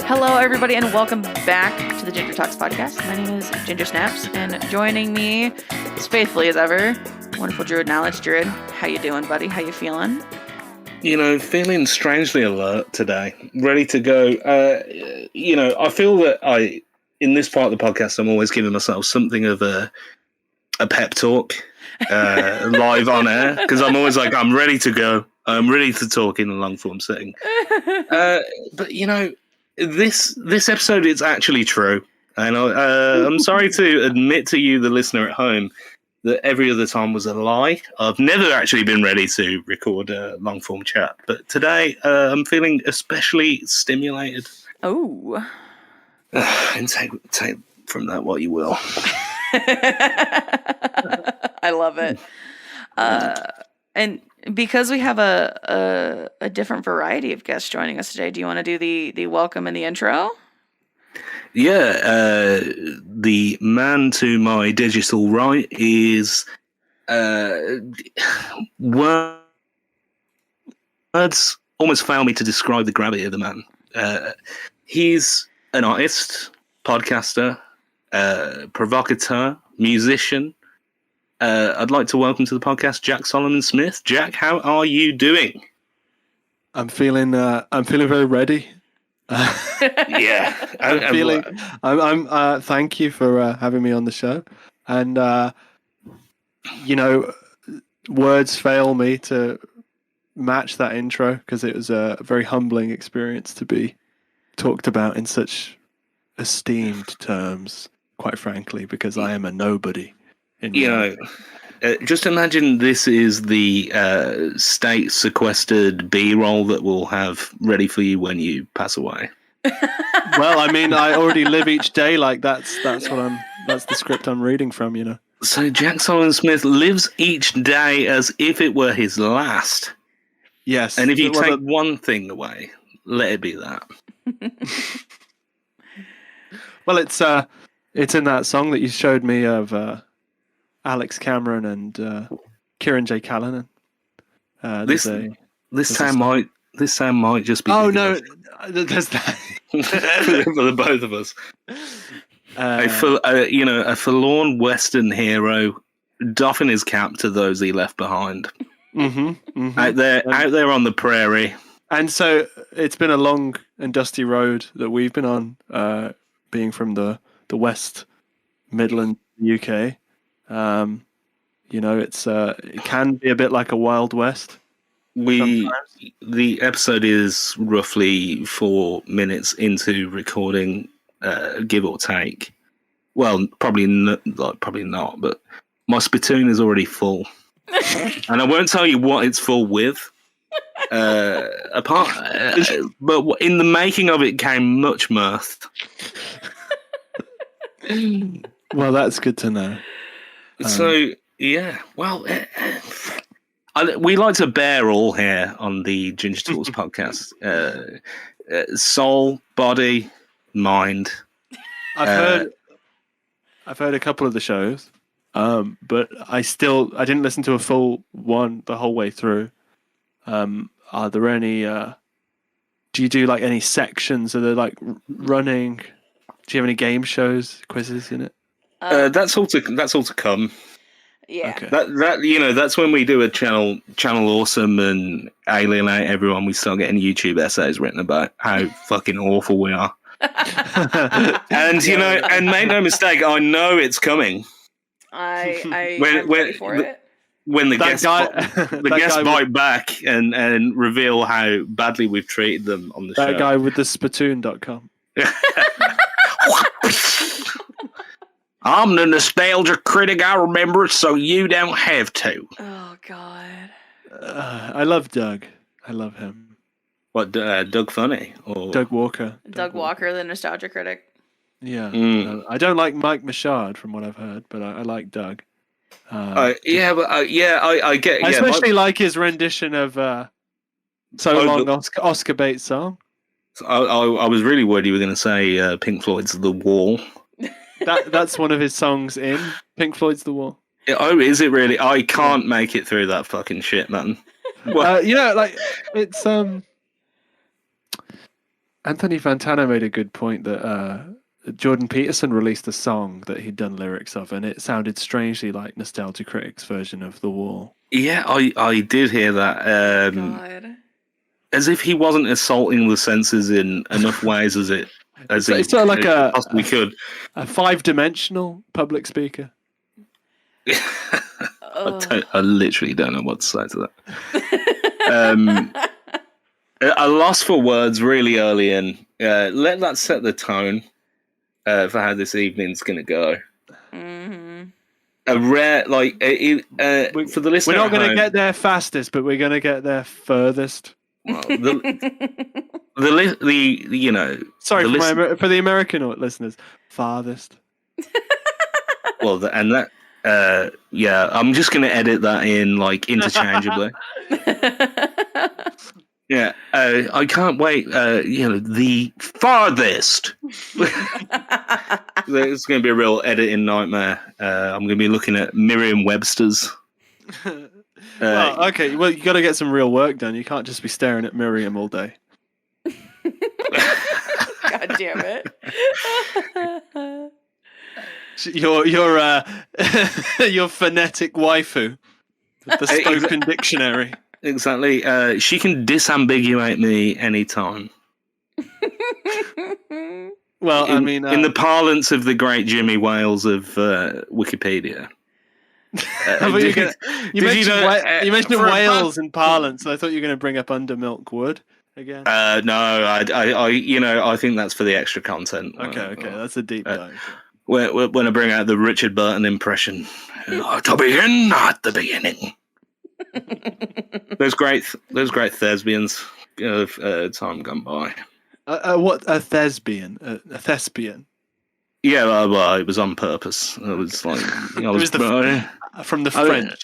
Hello, everybody, and welcome back to the GingerTalks podcast. My name is Ginger Snaps, and joining me as faithfully as ever, wonderful Druid Knowledge. Druid, how you doing, buddy? How you feeling? You know, feeling strangely alert today, ready to go. I feel that in this part of the podcast, I'm always giving myself something of a pep talk live on air, because I'm always like, I'm ready to go. I'm ready to talk in a long form setting. But, you know, this episode is actually true. And I'm sorry to admit to you, the listener at home, that every other time was a lie. I've never actually been ready to record a long-form chat. But today, I'm feeling especially stimulated. Oh. And take from that what you will. I love it. And because we have a different variety of guests joining us today, do you want to do the welcome and the intro? Yeah, the man to my digital right is words almost fail me to describe the gravity of the man. He's an artist, podcaster, provocateur, musician. I'd like to welcome to the podcast Jack Solomon Smith. Jack, how are you doing? I'm feeling very ready. Yeah, I'm thank you for having me on the show, and words fail me to match that intro, because it was a very humbling experience to be talked about in such esteemed terms, quite frankly, because I am a nobody. Just imagine this is the state sequestered B-roll that we'll have ready for you when you pass away. Well, I mean, I already live each day like that's the script I'm reading from, you know. So Jack Solomon Smith lives each day as if it were his last. Yes. And if you take one thing away, let it be that. Well, it's in that song that you showed me of Alex Cameron and Kieran J. Callanan. This sound might just be. Oh no, there's that for the both of us. A forlorn Western hero doffing his cap to those he left behind. Out there on the prairie. And so it's been a long and dusty road that we've been on, being from the West Midland UK. It can be a bit like a Wild West. The episode is roughly 4 minutes into recording, give or take. Well, probably not, but my spittoon is already full, and I won't tell you what it's full with. But in the making of it came much mirth. Well, that's good to know. So, yeah, well, we like to bear all here on the GingerTalks podcast. Soul, body, mind. I've heard a couple of the shows, but I didn't listen to a full one the whole way through. Are there any? Do you do like any sections? Are there like running? Do you have any game shows, quizzes in it? That's all to come. Yeah. Okay. That's when we do a channel awesome and alienate everyone. We start getting YouTube essays written about how fucking awful we are. And and make no mistake, I know it's coming. I'm ready for it. When the guests bite back and reveal how badly we've treated them on the show. That guy with the spittoon.com. I'm the nostalgia critic. I remember it, so you don't have to. Oh God. I love Doug. I love him. What, Doug Funny? Or Doug Walker. Doug Walker, the nostalgia critic. Yeah. Mm. I don't like Mike Machad from what I've heard, but I like Doug. I get. I Yeah, especially like his rendition of So Long Oscar Bates song. I was really worried you were going to say Pink Floyd's The Wall. That's one of his songs in Pink Floyd's The Wall. Oh, is it really? I can't make it through that fucking shit, man. Like it's Anthony Fantano made a good point that Jordan Peterson released a song that he'd done lyrics of, and it sounded strangely like Nostalgia Critic's version of The Wall. Yeah, I did hear that. God. As if he wasn't assaulting the senses in enough ways as he It's sort of like possibly could. A 5-dimensional public speaker. I literally don't know what to say to that. I lost for words really early in. Let that set the tone for how this evening's going to go. Mm-hmm. A rare, like, for the listener, we're not going to get there fastest, but we're going to get there furthest. Well, you know. Sorry for the American listeners, farthest. Well, yeah, I'm just going to edit that in, like, interchangeably. Yeah, I can't wait. The farthest. It's going to be a real editing nightmare. I'm going to be looking at Merriam-Webster's. Okay. Well, you got to get some real work done. You can't just be staring at Merriam all day. God damn it! Your phonetic waifu, the spoken dictionary. Exactly. She can disambiguate me anytime. Well, I mean, in the parlance of the great Jimmy Wales of Wikipedia. You mentioned Wales in parlance. I thought you were going to bring up Undermilk Wood again. No, I think that's for the extra content. Okay, that's a deep dive. When I bring out the Richard Burton impression, to begin at the beginning. Those great thespians of time gone by. What a thespian? A thespian? Yeah, well, it was on purpose. It was like from the French.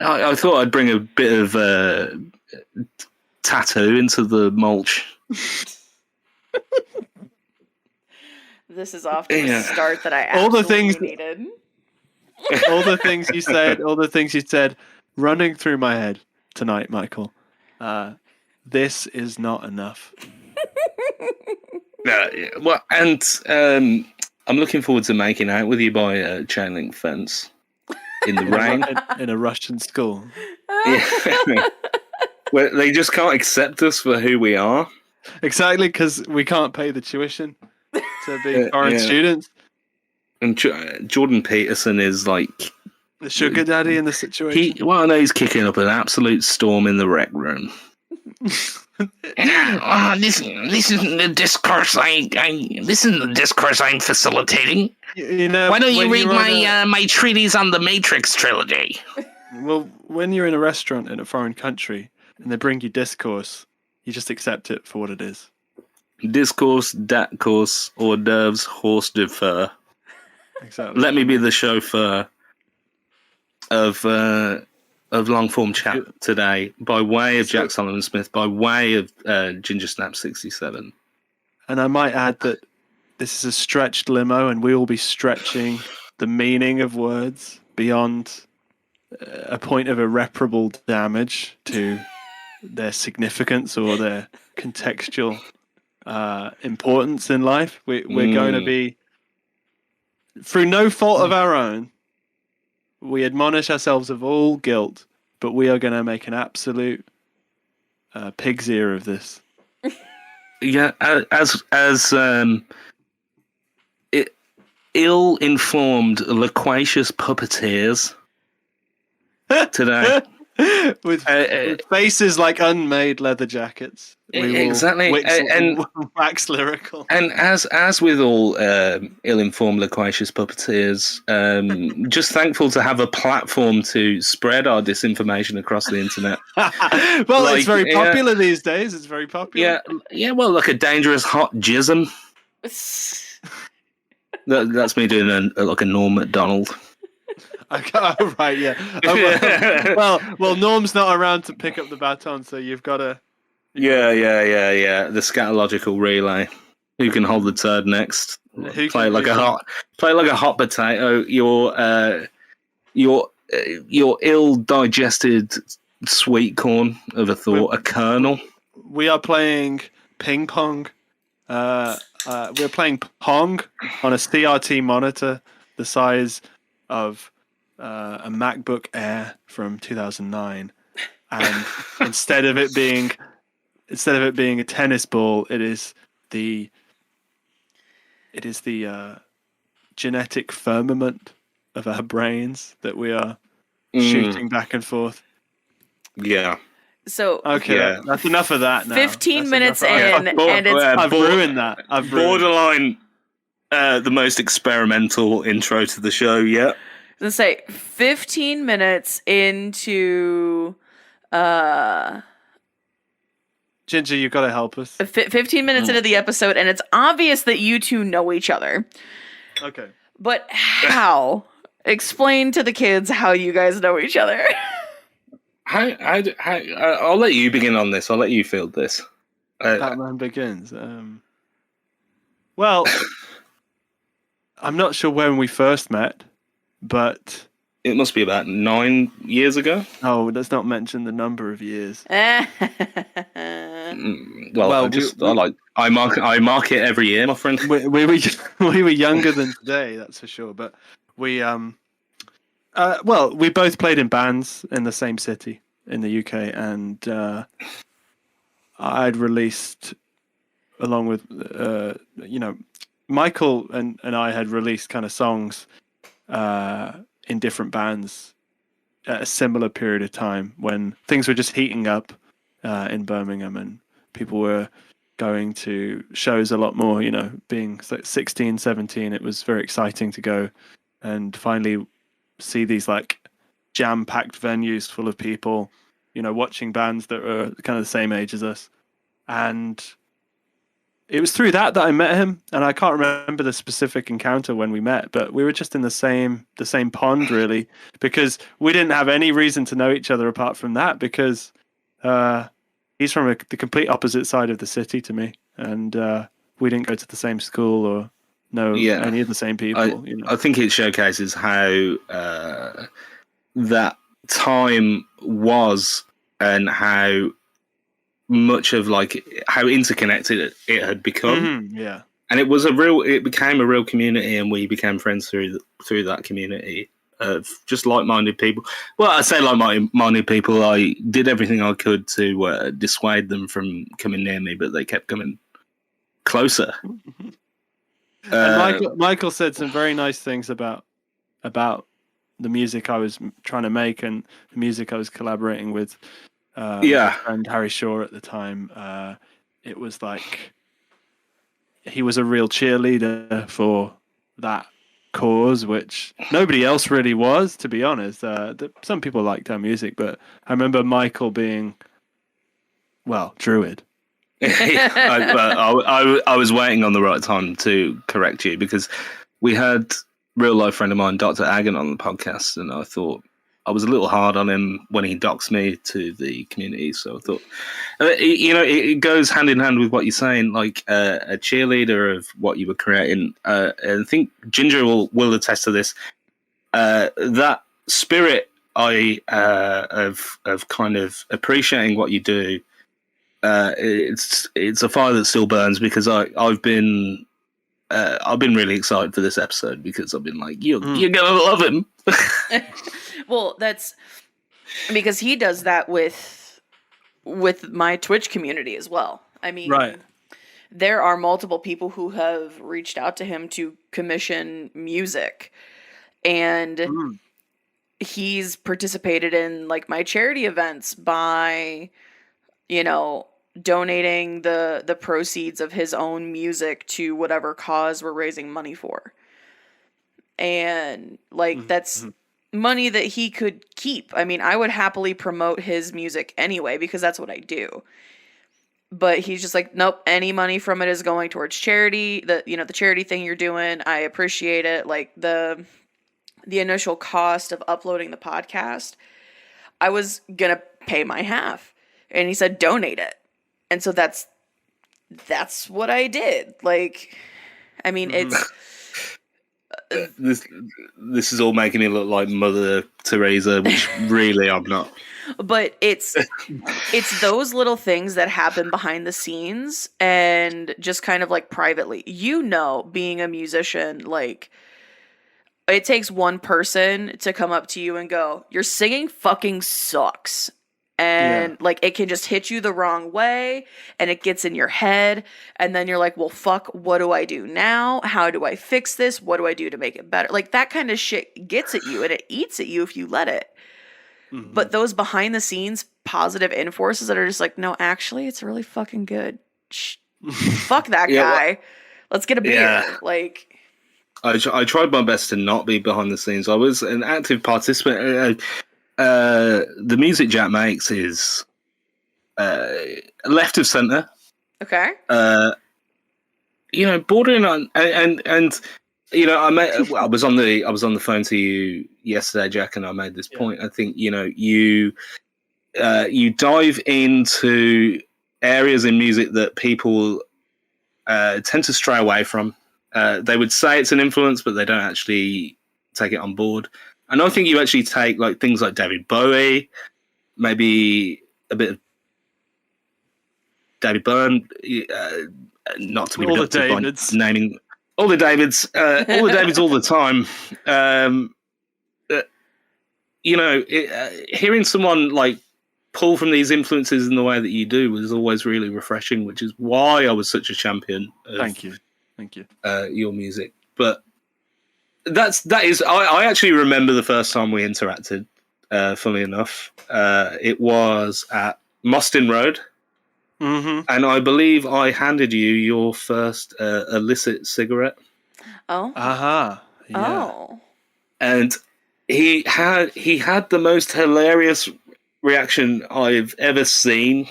I thought I'd bring a bit of tattoo into the mulch. This is off to a start that I needed. All the things you said, running through my head tonight, Michael. This is not enough. Well, and I'm looking forward to making out with you by a chain link fence in the rain in a Russian school. Yeah. Where they just can't accept us for who we are. Exactly, because we can't pay the tuition to be foreign students. And Jordan Peterson is like the sugar daddy in the situation. He's kicking up an absolute storm in the rec room. This isn't the discourse I'm facilitating. Why don't you read my treatise on the Matrix trilogy? Well, when you're in a restaurant in a foreign country and they bring you discourse, you just accept it for what it is. Discourse, dat course, hors d'oeuvres, horse de fur. Exactly. Let me be the chauffeur of long form chat today, by way of Jack Sullivan Smith, by way of Ginger Snap 67. And I might add that this is a stretched limo, and we will be stretching the meaning of words beyond a point of irreparable damage to their significance or their contextual importance in life. We're going to be, through no fault of our own, we admonish ourselves of all guilt, but we are going to make an absolute pig's ear of this. Yeah, as ill-informed, loquacious puppeteers today. with faces like unmade leather jackets. We will exactly, and wax lyrical. And as with all ill-informed, loquacious puppeteers, just thankful to have a platform to spread our disinformation across the internet. Well, it's very popular these days. It's very popular. Yeah. Well, like a dangerous hot jism. That's me doing like a Norm Macdonald. Oh, right, yeah. Oh, well, Norm's not around to pick up the baton, so you've got to. Yeah. The scatological relay. Who can hold the turd next? Play like a hot potato. Your ill-digested sweet corn of a thought, a kernel. We are playing ping pong. We're playing Pong on a CRT monitor the size of a MacBook Air from 2009, and instead of it being a tennis ball, it is the genetic firmament of our brains that we are shooting back and forth. Yeah. So okay, that's enough of that now. 15 minutes in, and I've ruined that. Borderline the most experimental intro to the show yet. Let's say 15 minutes into Ginger, you've got to help us. 15 minutes into the episode, and it's obvious that you two know each other. Okay. But how? Explain to the kids how you guys know each other. I'll let you begin on this. I'll let you field this. Batman Begins. Well, I'm not sure when we first met, but it must be about 9 years ago. Oh, let's not mention the number of years. I mark it every year, my friend. We were younger than today, that's for sure. But we we both played in bands in the same city in the UK, and I'd released, along with Michael and I had released kind of songs in different bands at a similar period of time when things were just heating up in Birmingham, and people were going to shows a lot more. Being 16, 17, it was very exciting to go and finally see these like jam-packed venues full of people, watching bands that were kind of the same age as us. And it was through that I met him, and I can't remember the specific encounter when we met, but we were just in the same pond, really, because we didn't have any reason to know each other apart from that, because he's from the complete opposite side of the city to me, and we didn't go to the same school or know any of the same people. I think it showcases how that time was, and how much of how interconnected it had become. Yeah, and it became a real community, and we became friends through that community of just like-minded people. Well, I say like-minded people. I did everything I could to dissuade them from coming near me, but they kept coming closer. And Michael said some very nice things about the music I was trying to make and the music I was collaborating with. And Harry Shaw at the time. It was like he was a real cheerleader for that cause, which nobody else really was, to be honest. Some people liked our music, but I remember Michael being, Druid. I was waiting on the right time to correct you, because we had real life friend of mine, Dr. Agan, on the podcast, and I thought I was a little hard on him when he doxed me to the community. So I thought, it goes hand in hand with what you're saying, like a cheerleader of what you were creating. And I think Ginger will attest to this. That spirit of kind of appreciating what you do. It's a fire that still burns, because I've been really excited for this episode, because I've been like, you're gonna love him. Well, that's because he does that with my Twitch community as well. I mean, right. There are multiple people who have reached out to him to commission music, and he's participated in like my charity events by, you know, donating the proceeds of his own music to whatever cause we're raising money for. And like that's money that he could keep. I mean, I would happily promote his music anyway because that's what I do. But he's just like, nope, any money from it is going towards charity. The charity thing you're doing, I appreciate it. Like the initial cost of uploading the podcast, I was gonna pay my half. And he said donate it. And so that's what I did. Like, I mean, it's this is all making me look like Mother Teresa, which really I'm not. But it's those little things that happen behind the scenes and just kind of like privately. You know, being a musician, like it takes one person to come up to you and go, "Your singing fucking sucks." And like it can just hit you the wrong way and it gets in your head and then you're like, well, fuck, what do I do now? How do I fix this? What do I do to make it better? Like that kind of shit gets at you and it eats at you if you let it. But those behind the scenes positive enforces that are just like, no, actually, it's really fucking good. Fuck that guy. Let's get a beer. Yeah. Like, I tried my best to not be behind the scenes. I was an active participant. The music Jack makes is left of center. okay. You know, bordering on and you know, I was on the phone to you yesterday, Jack, and I made this point. I think, you know, you dive into areas in music that people tend to stray away from. They would say it's an influence, but they don't actually take it on board. And I think you actually take like things like David Bowie, maybe a bit of David Byrne, not to be reductive by naming all the Davids all the time. You know, hearing someone like pull from these influences in the way that you do was always really refreshing, which is why I was such a champion of Thank you. Your music. But that is I actually remember the first time we interacted, funnily enough. It was at Mostyn Road. And I believe I handed you your first illicit cigarette. Oh. Yeah. Oh. And he had the most hilarious reaction I've ever seen.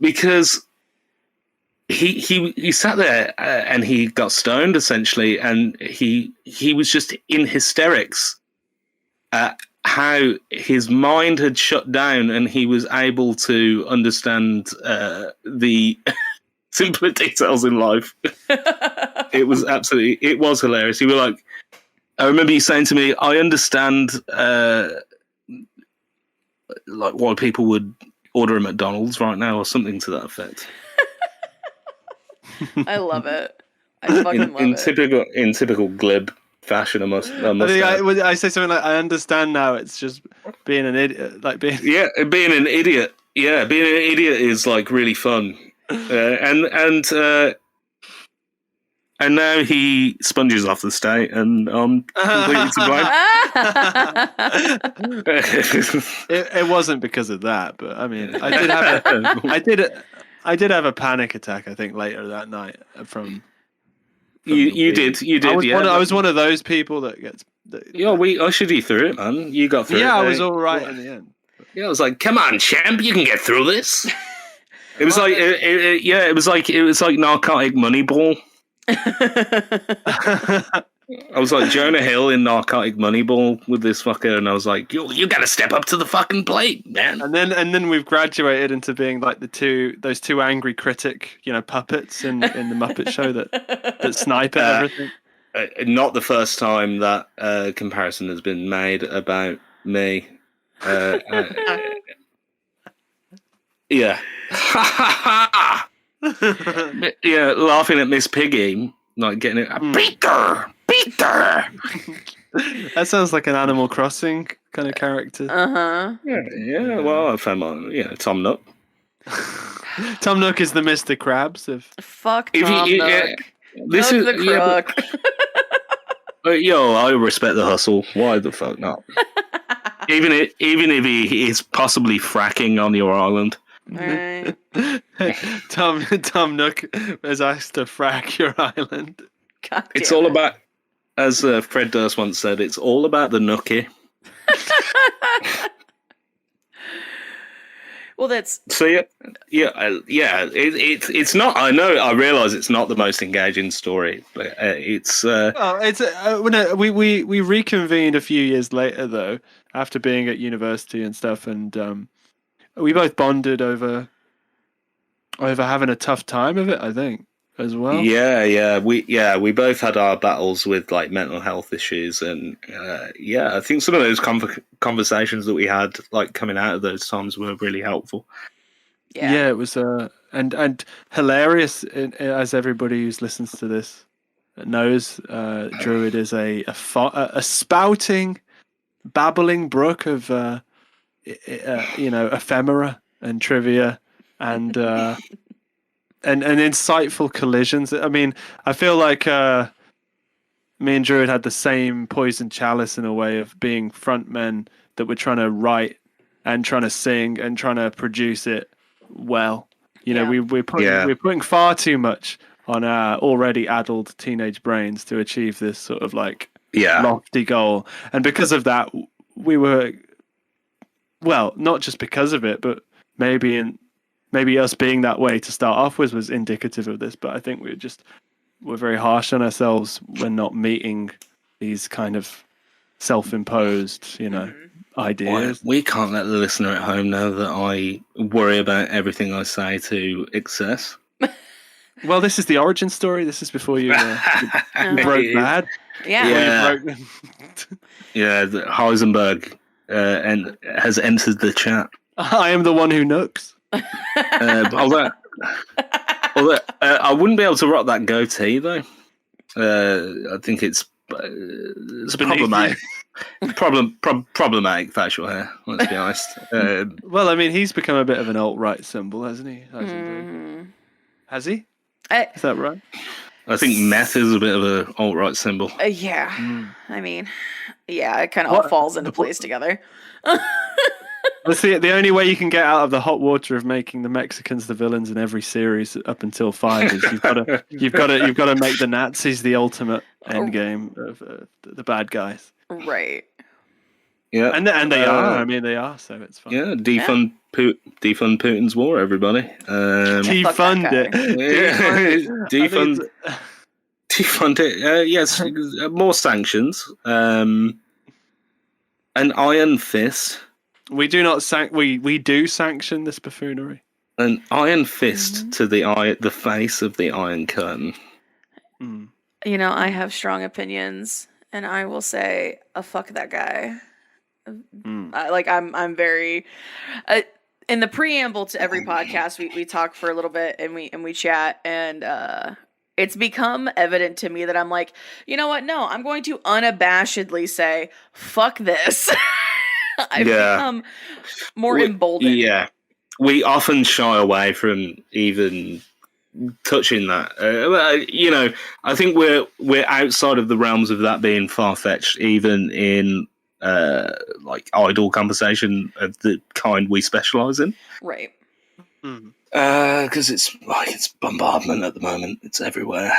Because he sat there and he got stoned essentially, and he was just in hysterics at how his mind had shut down and he was able to understand the simpler details in life. It was hilarious. You were like, I remember you saying to me, I understand like why people would order a McDonald's right now or something to that effect. I love it. I fucking love it. In typical glib fashion, I must I say something like, I understand now. It's just being an idiot, being an idiot. Yeah, being an idiot is like really fun, and now he sponges off the state, and I'm completely to blame. It wasn't because of that, but I mean, I did have a panic attack. I think later that night from you did. I was one of those people that gets. We ushered you through it, man. You got through it. Yeah, I was all right in the end. Yeah, I was like, "Come on, champ, you can get through this." It was like, it was like Narcotic Moneyball. I was like Jonah Hill in Narcotic Moneyball with this fucker, and I was like, "You got to step up to the fucking plate, man." And then we've graduated into being like those two angry critic, puppets in the Muppet Show that snipe at everything. Not the first time that comparison has been made about me. Yeah. Yeah, laughing at Miss Piggy, like getting it. Peter. That sounds like an Animal Crossing kind of character. Yeah. Well, I found my, Tom Nook. Tom Nook is the Mr. Krabs of. Fuck Tom Nook. This Nook the crook. Yo, I respect the hustle. Why the fuck not? even if he is possibly fracking on your island. Right. Tom Nook has asked to frack your island. God It's damn all it. about, as Fred Durst once said, it's all about the nookie. Well, that's So it's not. I realize it's not the most engaging story, but it's. Well, it's we reconvened a few years later though, after being at university and stuff, and we both bonded over having a tough time of it. I think as well. We both had our battles with like mental health issues, and I think some of those conversations that we had, like coming out of those times, were really helpful. Yeah, it was and hilarious, as everybody who listens to this knows. Druid is a spouting, babbling brook of ephemera and trivia and insightful collisions. I mean, I feel like me and Druid had the same poison chalice in a way of being frontmen that were trying to write and trying to sing and trying to produce it well. We're putting far too much on our already addled teenage brains to achieve this sort of like lofty goal. And because of that, we were, well, not just because of it, but maybe us being that way to start off with was indicative of this. But I think we're very harsh on ourselves when not meeting these kind of self-imposed, ideas. We can't let the listener at home know that I worry about everything I say to excess. Well, this is the origin story. This is before you broke bad. Yeah. The Heisenberg has entered the chat. I am the one who nooks. Although I wouldn't be able to rock that goatee though. I think it's problematic. Problematic facial hair. Let's be honest. Well, I mean, he's become a bit of an alt-right symbol, hasn't he? Has he? Is that right? I think meth is a bit of an alt-right symbol. Yeah. I mean, it kind of all falls into place together. Let's see. The only way you can get out of the hot water of making the Mexicans the villains in every series up until 5 is you've got to make the Nazis the ultimate end game of the bad guys. Right. Yeah, and they are. I mean, they are. So it's fine. Yeah, defund Putin's war, everybody. Defund it. Defund it. Yes, more sanctions. An iron fist. We do not we do sanction this buffoonery. An iron fist to the face of the Iron Curtain. I have strong opinions, and I will say, fuck that guy. I'm very. In the preamble to every podcast, we talk for a little bit and we chat, and it's become evident to me that I'm like, you know what? No, I'm going to unabashedly say, fuck this. I've become more emboldened. Yeah, we often shy away from even touching that. I think we're outside of the realms of that being far-fetched, even in like idle conversation of the kind we specialize in. Right. Because it's bombardment at the moment. It's everywhere.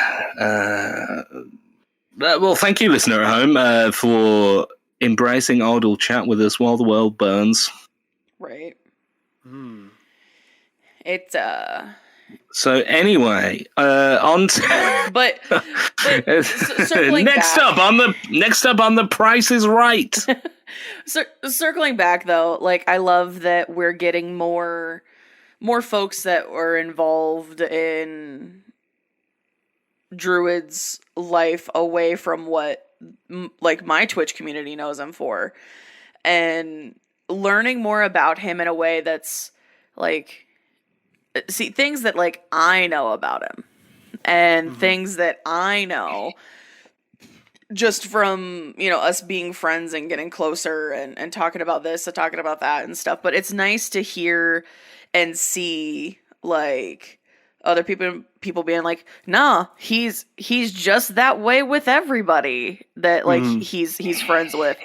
Well, thank you, listener at home, for embracing idle chat with us while the world burns. Right. It's So anyway, on to but next up on the Price is Right. Circling back though, like I love that we're getting more folks that were involved in Druid's life away from what like my Twitch community knows him for, and learning more about him in a way that's like, see, things that like I know about him and things that I know just from, us being friends and getting closer and talking about this and talking about that and stuff. But it's nice to hear and see like other people being like, nah, he's just that way with everybody that like he's friends with.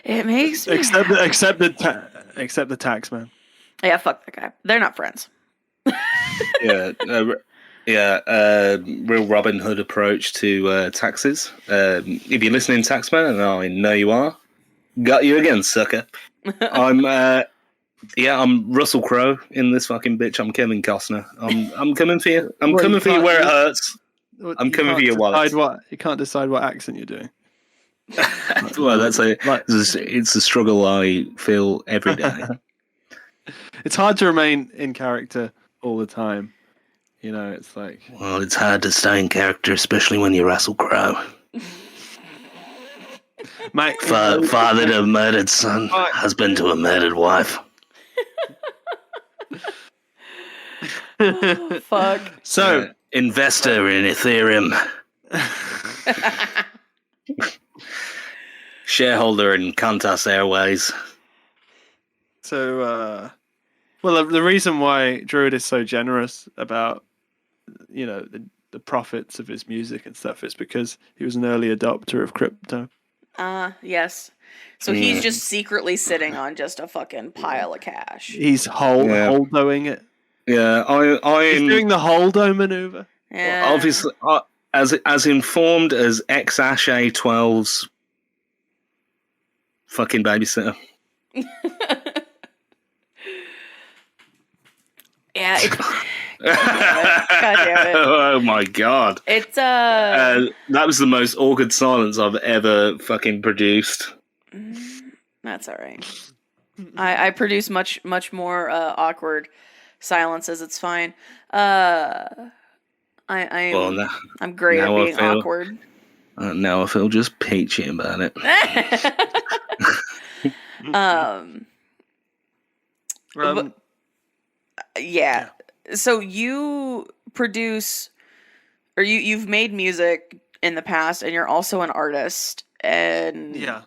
It makes me except the tax man. Yeah, fuck that guy. They're not friends. Yeah, real Robin Hood approach to taxes. If you're listening, taxman, and I know you are, got you again, sucker. I'm Russell Crowe in this fucking bitch. I'm Kevin Costner. I'm coming for you. I'm coming for you where it hurts. I'm coming for your wallet. You can't decide what accent you're doing. Well, it's a struggle I feel every day. It's hard to remain in character all the time. You know, it's like... Well, it's hard to stay in character, especially when you're Russell Crowe. Father to a murdered son, husband to a murdered wife. Oh, fuck. So, investor in Ethereum. Shareholder in Qantas Airways. So, the reason why Druid is so generous about, you know, the profits of his music and stuff is because he was an early adopter of crypto. Yes. So he's just secretly sitting on just a fucking pile of cash. He's holdoing it. Yeah, He's doing the holdo maneuver. Yeah. Well, obviously, as informed as X-Ashay 12's fucking babysitter. Yeah. God damn it. Oh my god. It's that was the most awkward silence I've ever fucking produced. That's all right. I produce much more awkward silences. It's fine. I'm great at being awkward. Now I feel just peachy about it. Yeah. So you produce, or you've made music in the past, and you're also an artist. And yeah.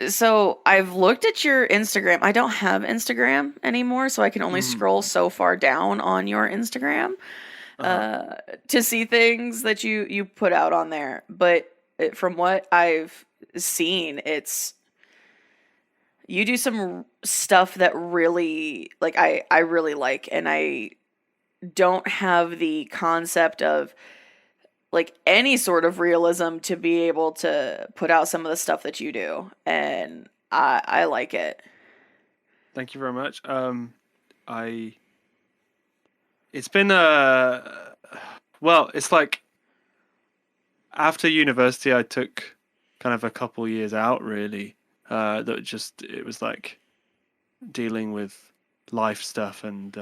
So I've looked at your Instagram. I don't have Instagram anymore, so I can only scroll so far down on your Instagram to see things that you put out on there. But from what I've seen, you do some stuff that really, like, I really like, and I don't have the concept of, like, any sort of realism to be able to put out some of the stuff that you do, and I like it. Thank you very much. It's been it's like after university I took kind of a couple years out, really. It was like dealing with life stuff and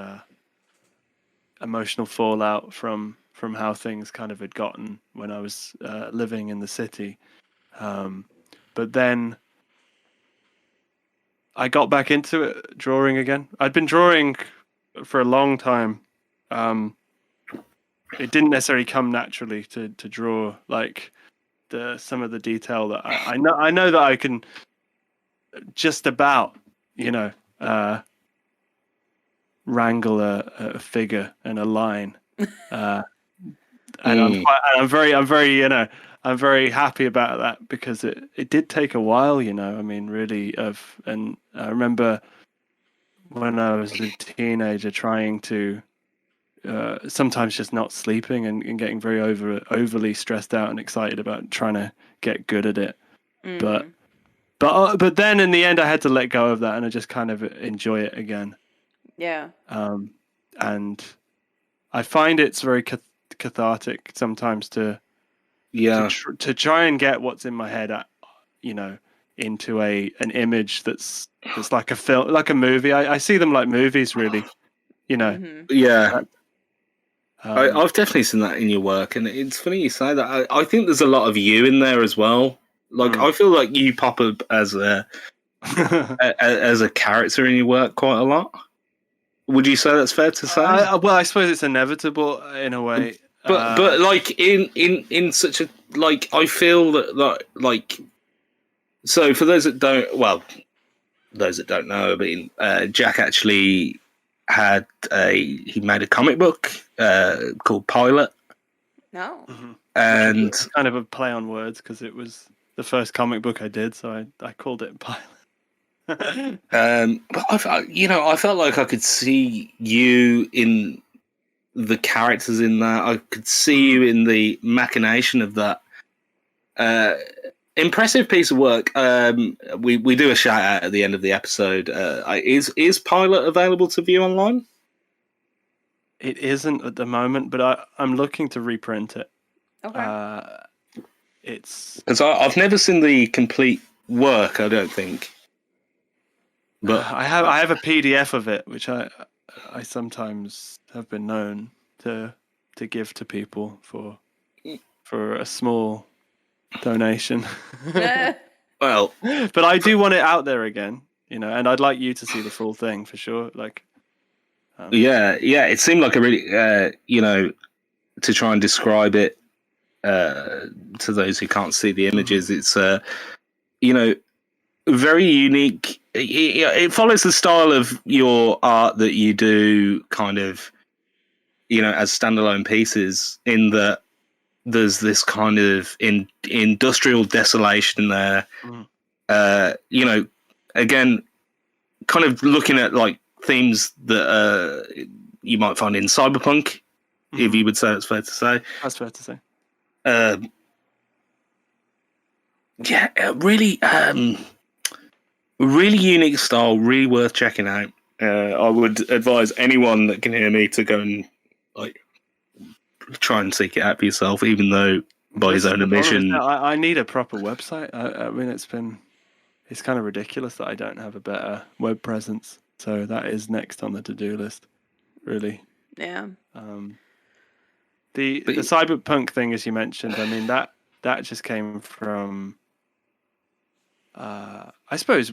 emotional fallout from how things kind of had gotten when I was living in the city. But then I got back into it, drawing again. I'd been drawing for a long time. It didn't necessarily come naturally to draw like some of the detail that I know that I can just about, wrangle a figure and a line. And I'm very happy about that, because it did take a while, I mean, really. And I remember when I was a teenager trying to sometimes just not sleeping and getting very overly stressed out and excited about trying to get good at it. But then in the end I had to let go of that and I just kind of enjoy it again. Yeah. And I find it's very cathartic sometimes to try and get what's in my head into an image that's like a film, like a movie. I see them like movies, really. Yeah. I've definitely seen that in your work, and it's funny you say that. I think there's a lot of you in there as well. Like I feel like you pop up as a as a character in your work quite a lot. Would you say that's fair to say? I suppose it's inevitable in a way. But like in such a, like, I feel that like, so for those that don't know, I mean, Jack actually he made a comic book called Pilot, No. and It's kind of a play on words because it was the first comic book I did, so I called it Pilot. but I felt like I could see you in the characters in that. I could see you in the machination of that. Impressive piece of work. We do a shout out at the end of the episode. Is Pilot available to view online? It isn't at the moment, but I'm looking to reprint it. Okay. It's Because I've never seen the complete work. I don't think. But I have a PDF of it, which I sometimes have been known to give to people for a small donation. well, But I do want it out there again, and I'd like you to see the full thing for sure. Like, yeah, it seemed like a really, to try and describe it to those who can't see the images, it's very unique. It follows the style of your art that you do, kind of, as standalone pieces. In that, there's this kind of industrial desolation there. Again, kind of looking at like themes that you might find in cyberpunk, if you would say it's fair to say. That's fair to say. Really, really unique style, really worth checking out. I would advise anyone that can hear me to go and try and seek it out for yourself, even though by his own admission. I need a proper website. I mean, it's kind of ridiculous that I don't have a better web presence. So that is next on the to-do list, really. Yeah. The cyberpunk thing, as you mentioned, I mean, that just came from, I suppose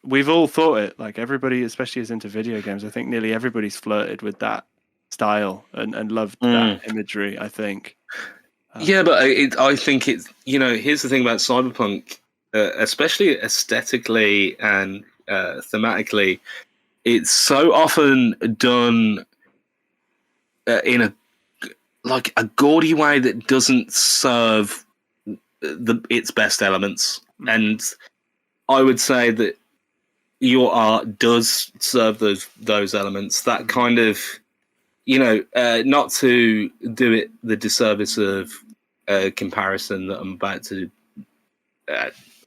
we've all thought it, like everybody, especially as into video games, I think nearly everybody's flirted with that style and loved that imagery, I think. Yeah, but I think it's, here's the thing about cyberpunk, especially aesthetically and thematically, it's so often done in a gaudy way that doesn't serve its best elements. And I would say that your art does serve those elements. That kind of, not to do it the disservice of a comparison that I'm about to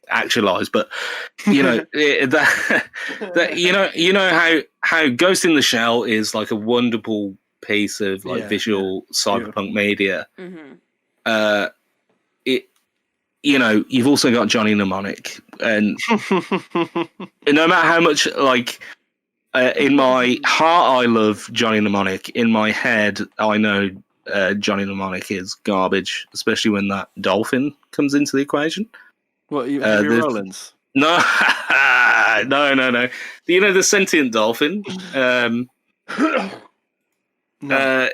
actualize, but how Ghost in the Shell is like a wonderful piece of visual cyberpunk media. You've also got Johnny Mnemonic, and no matter how much in my heart I love Johnny Mnemonic, in my head I know Johnny Mnemonic is garbage, especially when that dolphin comes into the equation. What, Henry Rollins? No, no. The sentient dolphin. No.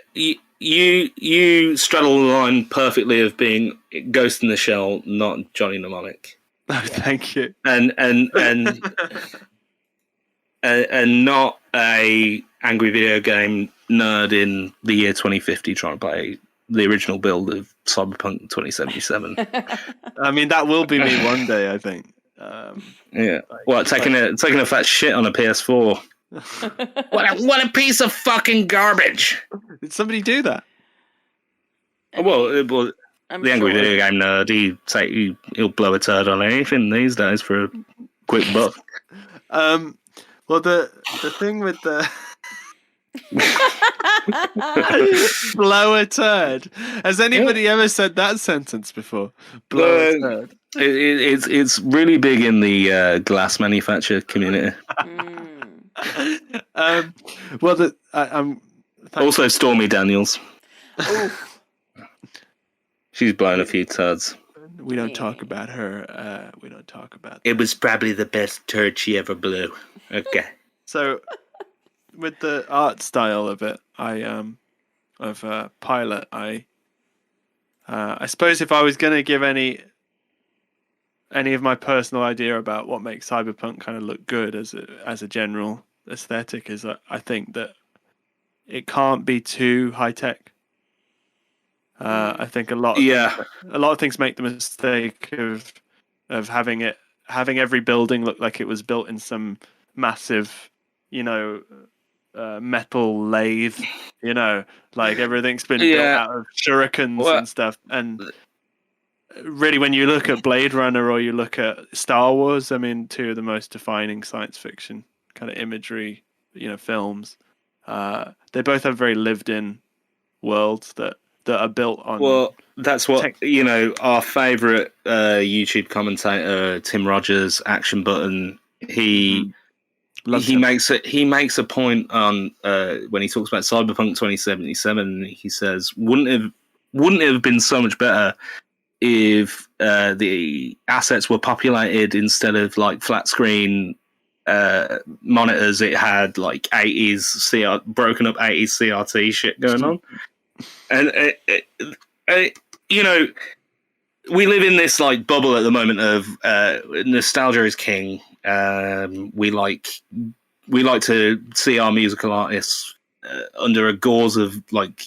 You straddle the line perfectly of being Ghost in the Shell, not Johnny Mnemonic. Oh, thank you. And not a angry video game nerd in the year 2050 trying to play the original build of Cyberpunk 2077. I mean, that will be me one day, I think. Taking a fat shit on a PS4. What a piece of fucking garbage! Did somebody do that? Well, the angry video game nerd, he'll blow a turd on anything these days for a quick buck. Well, the thing with the blow a turd. Has anybody ever said that sentence before? Blow a turd. It's really big in the glass manufacturer community. I'm also Stormy Daniels. Oof. She's blown a few turds. We don't talk about her. We don't talk about. It was probably the best turd she ever blew. Okay. So, with the art style of it, of Pilot, I suppose if I was going to give any of my personal idea about what makes cyberpunk kind of look good as a general aesthetic, is I think that it can't be too high tech. I think a lot of things make the mistake of having every building look like it was built in some massive, metal lathe. Like everything's been built out of shurikens and stuff. And really, when you look at Blade Runner or you look at Star Wars, I mean, two of the most defining science fiction kind of imagery, films. They both have very lived-in worlds that are built on. Well, that's what our favorite YouTube commentator, Tim Rogers, Action Button. He makes a point on when he talks about Cyberpunk 2077. He says, "Wouldn't it have been so much better if the assets were populated instead of like flat screen monitors? It had like 80s broken up 80s CRT shit going on." And we live in this like bubble at the moment of nostalgia is king. We like to see our musical artists under a gauze of like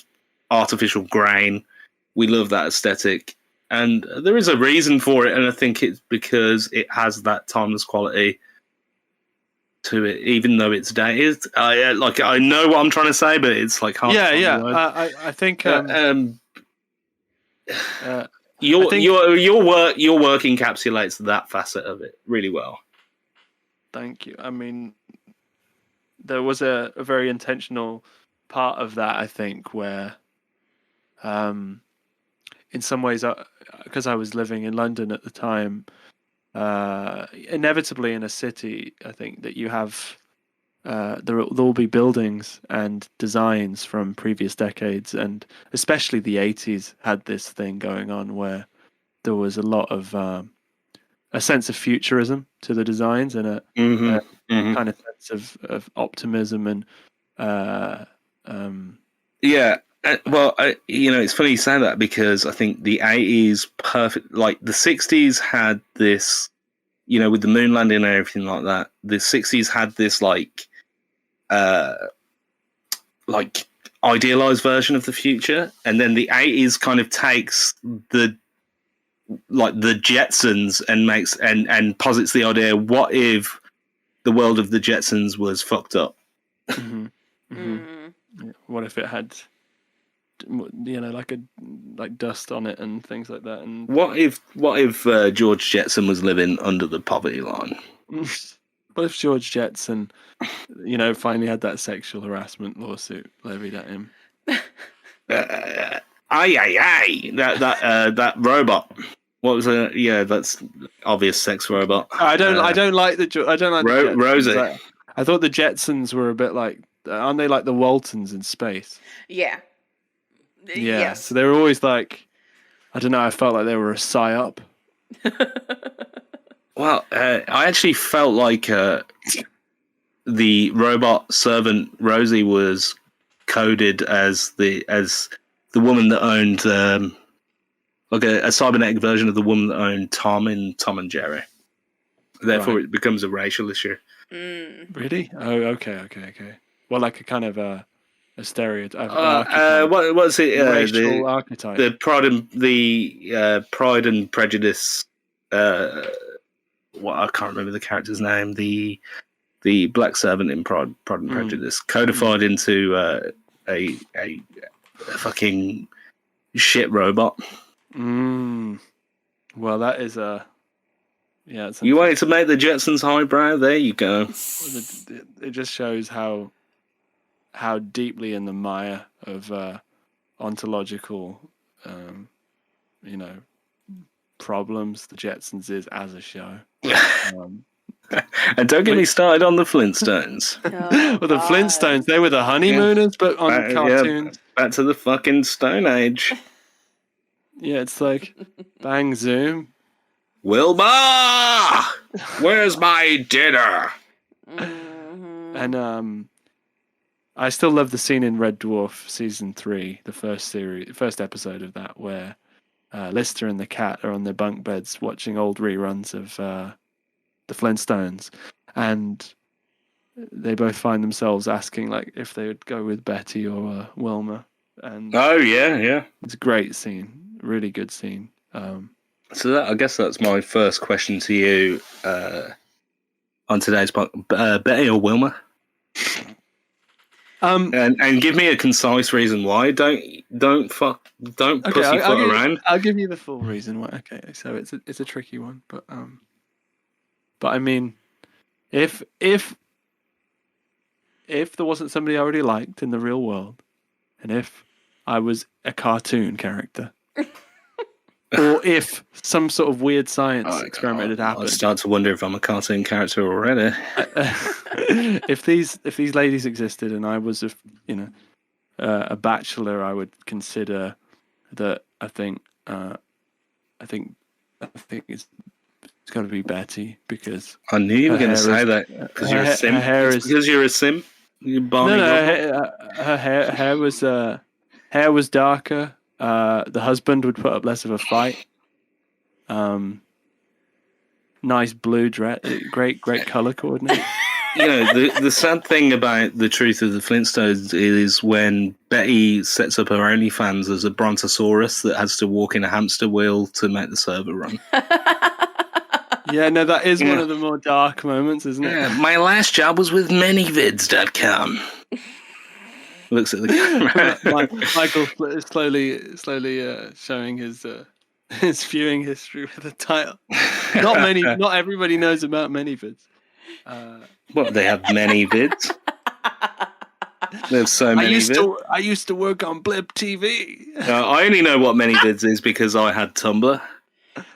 artificial grain. We love that aesthetic, and there is a reason for it. And I think it's because it has that timeless quality to it, even though it's dated. I know what I'm trying to say, but it's like hard. I think your work encapsulates that facet of it really well. Thank you. I mean, there was a very intentional part of that, I think, where, in some ways, because I was living in London at the time, inevitably in a city, I think that you have there'll be buildings and designs from previous decades, and especially the 80s had this thing going on where there was a lot of a sense of futurism to the designs and a kind of sense of optimism and it's funny you say that, because I think the 80s like the 60s had this, with the moon landing and everything like that. The 60s had this like idealized version of the future, and then the 80s kind of takes the Jetsons and makes and posits the idea: what if the world of the Jetsons was fucked up? What if it had like dust on it and things like that? And what if George Jetson was living under the poverty line? What if George Jetson, finally had that sexual harassment lawsuit levied at him? That robot. What was it? Yeah, that's obvious sex robot. I don't like the Jetsons. Rosie. I thought the Jetsons were a bit like, aren't they like the Waltons in space? Yeah. Yeah. Yes. So they were always like, I don't know. I felt like they were a psyop. Well, I actually felt like the robot servant Rosie was coded as the woman that owned like a cybernetic version of the woman that owned Tom in Tom and Jerry. Therefore, It becomes a racial issue. Really? Oh, okay. Well, like a kind of a stereotype. What's it? Racial archetype. The Pride and Prejudice. I can't remember the character's name. The black servant in Pride and Prejudice, codified into a fucking shit robot. Well, that is you wanted to make the Jetsons highbrow? There you go. It just shows how deeply in the mire of ontological, problems the Jetsons is as a show. And don't get me started on the Flintstones. Well, the Flintstones, they were the honeymooners, but on cartoons. Back to the fucking Stone Age. Yeah, it's like, bang, zoom. Wilbur! Where's my dinner? And I still love the scene in Red Dwarf season 3, the first episode of that, where Lister and the cat are on their bunk beds watching old reruns of the Flintstones, and they both find themselves asking like if they would go with Betty or Wilma, and Oh yeah. it's a great scene, really good scene. So I guess that's my first question to you on today's podcast. Betty or Wilma? And give me a concise reason why. Don't pussyfoot around. I'll give you the full reason why. Okay, so it's a tricky one, but I mean, if there wasn't somebody I already liked in the real world, and if I was a cartoon character, or if some sort of weird science experiment had happened, I start to wonder if I'm a cartoon character already. if these ladies existed and I was a bachelor, I would consider that. I think it's got to be Betty, because I knew you were going to say that because you're a sim. Because you're a sim. Her hair was darker. The husband would put up less of a fight. Nice blue dress, great color coordination. You know, the sad thing about the truth of the Flintstones is when Betty sets up her OnlyFans as a brontosaurus that has to walk in a hamster wheel to make the server run. Yeah, no, that is one of the more dark moments, isn't it? Yeah, my last job was with manyvids.com. Looks at the camera. Michael is slowly showing his viewing history with a title. Not everybody knows about manyvids. What, they have many vids? They have so many vids. I used to work on Blip TV. I only know what manyvids is because I had Tumblr.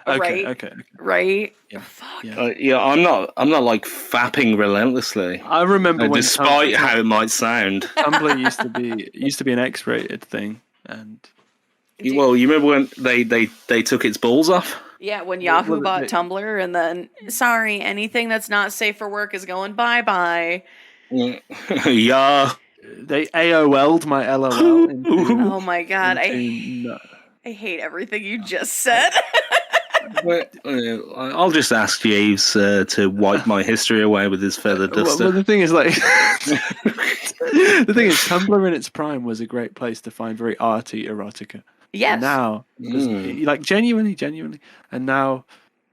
Okay. Right? Yeah. Fuck. Yeah, I'm not like fapping relentlessly. I remember when, despite how it might sound, Tumblr used to be an X-rated thing, and well, you remember when they took its balls off? Yeah, when Yahoo bought Tumblr, and then sorry, anything that's not safe for work is going bye. Yeah. They AOL'd my LOL. Oh my god, I hate everything you just said. I'll just ask Jeeves to wipe my history away with his feather duster. Well, the thing is, Tumblr in its prime was a great place to find very arty erotica. Yes. And now, like genuinely, and now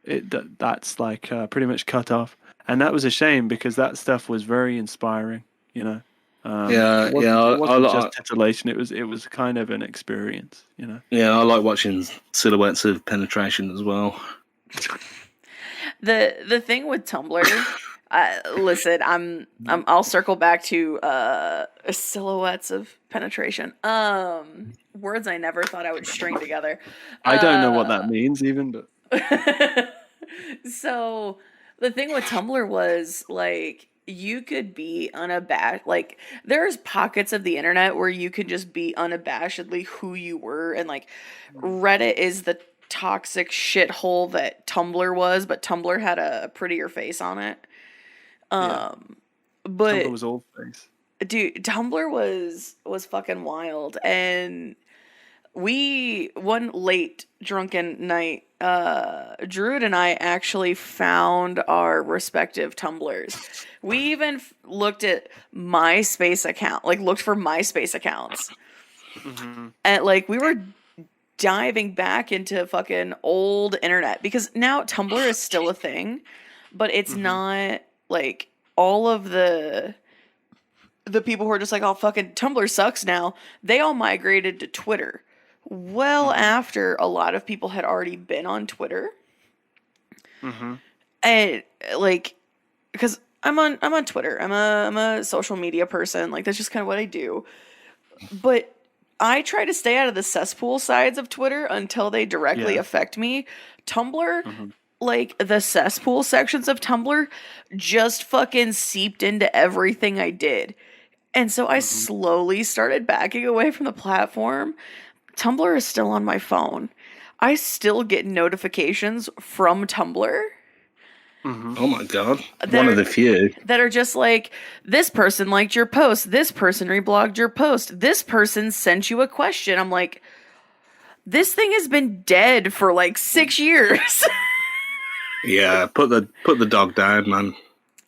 that's like pretty much cut off, and that was a shame because that stuff was very inspiring. You know. It wasn't just titillation. It was kind of an experience, you know. Yeah, I like watching silhouettes of penetration as well. The thing with Tumblr, listen, I'll circle back to silhouettes of penetration. Words I never thought I would string together. I don't know what that means even, but so the thing with Tumblr was like, you could be unabashed. Like, there's pockets of the internet where you could just be unabashedly who you were, and like Reddit is the toxic shithole that Tumblr was, but Tumblr had a prettier face on it. But Tumblr was old face. Dude, Tumblr was fucking wild, and one late drunken night, Druid and I actually found our respective Tumblrs. We even looked at MySpace account, like looked for MySpace accounts. Mm-hmm. And like we were diving back into fucking old internet, because now Tumblr is still a thing, but it's not like all of the people who are just like, oh, fucking Tumblr sucks now. They all migrated to Twitter. Well, after a lot of people had already been on Twitter, and like, because I'm on Twitter, I'm a social media person. Like, that's just kind of what I do. But I try to stay out of the cesspool sides of Twitter until they directly affect me. Tumblr, like the cesspool sections of Tumblr, just fucking seeped into everything I did, and so I slowly started backing away from the platform. Tumblr is still on my phone. I still get notifications from Tumblr. Oh my god. One of the few. That are just like, this person liked your post, this person reblogged your post, this person sent you a question. I'm like, this thing has been dead for like 6 years. Yeah, put the dog down, man.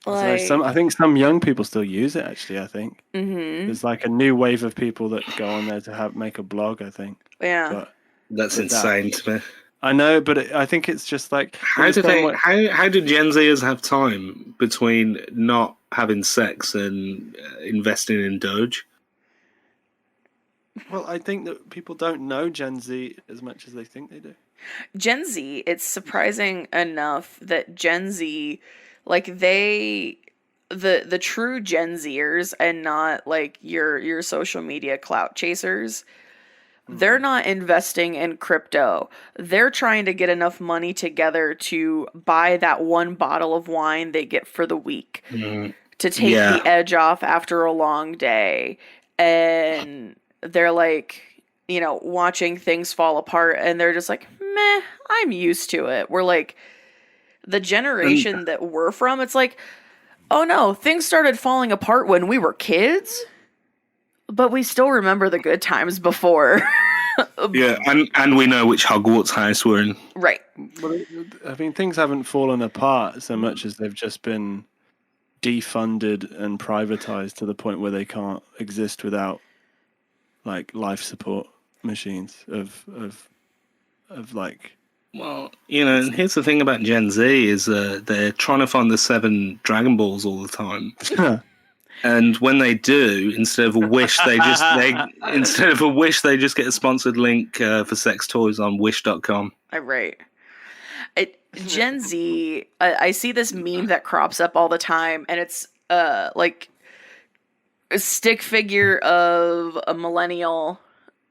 Like, I think some young people still use it. Actually, I think mm-hmm. there's like a new wave of people that go on there to make a blog. I think. Yeah. But That's insane to me. I know, but I think it's just like How do Gen Zers have time between not having sex and investing in Doge? Well, I think that people don't know Gen Z as much as they think they do. Gen Z, it's surprising enough that Gen Z, like the true Gen Zers and not like your social media clout chasers, they're not investing in crypto. They're trying to get enough money together to buy that one bottle of wine they get for the week to take the edge off after a long day. And they're like, watching things fall apart, and they're just like, meh, I'm used to it. We're like, the generation that we're from, it's like, oh no, things started falling apart when we were kids, but we still remember the good times before. Yeah, and we know which Hogwarts house we're in. Right. Well, I mean, things haven't fallen apart so much as they've just been defunded and privatized to the point where they can't exist without like life support machines of like. Well, here's the thing about Gen Z is they're trying to find the 7 Dragon Balls all the time. And when they do, instead of a wish, they just get a sponsored link for sex toys on wish.com. Right. Gen Z, I see this meme that crops up all the time, and it's like a stick figure of a millennial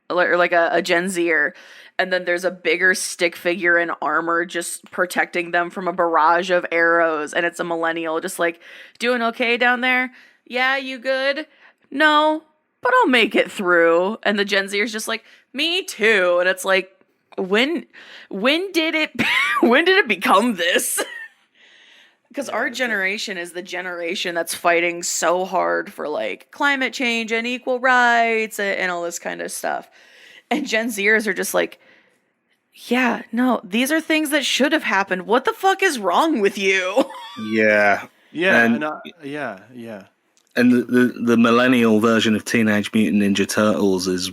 or like a Gen Zer, and then there's a bigger stick figure in armor just protecting them from a barrage of arrows, and it's a millennial just like, doing okay down there? Yeah, you good? No, but I'll make it through. And the Gen Zer's just like, me too. And it's like, when did it become this? Because our generation is the generation that's fighting so hard for like climate change and equal rights and all this kind of stuff. And Gen Zers are just like, yeah, no, these are things that should have happened. What the fuck is wrong with you? Yeah. Yeah. Yeah. And the millennial version of Teenage Mutant Ninja Turtles is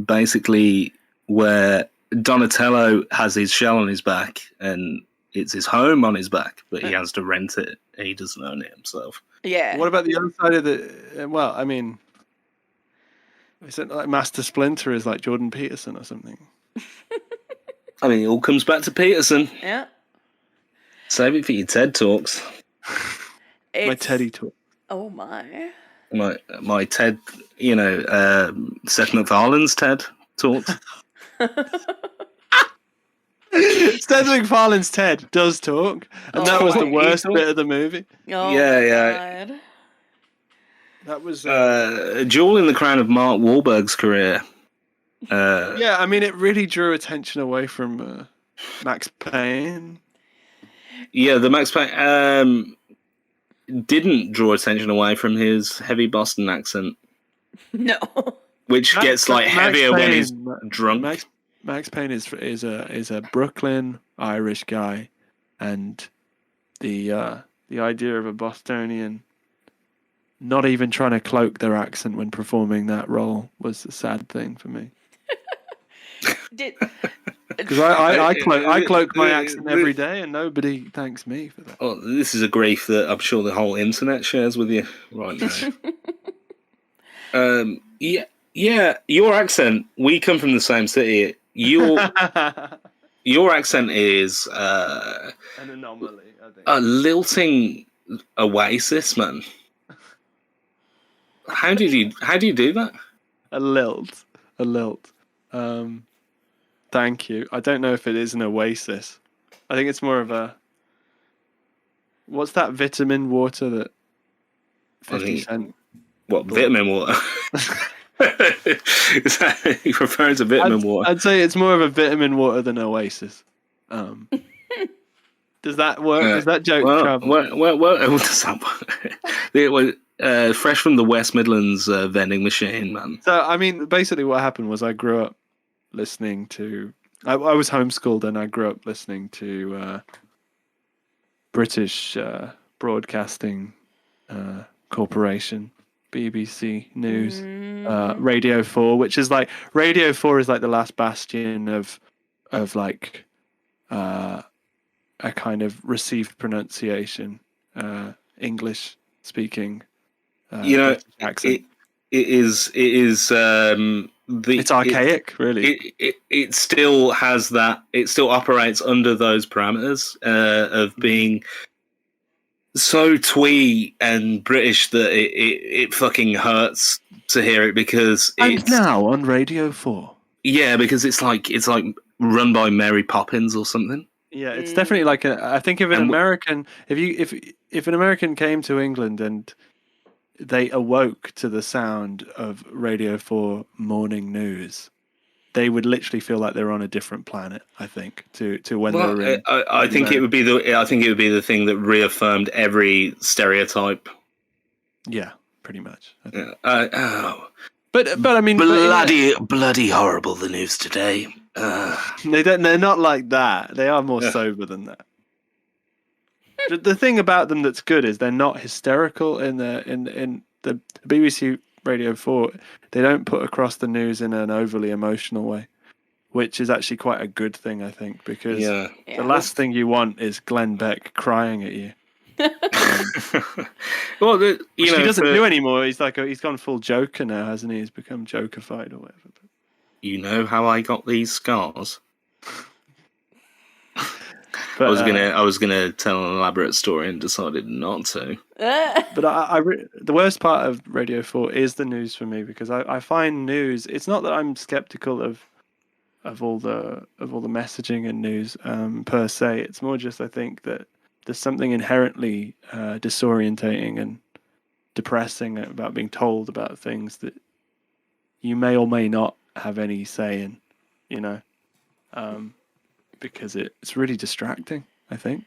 basically where Donatello has his shell on his back and it's his home on his back, but he has to rent it. He doesn't own it himself. Yeah. What about the other side of the? Well, I mean, is it like Master Splinter is like Jordan Peterson or something? I mean, it all comes back to Peterson. Yeah. Save it for your TED Talks. My Teddy talk. Oh my. My TED, Seth MacFarlane's TED Talks. Seth MacFarlane's TED does talk, and that was the worst bit of the movie. Oh yeah. God. That was a jewel in the crown of Mark Wahlberg's career. Yeah, I mean, it really drew attention away from Max Payne. Yeah, the Max Payne didn't draw attention away from his heavy Boston accent. No. Which gets heavier when he's drunk. Max Payne is a Brooklyn Irish guy, and the idea of a Bostonian not even trying to cloak their accent when performing that role was a sad thing for me. Because I cloak my accent every day, and nobody thanks me for that. Oh, this is a grief that I'm sure the whole internet shares with you right now. Yeah, your accent. We come from the same city. Your accent is an anomaly. I think. A lilting oasis, man. How do you do that? A lilt. Thank you. I don't know if it is an oasis. I think it's more of a. What's that vitamin water that 50 Cent? What, vitamin water? Is that, he prefers a vitamin water? I'd say it's more of a vitamin water than oasis. Does that work? Does that joke travel? Well, does that work? Fresh from the West Midlands vending machine, man. So, I mean, basically what happened was I grew up listening to... I was homeschooled and I grew up listening to British broadcasting corporation, BBC News, Radio 4, which is like Radio 4 is like the last bastion of like a kind of received pronunciation, English speaking. Accent. It is. It's archaic, really. It still has that. It still operates under those parameters of being so twee and British that it fucking hurts to hear it because it's now on Radio 4. Yeah, because it's like run by Mary Poppins or something. Yeah, it's definitely like I think if an American if an American came to England and they awoke to the sound of Radio 4 morning news, they would literally feel like they're on a different planet. I think to when they're in. I think it would be the thing that reaffirmed every stereotype. Yeah, pretty much. I think. But I mean, bloody horrible the news today. They're not like that. They are more sober than that. The thing about them that's good is they're not hysterical in the BBC Radio 4. They don't put across the news in an overly emotional way, which is actually quite a good thing, I think, because the last thing you want is Glenn Beck crying at you. Well, he doesn't do anymore. He's gone full Joker now, hasn't he? He's become Joker-fied or whatever. You know how I got these scars? But, I was gonna tell an elaborate story and decided not to. But the worst part of Radio 4 is the news for me, because I find news. It's not that I'm skeptical of all the messaging and news per se. It's more just I think that there's something inherently disorientating and depressing about being told about things that you may or may not have any say in, because it's really distracting, I think.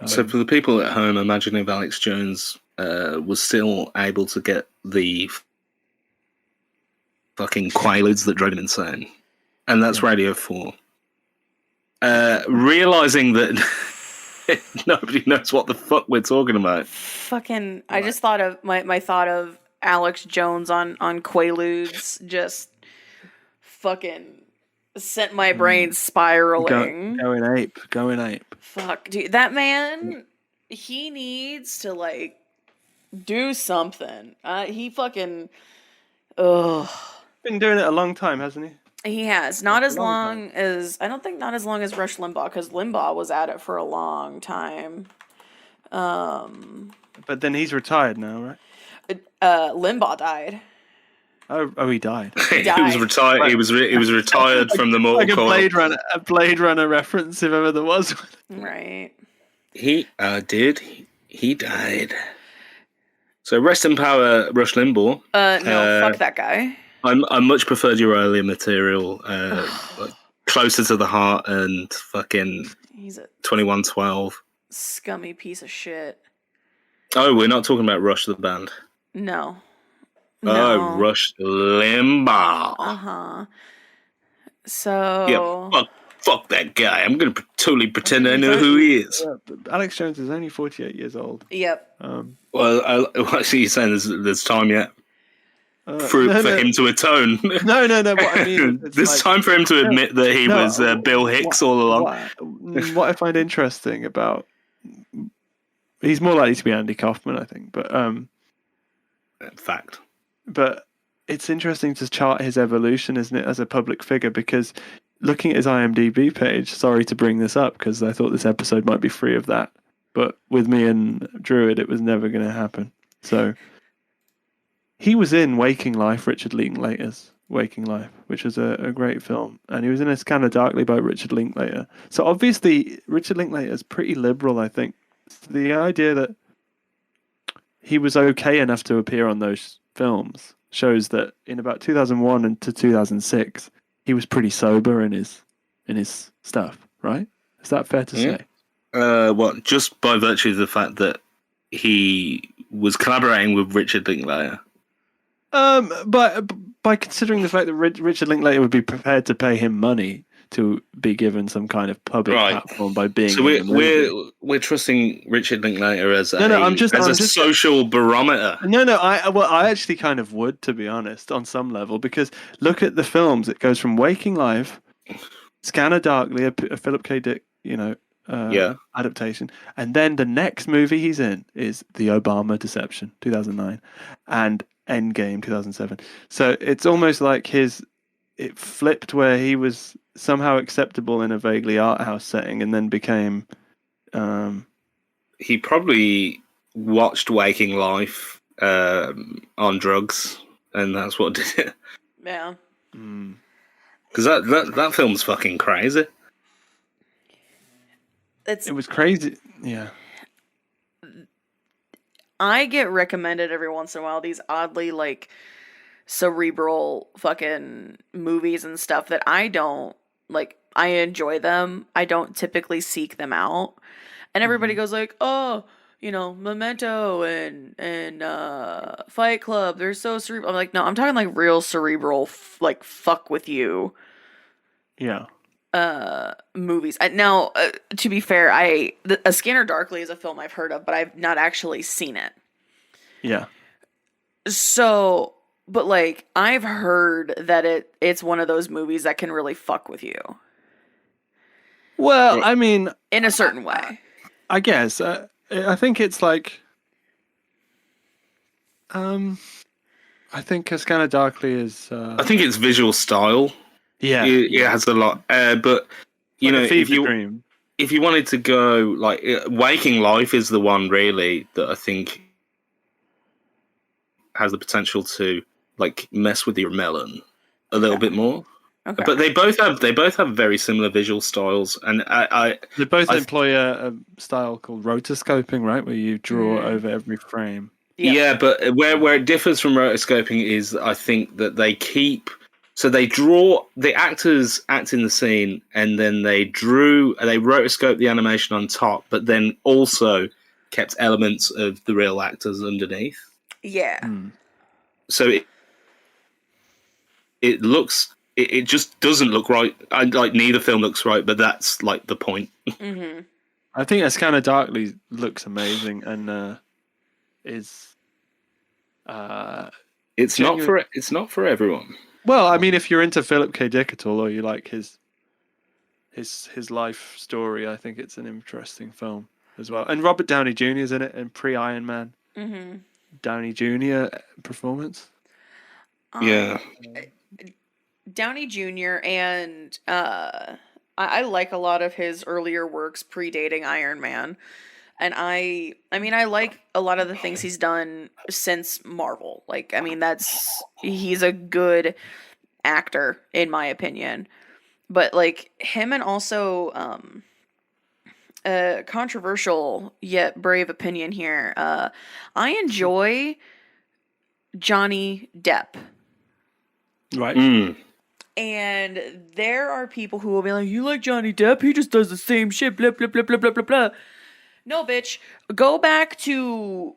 So for the people at home, imagine if Alex Jones was still able to get the fucking quaaludes that drove him insane. And that's Radio 4. Realising that nobody knows what the fuck we're talking about. Fucking, I just thought of my thought of Alex Jones on Quaaludes just fucking sent my brain spiraling. Going ape. Fuck, dude, that man, he needs to like do something. He fucking, been doing it a long time, hasn't he? He has. Not as long as Rush Limbaugh, because Limbaugh was at it for a long time. But then he's retired now, right? Limbaugh died. Oh, he died. He was retired. He was retired from the mortal coil. A Blade Runner reference, if ever there was one. Right. He did. He died. So rest in power, Rush Limbaugh. No, fuck that guy. I much preferred your earlier material, like closer to the heart and fucking He's a 2112. scummy piece of shit. Oh, we're not talking about Rush the band. No. Oh, Rush Limbaugh. Uh-huh. So... Yeah, fuck that guy. I'm going to totally pretend I know who he is. Alex Jones is only 48 years old. Yep. Well, actually, you're saying there's time yet for him to atone. No. What I mean is there's time for him to admit that he was Bill Hicks all along. What I find interesting about... He's more likely to be Andy Kaufman, I think, but... Fact. But it's interesting to chart his evolution, isn't it, as a public figure? Because looking at his IMDb page, sorry to bring this up because I thought this episode might be free of that, but with me and Druid, it was never going to happen. So he was in Waking Life, Richard Linklater's Waking Life, which was a great film, and he was in A Scanner Darkly by Richard Linklater. So obviously, Richard Linklater is pretty liberal, I think. The idea that he was okay enough to appear on those films shows that in about 2001 and to 2006 he was pretty sober in his stuff, right? Is that fair to say? What, just by virtue of the fact that he was collaborating with Richard Linklater? But by considering the fact that Richard Linklater would be prepared to pay him money to be given some kind of public platform by being. So we're trusting Richard Linklater as I'm just social barometer. No, I actually kind of would, to be honest, on some level, because look at the films. It goes from Waking Life, Scanner Darkly, a Philip K. Dick, adaptation, and then the next movie he's in is The Obama Deception, 2009, and Endgame, 2007. So it's almost like it flipped where he was somehow acceptable in a vaguely art house setting, and then became. He probably watched Waking Life on drugs, and that's what did it. Yeah. Because that film's fucking crazy. It was crazy. Yeah. I get recommended every once in a while these oddly like cerebral fucking movies and stuff that I don't like. I enjoy them. I don't typically seek them out. And everybody goes like, "Oh, Memento and Fight Club, they're so cerebral." I'm like, "No, I'm talking like real cerebral like fuck with you." Yeah. Movies. Now, to be fair, A Scanner Darkly is a film I've heard of, but I've not actually seen it. Yeah. So, but like I've heard that it's one of those movies that can really fuck with you. Well, I mean, in a certain way. I guess. I think it's like. I think A Scanner Darkly is. I think it's visual style. Yeah, it has a lot. But if you wanted to go like Waking Life is the one really that I think has the potential to like mess with your melon a little bit more. Okay. But they both have very similar visual styles, and they both employ a style called rotoscoping, right, where you draw over every frame. Yeah, but where it differs from rotoscoping is I think that they keep. So the actors act in the scene, and then they rotoscope the animation on top, but then also kept elements of the real actors underneath. Yeah. So it looks, it just doesn't look right. Like neither film looks right, but that's like the point. Mm-hmm. I think A Scanner Darkly looks amazing and is. It's not for everyone. Well, I mean, if you're into Philip K. Dick at all, or you like his life story, I think it's an interesting film as well. And Robert Downey Jr. is in it, and pre-Iron Man Downey Jr. performance. Yeah, Downey Jr. and I like a lot of his earlier works predating Iron Man. And I mean, I like a lot of the things he's done since Marvel. Like, I mean, he's a good actor, in my opinion. But, like, him and also, a controversial yet brave opinion here. I enjoy Johnny Depp. Right. And there are people who will be like, "You like Johnny Depp? He just does the same shit, blah, blah, blah, blah, blah, blah, blah." No, bitch. Go back to,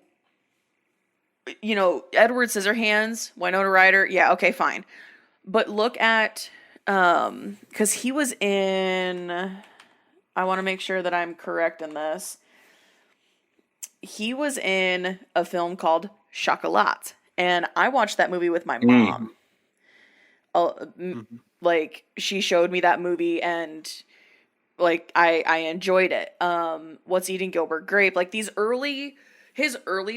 Edward Scissorhands, Winona Ryder. Yeah, okay, fine. But look at, because he was in, I want to make sure that I'm correct in this. He was in a film called Chocolat. And I watched that movie with my mom. Like, she showed me that movie and... like I enjoyed it. What's Eating Gilbert Grape? Like his early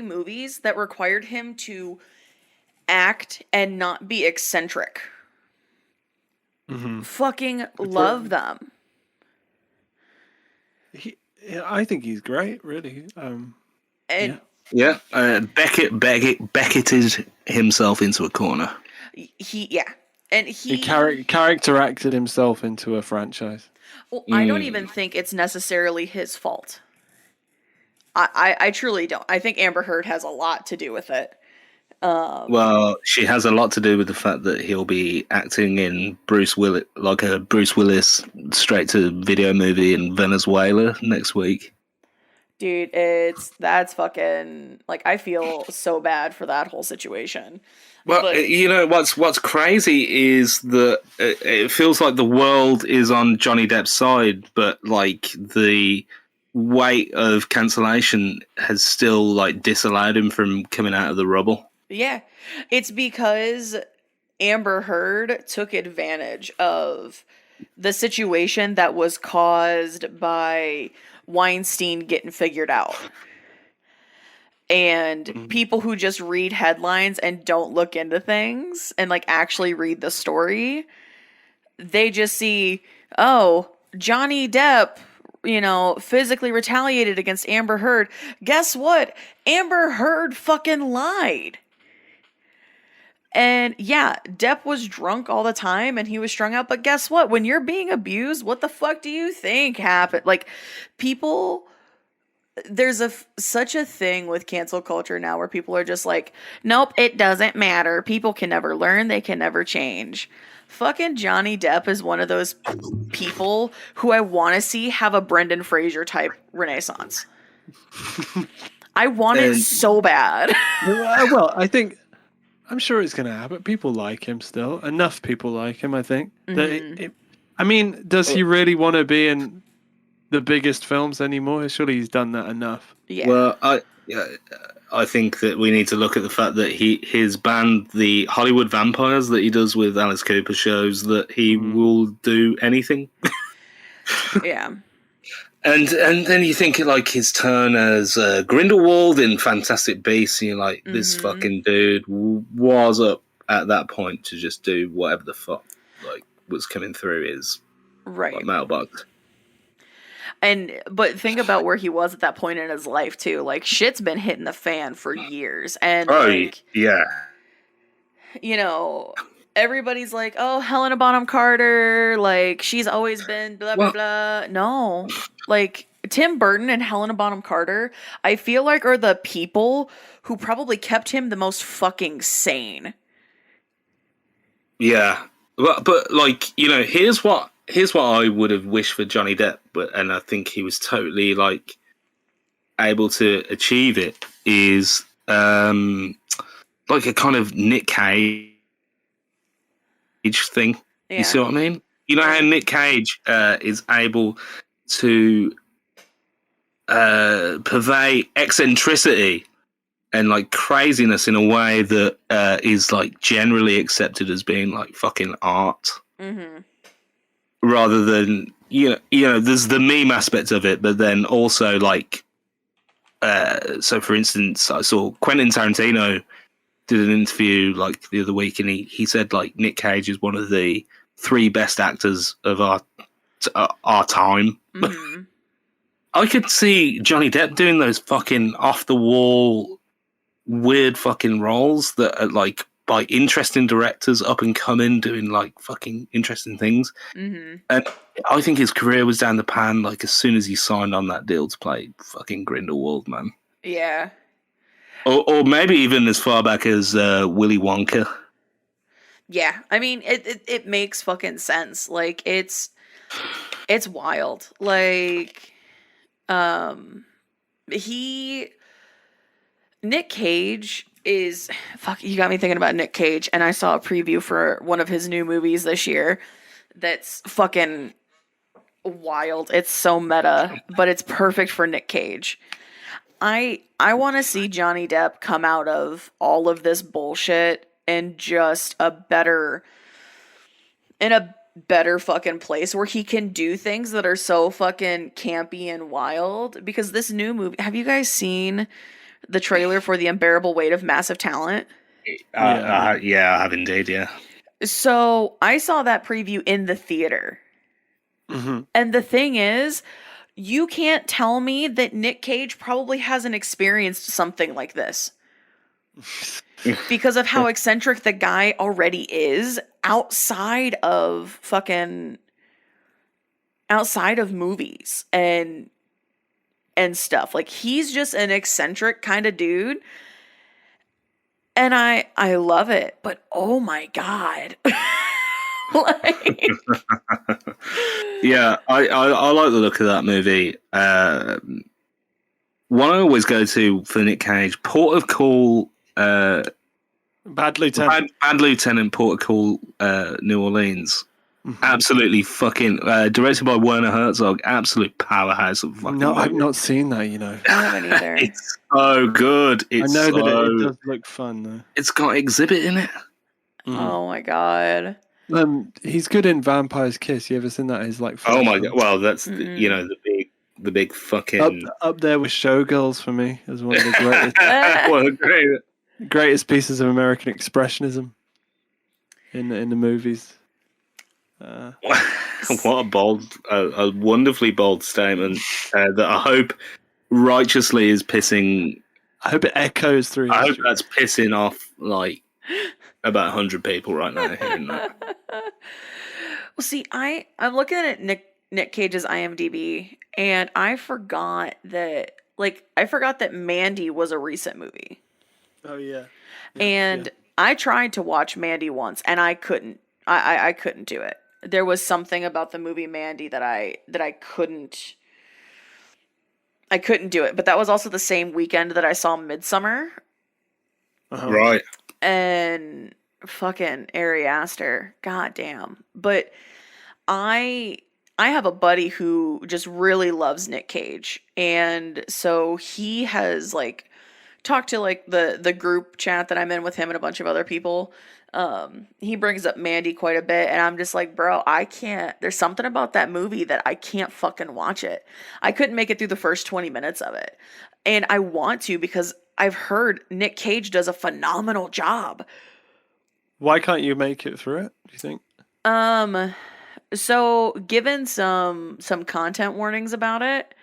movies that required him to act and not be eccentric. Fucking love them. I think he's great, really. Becketted himself into a corner. And he character acted himself into a franchise. Well, I don't even think it's necessarily his fault. I truly don't. I think Amber Heard has a lot to do with it. Well, she has a lot to do with the fact that he'll be acting in Bruce Willis straight to video movie in Venezuela next week. Dude, that's fucking, like, I feel so bad for that whole situation. Well, But you know what's crazy is that it feels like the world is on Johnny Depp's side, but like the weight of cancellation has still like disallowed him from coming out of the rubble. yeah, it's because Amber Heard took advantage of the situation that was caused by Weinstein getting figured out. And people who just read headlines and don't look into things and like actually read the story, they just see, oh, Johnny Depp, physically retaliated against Amber Heard. Guess what? Amber Heard fucking lied. And yeah, Depp was drunk all the time and he was strung out. But guess what? When you're being abused, what the fuck do you think happened? Like, people, there's such a thing with cancel culture now where people are just like, nope, it doesn't matter. People can never learn. They can never change. Fucking Johnny Depp is one of those people who I want to see have a Brendan Fraser type renaissance. I want it so bad. Well, I'm sure it's going to happen. People like him still. Enough people like him, I think. Mm-hmm. Does he really want to be in the biggest films anymore? Surely he's done that enough. Yeah. Well, I think that we need to look at the fact that his band, the Hollywood Vampires, that he does with Alice Cooper, shows that he will do anything. Yeah. And then you think like his turn as Grindelwald in Fantastic Beasts, and you're like, this fucking dude was up at that point to just do whatever the fuck like was coming through his mailbox. But think about where he was at that point in his life too. Like, shit's been hitting the fan for years, and everybody's like, oh, Helena Bonham Carter, like, she's always been blah blah blah. No, like, Tim Burton and Helena Bonham Carter, I feel like, are the people who probably kept him the most fucking sane. Yeah, but like, here's what I would have wished for Johnny Depp, and I think he was totally like able to achieve it, is like a kind of Nick Cage thing. Yeah. You see what I mean? You know how Nick Cage is able to purvey eccentricity and like craziness in a way that is like generally accepted as being like fucking art. Mm-hmm. Rather than, there's the meme aspect of it, but then also like, so for instance, I saw Quentin Tarantino did an interview like the other week, and he said like Nick Cage is one of the 3 best actors of our time. Mm-hmm. I could see Johnny Depp doing those fucking off the wall, weird fucking roles that are like by interesting directors, up and coming, doing like fucking interesting things. Mm-hmm. And I think his career was down the pan like as soon as he signed on that deal to play fucking Grindelwald, man. Yeah. Or maybe even as far back as Willy Wonka. Yeah, I mean, it makes fucking sense. Like, it's wild. Like, Nick Cage is, fuck, you got me thinking about Nick Cage, and I saw a preview for one of his new movies this year that's fucking wild. It's so meta, but it's perfect for Nick Cage. I want to see Johnny Depp come out of all of this bullshit in just a better fucking place where he can do things that are so fucking campy and wild. Because this new movie, have you guys seen the trailer for The Unbearable Weight of Massive Talent? Yeah, I have indeed, yeah. So I saw that preview in the theater. Mm-hmm. And the thing is, you can't tell me that Nick Cage probably hasn't experienced something like this. Because of how eccentric the guy already is outside of movies and stuff. Like, he's just an eccentric kind of dude. And I love it, but oh my God. Like, yeah, I like the look of that movie. one I always go to for Nick Cage, Port of Call, Bad Lieutenant. Bad Lieutenant, Port of Call, New Orleans. Absolutely fucking directed by Werner Herzog. Absolute powerhouse of fucking. No, I've not seen that. I haven't either. It's so good. I know that it does look fun though. It's got Exhibit in it. Oh my god. He's good in Vampire's Kiss. You ever seen that? He's like. Oh my god! Well, that's the big fucking up there with Showgirls for me as one of the greatest. Greatest pieces of American expressionism in the movies. What a wonderfully bold statement that I hope righteously is pissing. I hope it echoes through. I hope that's pissing off like about 100 people right now hearing that. Well, see, I'm looking at Nick Cage's IMDb, and I forgot that Mandy was a recent movie. Oh yeah. And I tried to watch Mandy once, and I couldn't. I couldn't do it. There was something about the movie Mandy that I couldn't. I couldn't do it. But that was also the same weekend that I saw Midsummer. Right. And fucking Ari Aster, goddamn. But I have a buddy who just really loves Nick Cage, and so he has like talked to like the group chat that I'm in with him and a bunch of other people. He brings up Mandy quite a bit, and I'm just like, bro, I can't. There's something about that movie that I can't fucking watch it. I couldn't make it through the first 20 minutes of it, and I want to because I've heard Nick Cage does a phenomenal job. Why can't you make it through it, do you think? So given some content warnings about it,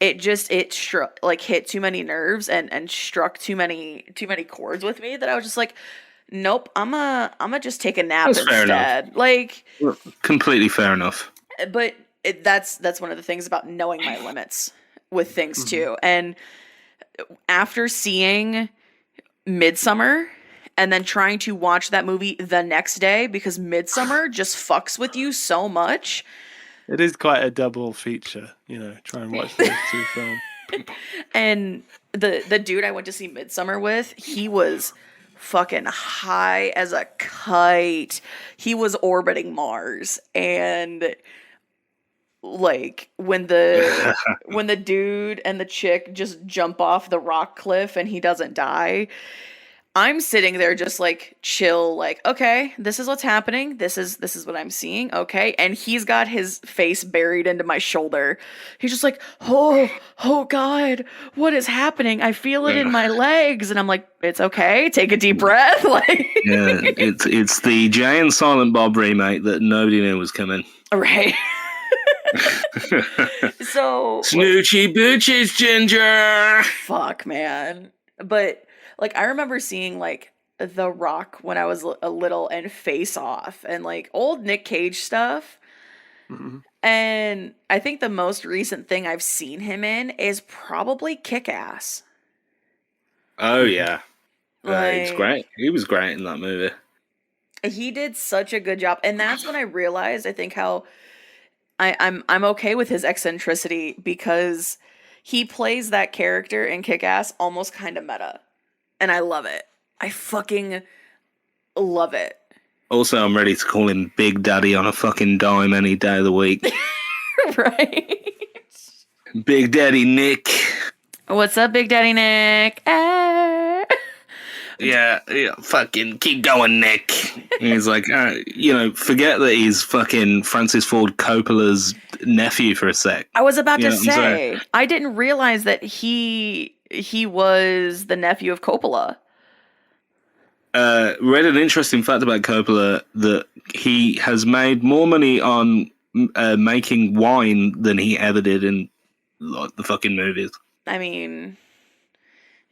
it hit too many nerves and struck too many chords with me that I was just like, nope, I'm gonna just take a nap instead. Like, completely fair enough. But that's one of the things about knowing my limits with things too. And after seeing Midsummer and then trying to watch that movie the next day because Midsummer just fucks with you so much. It is quite a double feature, try and watch those two films. And the dude I went to see Midsummer with, he was fucking high as a kite. He was orbiting Mars, and like when the dude and the chick just jump off the rock cliff and he doesn't die, I'm sitting there just like chill, like, okay, this is what's happening. This is what I'm seeing. Okay. And he's got his face buried into my shoulder. He's just like, oh God, what is happening? I feel it in my legs. And I'm like, it's okay. Take a deep breath. Like, yeah, it's the Jay and Silent Bob remake that nobody knew was coming. Right. So Snoochie boochies, Ginger. Fuck, man. But like, I remember seeing like The Rock when I was a little, and Face Off, and like old Nick Cage stuff. Mm-hmm. And I think the most recent thing I've seen him in is probably Kick-Ass. Oh yeah, it's great. He was great in that movie. He did such a good job, and that's when I realized, I think, how I'm okay with his eccentricity, because he plays that character in Kick-Ass almost kind of meta. And I love it. I fucking love it. Also, I'm ready to call him Big Daddy on a fucking dime any day of the week. Right. Big Daddy Nick. What's up, Big Daddy Nick? Yeah, fucking keep going, Nick. He's like, forget that he's fucking Francis Ford Coppola's nephew for a sec. I was about to say, I didn't realize that he was the nephew of Coppola. Read an interesting fact about Coppola that he has made more money on making wine than he ever did in like the fucking movies. I mean,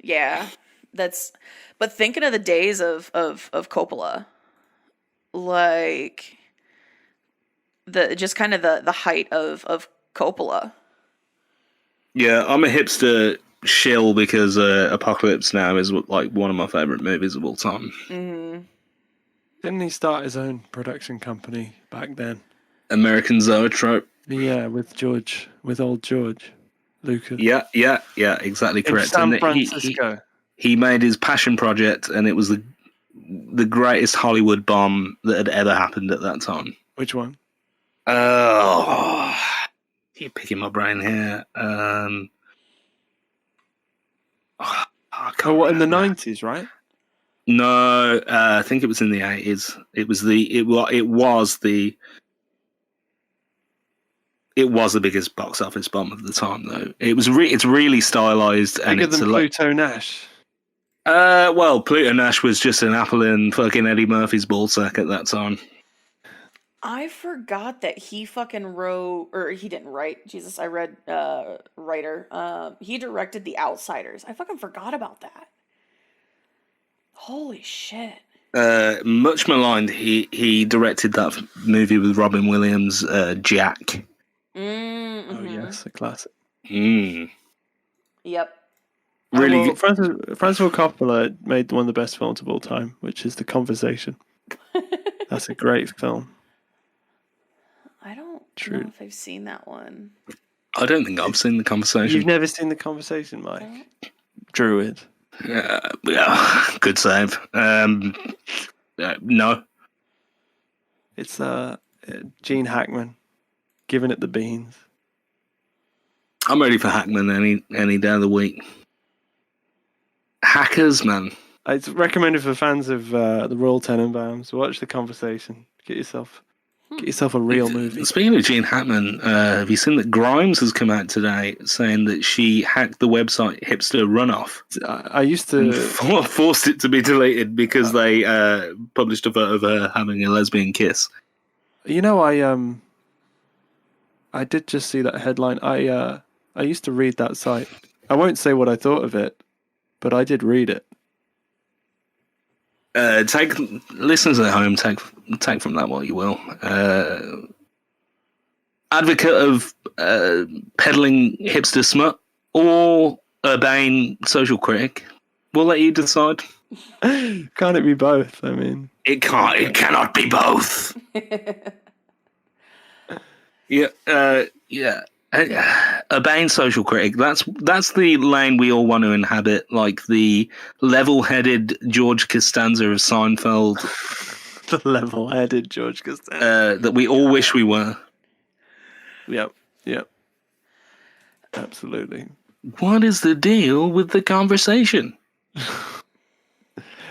yeah, but thinking of the days of Coppola, like the height of Coppola. Yeah, I'm a hipster shill because Apocalypse Now is like one of my favorite movies of all time. Mm-hmm. Didn't he start his own production company back then? American Zoetrope. Yeah, with old George. Lucas. Yeah, exactly In correct. San And Francisco. he made his passion project, and it was the greatest Hollywood bomb that had ever happened at that time. Which one? Oh, you're picking my brain here. I can't What, in the remember. 90s, right? No, I think it was in the 80s. It was the biggest box office bomb of the time, though. It's really stylized, and Bigger it's than Pluto Nash. Well, Pluto Nash was just an apple in fucking Eddie Murphy's ballsack at that time. I forgot that he fucking wrote, or he didn't write. Jesus, I read writer. He directed The Outsiders. I fucking forgot about that. Holy shit. Much maligned. He directed that movie with Robin Williams, Jack. Mm-hmm. Oh, yes, a classic. Mm. Yep. Really well, good. Francis Ford Coppola made one of the best films of all time, which is The Conversation. That's a great film. I don't True. know if I've seen that one. I don't think I've seen The Conversation. You've never seen The Conversation, Mike? No. Druid. Yeah, good save. No. It's Gene Hackman giving it the beans. I'm ready for Hackman any day of the week. Hackers, man. It's recommended for fans of the Royal Tenenbaums. Watch The Conversation. Get yourself a real movie. Speaking of Gene Hackman, have you seen that Grimes has come out today saying that she hacked the website Hipster Runoff? I used to forced it to be deleted because they published a photo of her having a lesbian kiss. You know, I did just see that headline. I used to read that site. I won't say what I thought of it, but I did read it. Take listeners at home. Take from that what you will. Advocate of peddling hipster smut or urbane social critic. We'll let you decide. Can't it be both? I mean, it can't. It cannot be both. Yeah. Urbane social critic. That's the lane we all want to inhabit, like the level-headed George Costanza of Seinfeld. The level-headed George Costanza that we all wish we were. Yep. Absolutely. What is the deal with the conversation?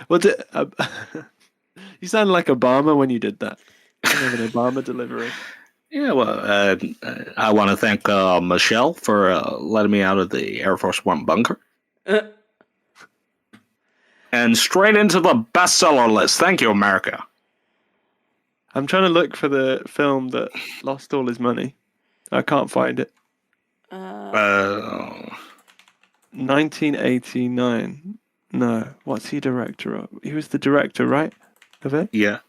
Well, you sounded like Obama when you did that. You have an Obama delivery. Yeah, well, I want to thank Michelle for letting me out of the Air Force One bunker. And straight into the bestseller list. Thank you, America. I'm trying to look for the film that lost all his money. I can't find it. 1989. No, what's he director of? He was the director, right? Of it? Yeah.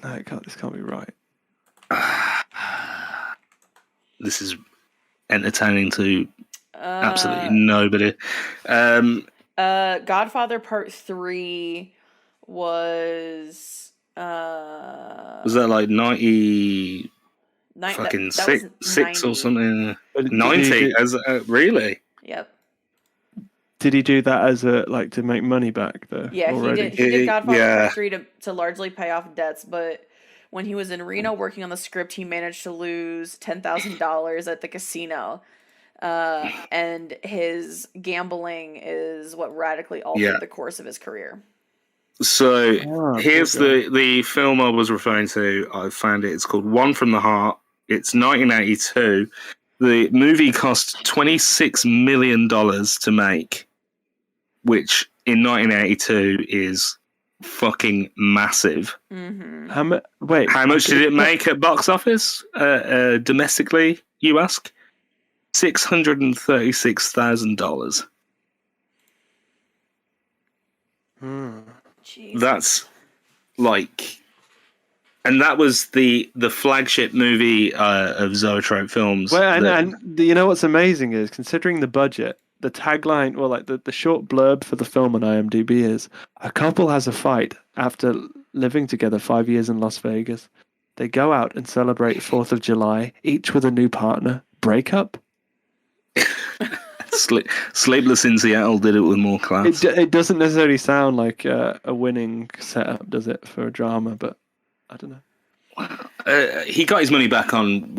No, this can't be right. This is entertaining to absolutely nobody. Godfather Part 3 was that like 90 fucking six or something? 90 really? Yep. Did he do that as to make money back though? Yeah, already? He did Godfather Part 3 to largely pay off debts, but when he was in Reno working on the script, he managed to lose $10,000 at the casino. And his gambling is what radically altered the course of his career. So here's the film I was referring to. I found it. It's called One from the Heart. It's 1982. The movie cost $26 million to make, which in 1982 is fucking massive. Mm-hmm. How much did it make at box office domestically, you ask? $636,000. That's like, and that was the flagship movie of Zoetrope Films. Well, and you know what's amazing is, considering the budget, the tagline, well, like the short blurb for the film on IMDb is, a couple has a fight after living together 5 years in Las Vegas. They go out and celebrate 4th of July, each with a new partner, breakup. Sleepless in Seattle did it with more class. It doesn't necessarily sound like a winning setup, does it, for a drama? But I don't know. He got his money back on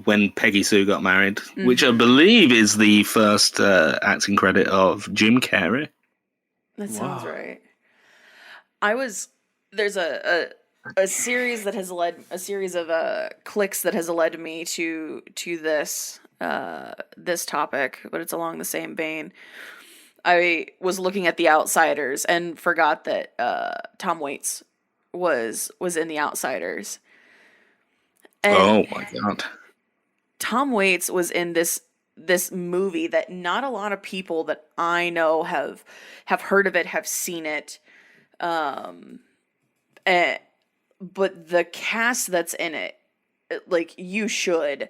when Peggy Sue got married, which I believe is the first acting credit of Jim Carrey. That sounds right. There's a series that has led a series of clicks that has led me to this this topic, but it's along the same vein. I was looking at The Outsiders and forgot that Tom Waits was in The Outsiders. And oh my god! Tom Waits was in this movie that not a lot of people that I know have heard of it, have seen it. But the cast that's in it, like, you should.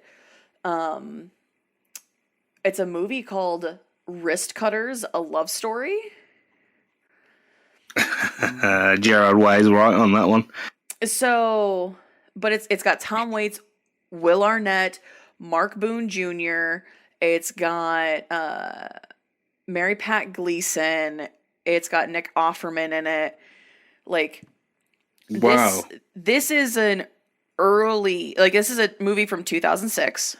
It's a movie called Wrist Cutters, A Love Story. Gerard Way's right on that one. So, but it's got Tom Waits, Will Arnett, Mark Boone Jr. It's got Mary Pat Gleason. It's got Nick Offerman in it. Like, wow, this is a movie from 2006.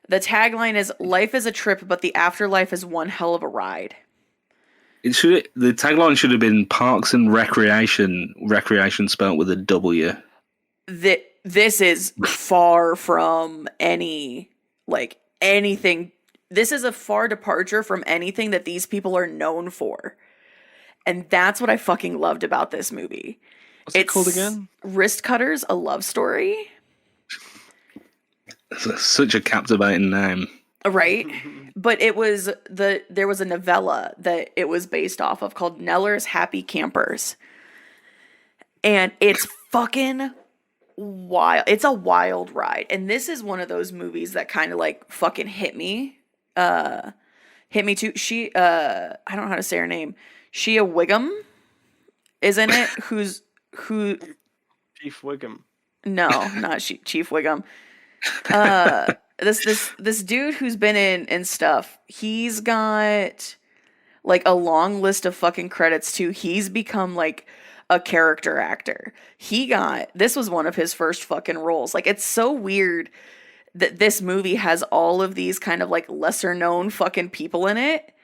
The tagline is "Life is a trip, but the afterlife is one hell of a ride." The tagline should have been Parks and Recreation spelled with a W. This is far from anything. This is a far departure from anything that these people are known for. And that's what I fucking loved about this movie. What's it called again? Wrist Cutters, A Love Story. Such a captivating name. Right? But there was a novella that it was based off of called Neller's Happy Campers. And it's fucking wild. It's a wild ride. And this is one of those movies that kind of like fucking hit me. Hit me too. I don't know how to say her name. Shea Wiggum is in it. Who? Chief Wiggum. No, not Chief Wiggum. This dude who's been in stuff. He's got like a long list of fucking credits too. He's become like a character actor. This was one of his first fucking roles. Like, it's so weird that this movie has all of these kind of like lesser known fucking people in it.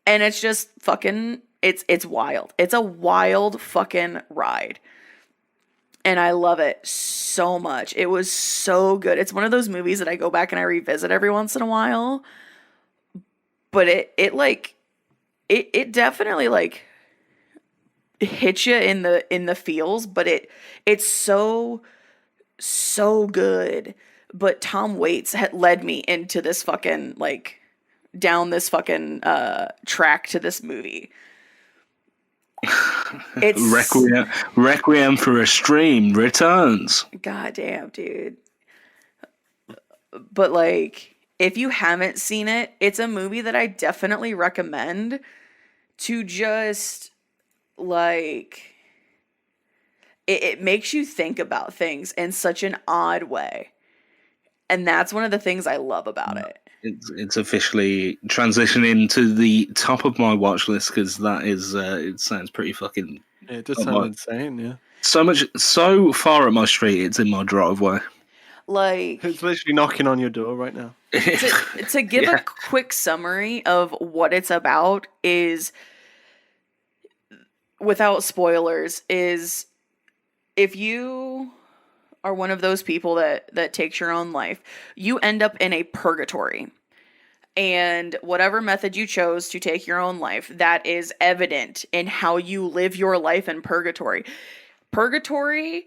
And it's just fucking, it's wild. It's a wild fucking ride. And I love it so much. It was so good. It's one of those movies that I go back and I revisit every once in a while. But it definitely like hits you in the feels, but it's so good. But Tom Waits had led me into this fucking like down this fucking track to this movie. It's Requiem for a Stream returns. Goddamn, dude. But like, if you haven't seen it, it's a movie that I definitely recommend to just like it makes you think about things in such an odd way. And that's one of the things I love about it. It's officially transitioning to the top of my watch list because that is it sounds pretty fucking. Yeah, it does sound insane. Yeah, so far up my street, it's in my driveway. Like, it's literally knocking on your door right now. To give a quick summary of what it's about is, without spoilers, is if you are one of those people that takes your own life, you end up in a purgatory. And whatever method you chose to take your own life, that is evident in how you live your life in purgatory. Purgatory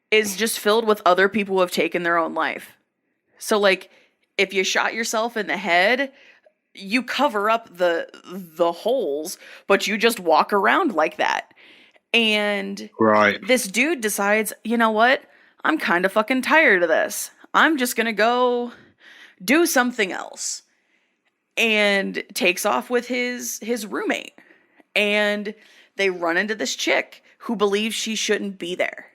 is just filled with other people who have taken their own life. So like, if you shot yourself in the head, you cover up the holes, but you just walk around like that. And this dude decides, you know what? I'm kind of fucking tired of this. I'm just going to go do something else. And takes off with his roommate. And they run into this chick who believes she shouldn't be there.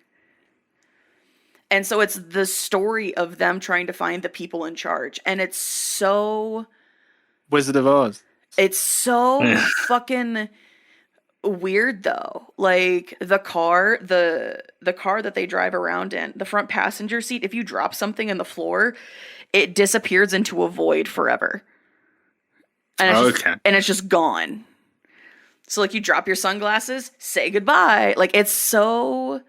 And so it's the story of them trying to find the people in charge. And it's so Wizard of Oz. fucking weird though. Like the car that they drive around in, the front passenger seat, if you drop something in the floor, it disappears into a void forever. And it's just gone. So like you drop your sunglasses, say goodbye. Like it's so...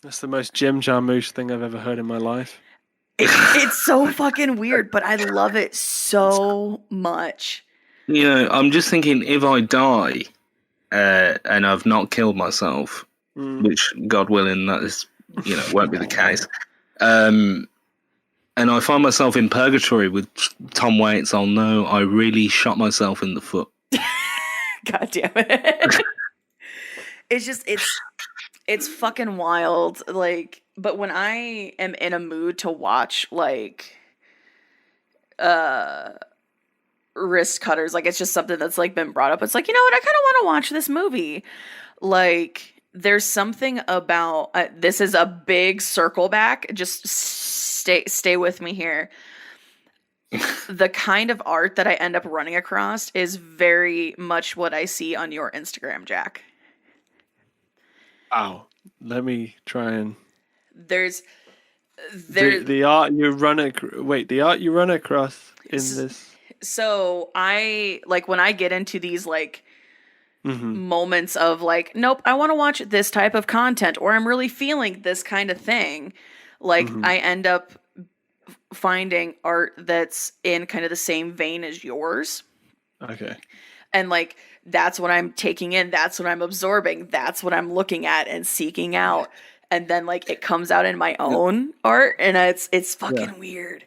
That's the most Jim Jarmusch thing I've ever heard in my life. It's so fucking weird, but I love it so much. You know, I'm just thinking, if I die and I've not killed myself, which, God willing, that is, you know, won't be the case, and I find myself in purgatory with Tom Waits, I'll know I really shot myself in the foot. God damn it. It's fucking wild. Like, but when I am in a mood to watch, like, wrist cutters, like, it's just something that's, like, been brought up. It's like, you know what? I kind of want to watch this movie. Like, there's something about, this is a big circle back. Just stay with me here. The kind of art that I end up running across is very much what I see on your Instagram, Jack. Wow. Let me try and... There's the art you run across in this. So I, like, when I get into these, like, moments of, like, nope, I want to watch this type of content, or I'm really feeling this kind of thing, like, I end up finding art that's in kind of the same vein as yours. Okay. And, like, that's what I'm taking in. That's what I'm absorbing. That's what I'm looking at and seeking out. And then, like, it comes out in my own art, and it's fucking weird.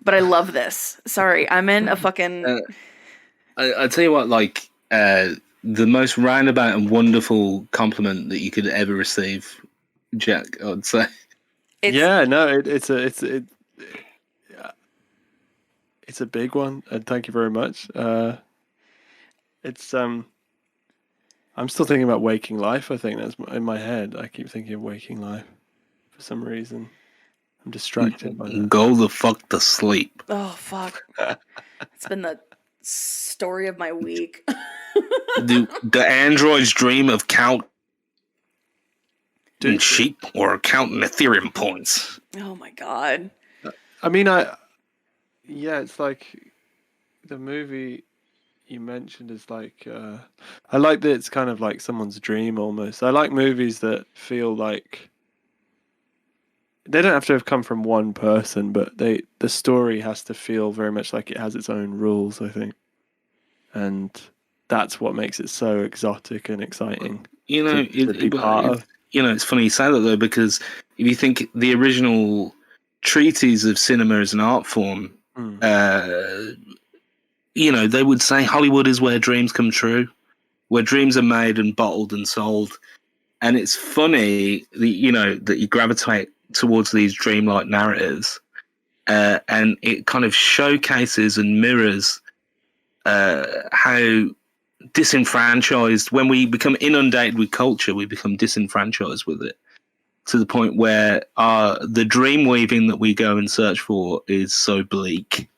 But I love this. Sorry, I'm in a fucking... I tell you what, like, the most roundabout and wonderful compliment that you could ever receive, Jack, I would say. It's a big one, and thank you very much. I'm still thinking about Waking Life. I think that's in my head. I keep thinking of Waking Life for some reason. I'm distracted by that. Go the fuck to sleep. Oh, fuck. It's been the story of my week. The androids dream of counting sheep or counting Ethereum points. Oh, my God. I mean, it's like the movie you mentioned is like, I like that it's kind of like someone's dream almost. I like movies that feel like they don't have to have come from one person, but the story has to feel very much like it has its own rules, I think. And that's what makes it so exotic and exciting. You know, to be part of. You know, it's funny you say that though, because if you think the original treatise of cinema as an art form, you know, they would say Hollywood is where dreams come true, where dreams are made and bottled and sold. And it's funny that, you know, that you gravitate towards these dreamlike narratives, and it kind of showcases and mirrors how disenfranchised, when we become inundated with culture, we become disenfranchised with it, to the point where the dream weaving that we go and search for is so bleak.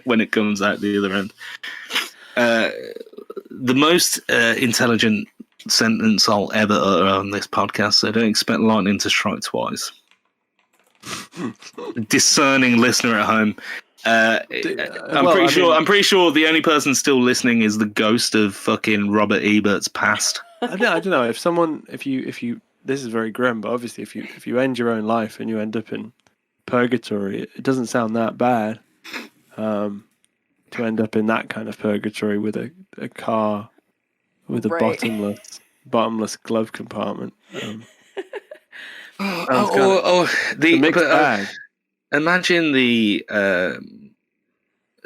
When it comes out the other end. The most intelligent sentence I'll ever utter on this podcast, so don't expect lightning to strike twice. Discerning listener at home. I'm pretty sure the only person still listening is the ghost of fucking Robert Ebert's past. I don't know if you this is very grim, but obviously if you end your own life and you end up in purgatory, it doesn't sound that bad. To end up in that kind of purgatory with a car with a bottomless glove compartment. The mixed bag. Imagine the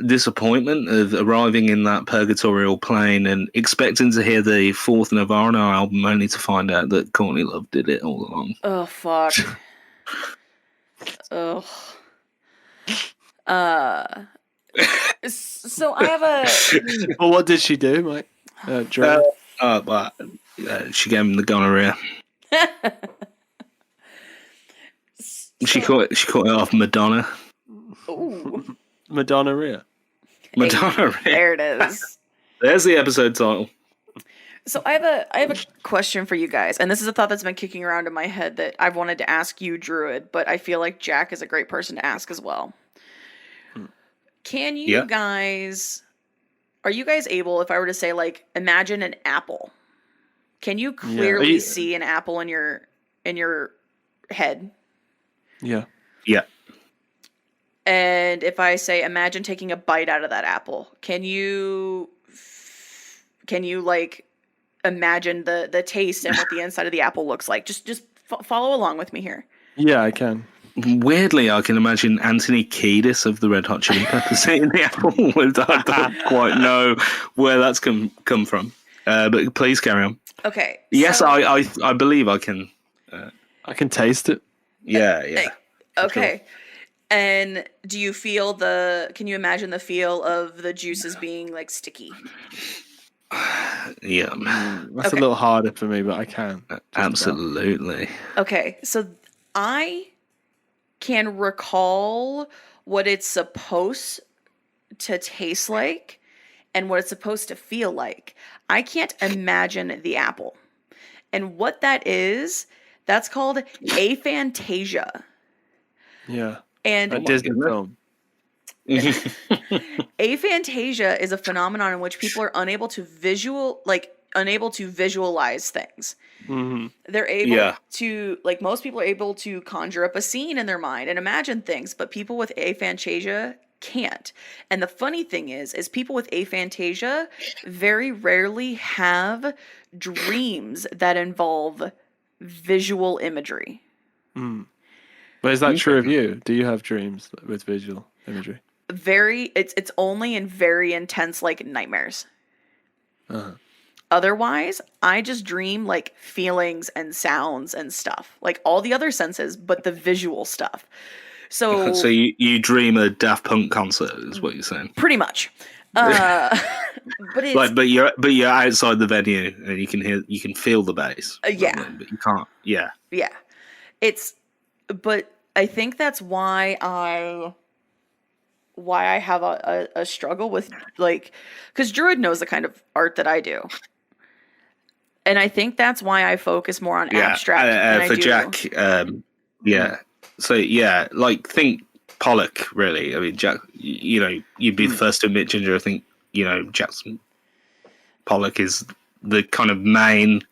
disappointment of arriving in that purgatorial plane and expecting to hear the fourth Nirvana album, only to find out that Courtney Love did it all along. Oh, fuck. Oh. So I have a... Well, what did she do, Mike? She gave him the gonorrhea. She caught it off Madonna. Ooh. Madonna-ria. Madonna. Hey, there it is. There's the episode title. So I have a question for you guys, and this is a thought that's been kicking around in my head that I've wanted to ask you, Druid, but I feel like Jack is a great person to ask as well. Can you guys, are you guys able, if I were to say, like, imagine an apple? Can you clearly see an apple in your head? Yeah. Yeah. And if I say, imagine taking a bite out of that apple, can you like imagine the taste and what the inside of the apple looks like? Just follow along with me here. Yeah, I can. Weirdly, I can imagine Anthony Kiedis of the Red Hot Chili Peppers eating the apple. I don't quite know where that's come from. But please carry on. Okay. Yes, so, I believe I can. I can taste it. Yeah. Okay. Sure. And do you feel can you imagine the feel of the juices being like sticky? Yeah. That's a little harder for me, but I can. Absolutely. About. Okay. So I can recall what it's supposed to taste like and what it's supposed to feel like. I can't imagine the apple. And what that is, that's called aphantasia. Yeah. And a Disney film. Aphantasia is a phenomenon in which people are unable to visualize things. Mm-hmm. They're able to, like, most people are able to conjure up a scene in their mind and imagine things, but people with aphantasia can't. And the funny thing is people with aphantasia very rarely have dreams that involve visual imagery. Mm. But is that true of you? Do you have dreams with visual imagery? It's only in very intense, like, nightmares. Uh-huh. Otherwise, I just dream like feelings and sounds and stuff, like all the other senses, but the visual stuff. So you dream a Daft Punk concert is what you're saying? Pretty much. But it's like, but you're outside the venue and you can feel the bass. Yeah, but you can't. Yeah. But I think that's why I have a struggle with, like, because Druid knows the kind of art that I do. And I think that's why I focus more on abstract. For Jack, So, like, think Pollock, really. I mean, Jack, you'd be the first to admit, Ginger, I think, Jackson Pollock is the kind of main,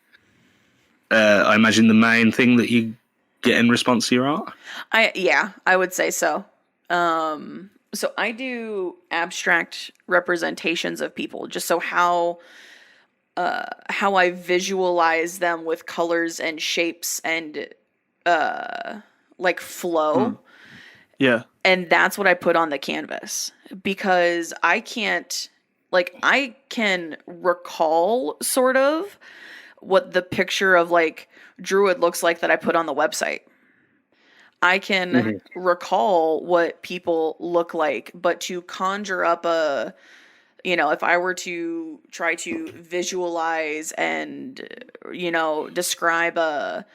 I imagine the main thing that you get in response to your art. I would say so. So I do abstract representations of people, just so how I visualize them with colors and shapes and like flow. Yeah. And that's what I put on the canvas, because I can recall sort of what the picture of, like, Druid looks like that I put on the website. I can recall what people look like, but to conjure up if I were to try to visualize and, describe a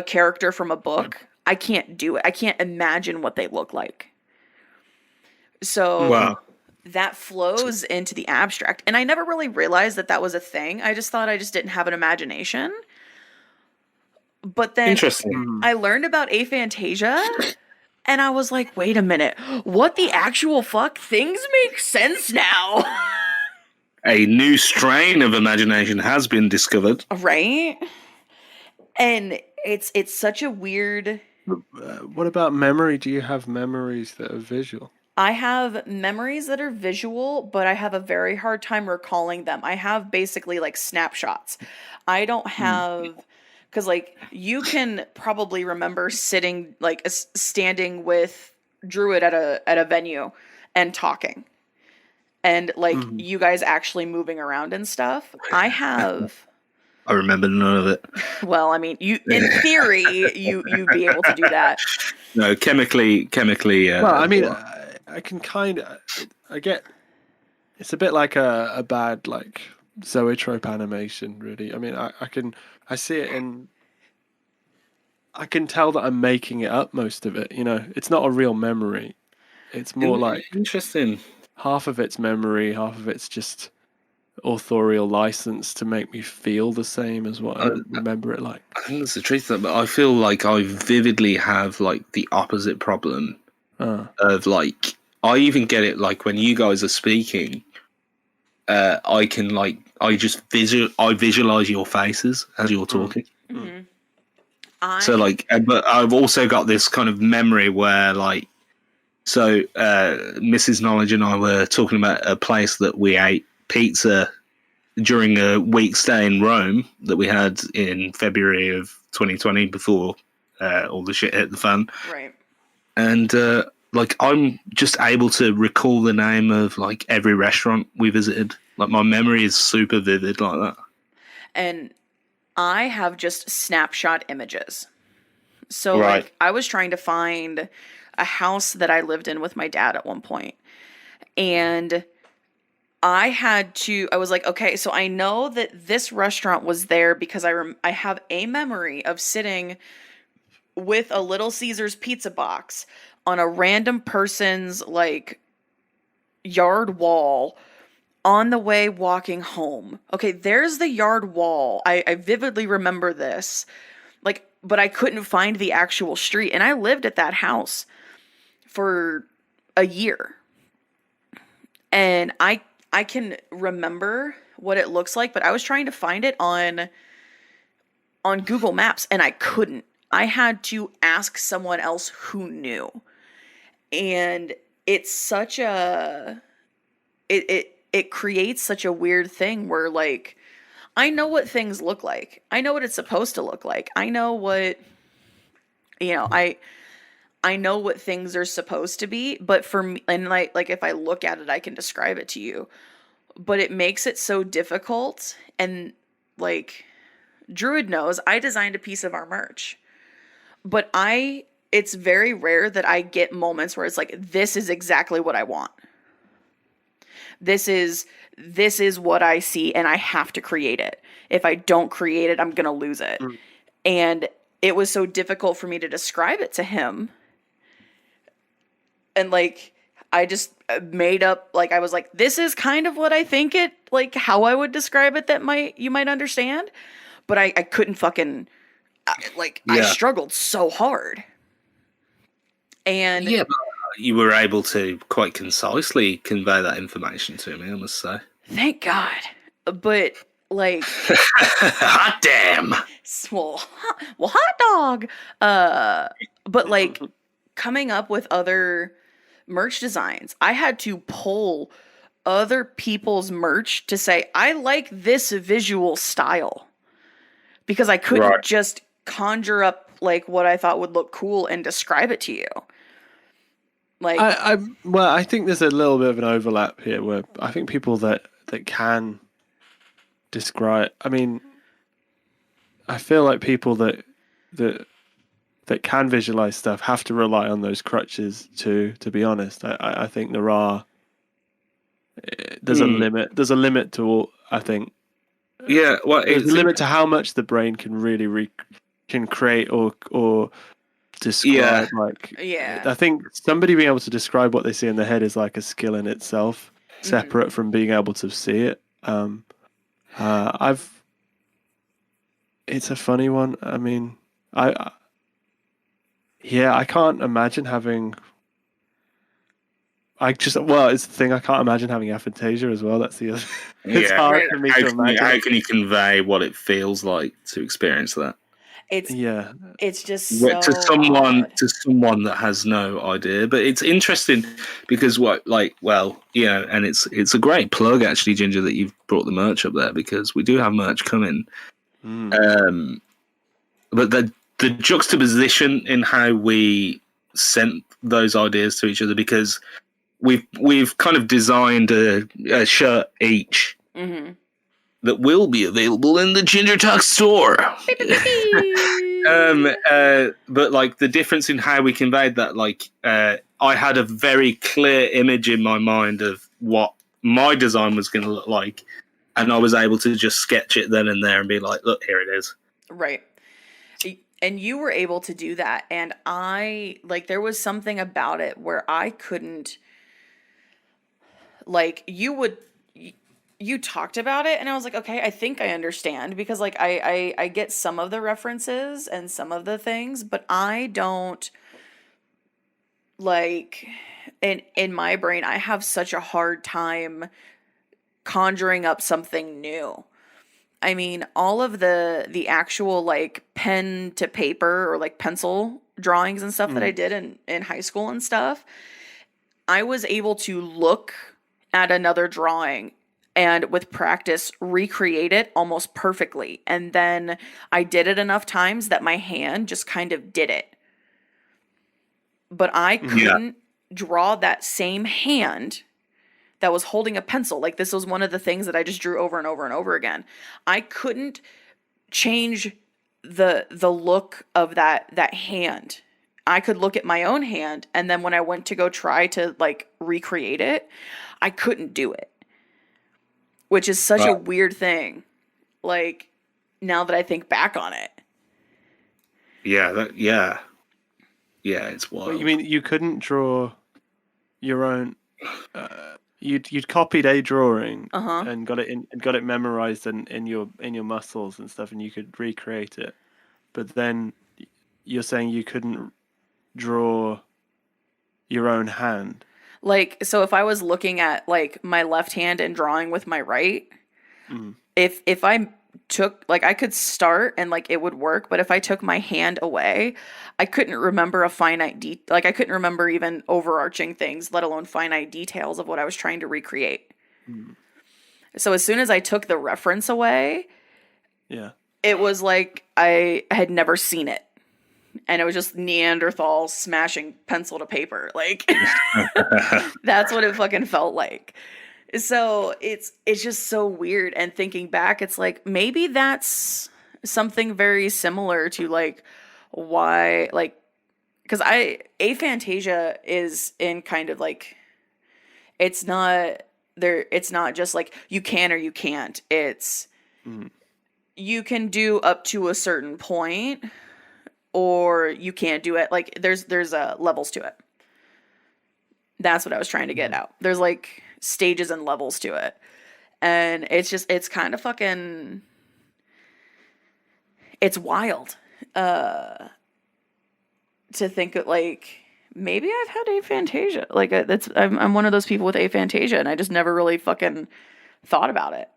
character from a book, I can't do it. I can't imagine what they look like. So that flows into the abstract. And I never really realized that was a thing. I just thought I just didn't have an imagination. But then I learned about aphantasia, and I was like, wait a minute, what the actual fuck? Things make sense now. A new strain of imagination has been discovered. Right? And it's such a weird... What about memory? Do you have memories that are visual? I have memories that are visual, but I have a very hard time recalling them. I have basically, like, snapshots. I don't have... Because, like, you can probably remember standing with Druid at a venue and talking. And, like, you guys actually moving around and stuff. I remember none of it. Well, I mean, in theory, you'd be able to do that. No, chemically. Well, I mean, I can I get. It's a bit like a bad, like, zoetrope animation, really. I mean, I see it in I can tell that I'm making it up, most of it. You know, it's not a real memory. It's more like Interesting. half of it's memory, half of it's just authorial license to make me feel the same as what I remember it like. I think that's the truth, but I feel like I vividly have like the opposite problem of like, I even get it like when you guys are speaking, I can like, I visualize your faces as you're talking. Mm-hmm. So like, but I've also got this kind of memory where like, so Mrs. Knowledge and I were talking about a place that we ate pizza during a week stay in Rome that we had in February of 2020 before all the shit hit the fan. Right. And like, I'm just able to recall the name of like every restaurant we visited. Like, my memory is super vivid like that. And I have just snapshot images. So Right. like, I was trying to find a house that I lived in with my dad at one point. And I was like, okay, so I know that this restaurant was there because I have a memory of sitting with a Little Caesars pizza box on a random person's like yard wall on the way walking home. Okay, there's the yard wall. I vividly remember this. Like, but I couldn't find the actual street. And I lived at that house for a year. And I can remember what it looks like, but I was trying to find it on Google Maps and I couldn't. I had to ask someone else who knew. And it's such a it creates such a weird thing where like, I know what things look like. I know what it's supposed to look like. I know what, you know, I know what things are supposed to be, but for me, and like if I look at it, I can describe it to you, but it makes it so difficult. And like Druid knows, I designed a piece of our merch, but it's very rare that I get moments where it's like, this is exactly what I want. This is what I see and I have to create it. If I don't create it, I'm going to lose it. And it was so difficult for me to describe it to him. And like, I just made up, like, I was like, this is kind of what I think it, like how I would describe it that you might understand. But I couldn't fucking, I struggled so hard. And yeah, but you were able to quite concisely convey that information to me, I must say. Thank God. But like, hot damn. Well, hot dog. But like, coming up with other merch designs, I had to pull other people's merch to say, I like this visual style, because I couldn't just conjure up like what I thought would look cool and describe it to you. Like, I think there's a little bit of an overlap here where I think people that can describe, I mean, I feel like people that can visualize stuff have to rely on those crutches to be honest. I think there's a limit. There's a limit to all, I think. Yeah, well, there's a limit to how much the brain can really can create or describe. I think somebody being able to describe what they see in their head is like a skill in itself, separate from being able to see it. It's a funny one. I mean, I can't imagine having. It's the thing. I can't imagine having aphantasia as well. That's the other. It's hard for me to imagine. How can you convey what it feels like to experience that? It's just so to someone that has no idea. But it's interesting because and it's a great plug actually, Ginger, that you've brought the merch up there, because we do have merch coming. But the juxtaposition in how we sent those ideas to each other, because we've kind of designed a shirt each that will be available in the GingerTalks store. But like the difference in how we conveyed that, like I had a very clear image in my mind of what my design was going to look like, and I was able to just sketch it then and there and be like, look, here it is. Right. And you were able to do that. And there was something about it where I couldn't, you talked about it and I was like, okay, I think I understand, because like I get some of the references and some of the things, but I don't, like, in my brain, I have such a hard time conjuring up something new. I mean, all of the actual like pen to paper or like pencil drawings and stuff that I did in high school and stuff, I was able to look at another drawing and with practice recreate it almost perfectly. And then I did it enough times that my hand just kind of did it. But I couldn't draw that same hand that was holding a pencil. Like, this was one of the things that I just drew over and over and over again. I couldn't change the look of that hand. I could look at my own hand, and then when I went to go try to like recreate it, I couldn't do it. Which is such a weird thing. Like, now that I think back on it. Yeah, it's wild. But you mean you couldn't draw your own? You'd copied a drawing and got it memorized in your muscles and stuff, and you could recreate it. But then you're saying you couldn't draw your own hand. Like, so if I was looking at like my left hand and drawing with my right, if I took, like, I could start and like it would work, but if I took my hand away, I couldn't remember a finite like I couldn't remember even overarching things, let alone finite details of what I was trying to recreate. So as soon as I took the reference away, it was like I had never seen it. And it was just Neanderthal smashing pencil to paper. Like, that's what it fucking felt like. So it's just so weird. And thinking back, it's like, maybe that's something very similar to like why, like, because aphantasia is in kind of like, it's not just like you can or you can't. It's you can do up to a certain point, or you can't do it. Like, there's levels to it. That's what I was trying to get out. There's like stages and levels to it. And it's kind of fucking, it's wild to think that like maybe I've had aphantasia. Like, I'm one of those people with aphantasia, and I just never really fucking thought about it.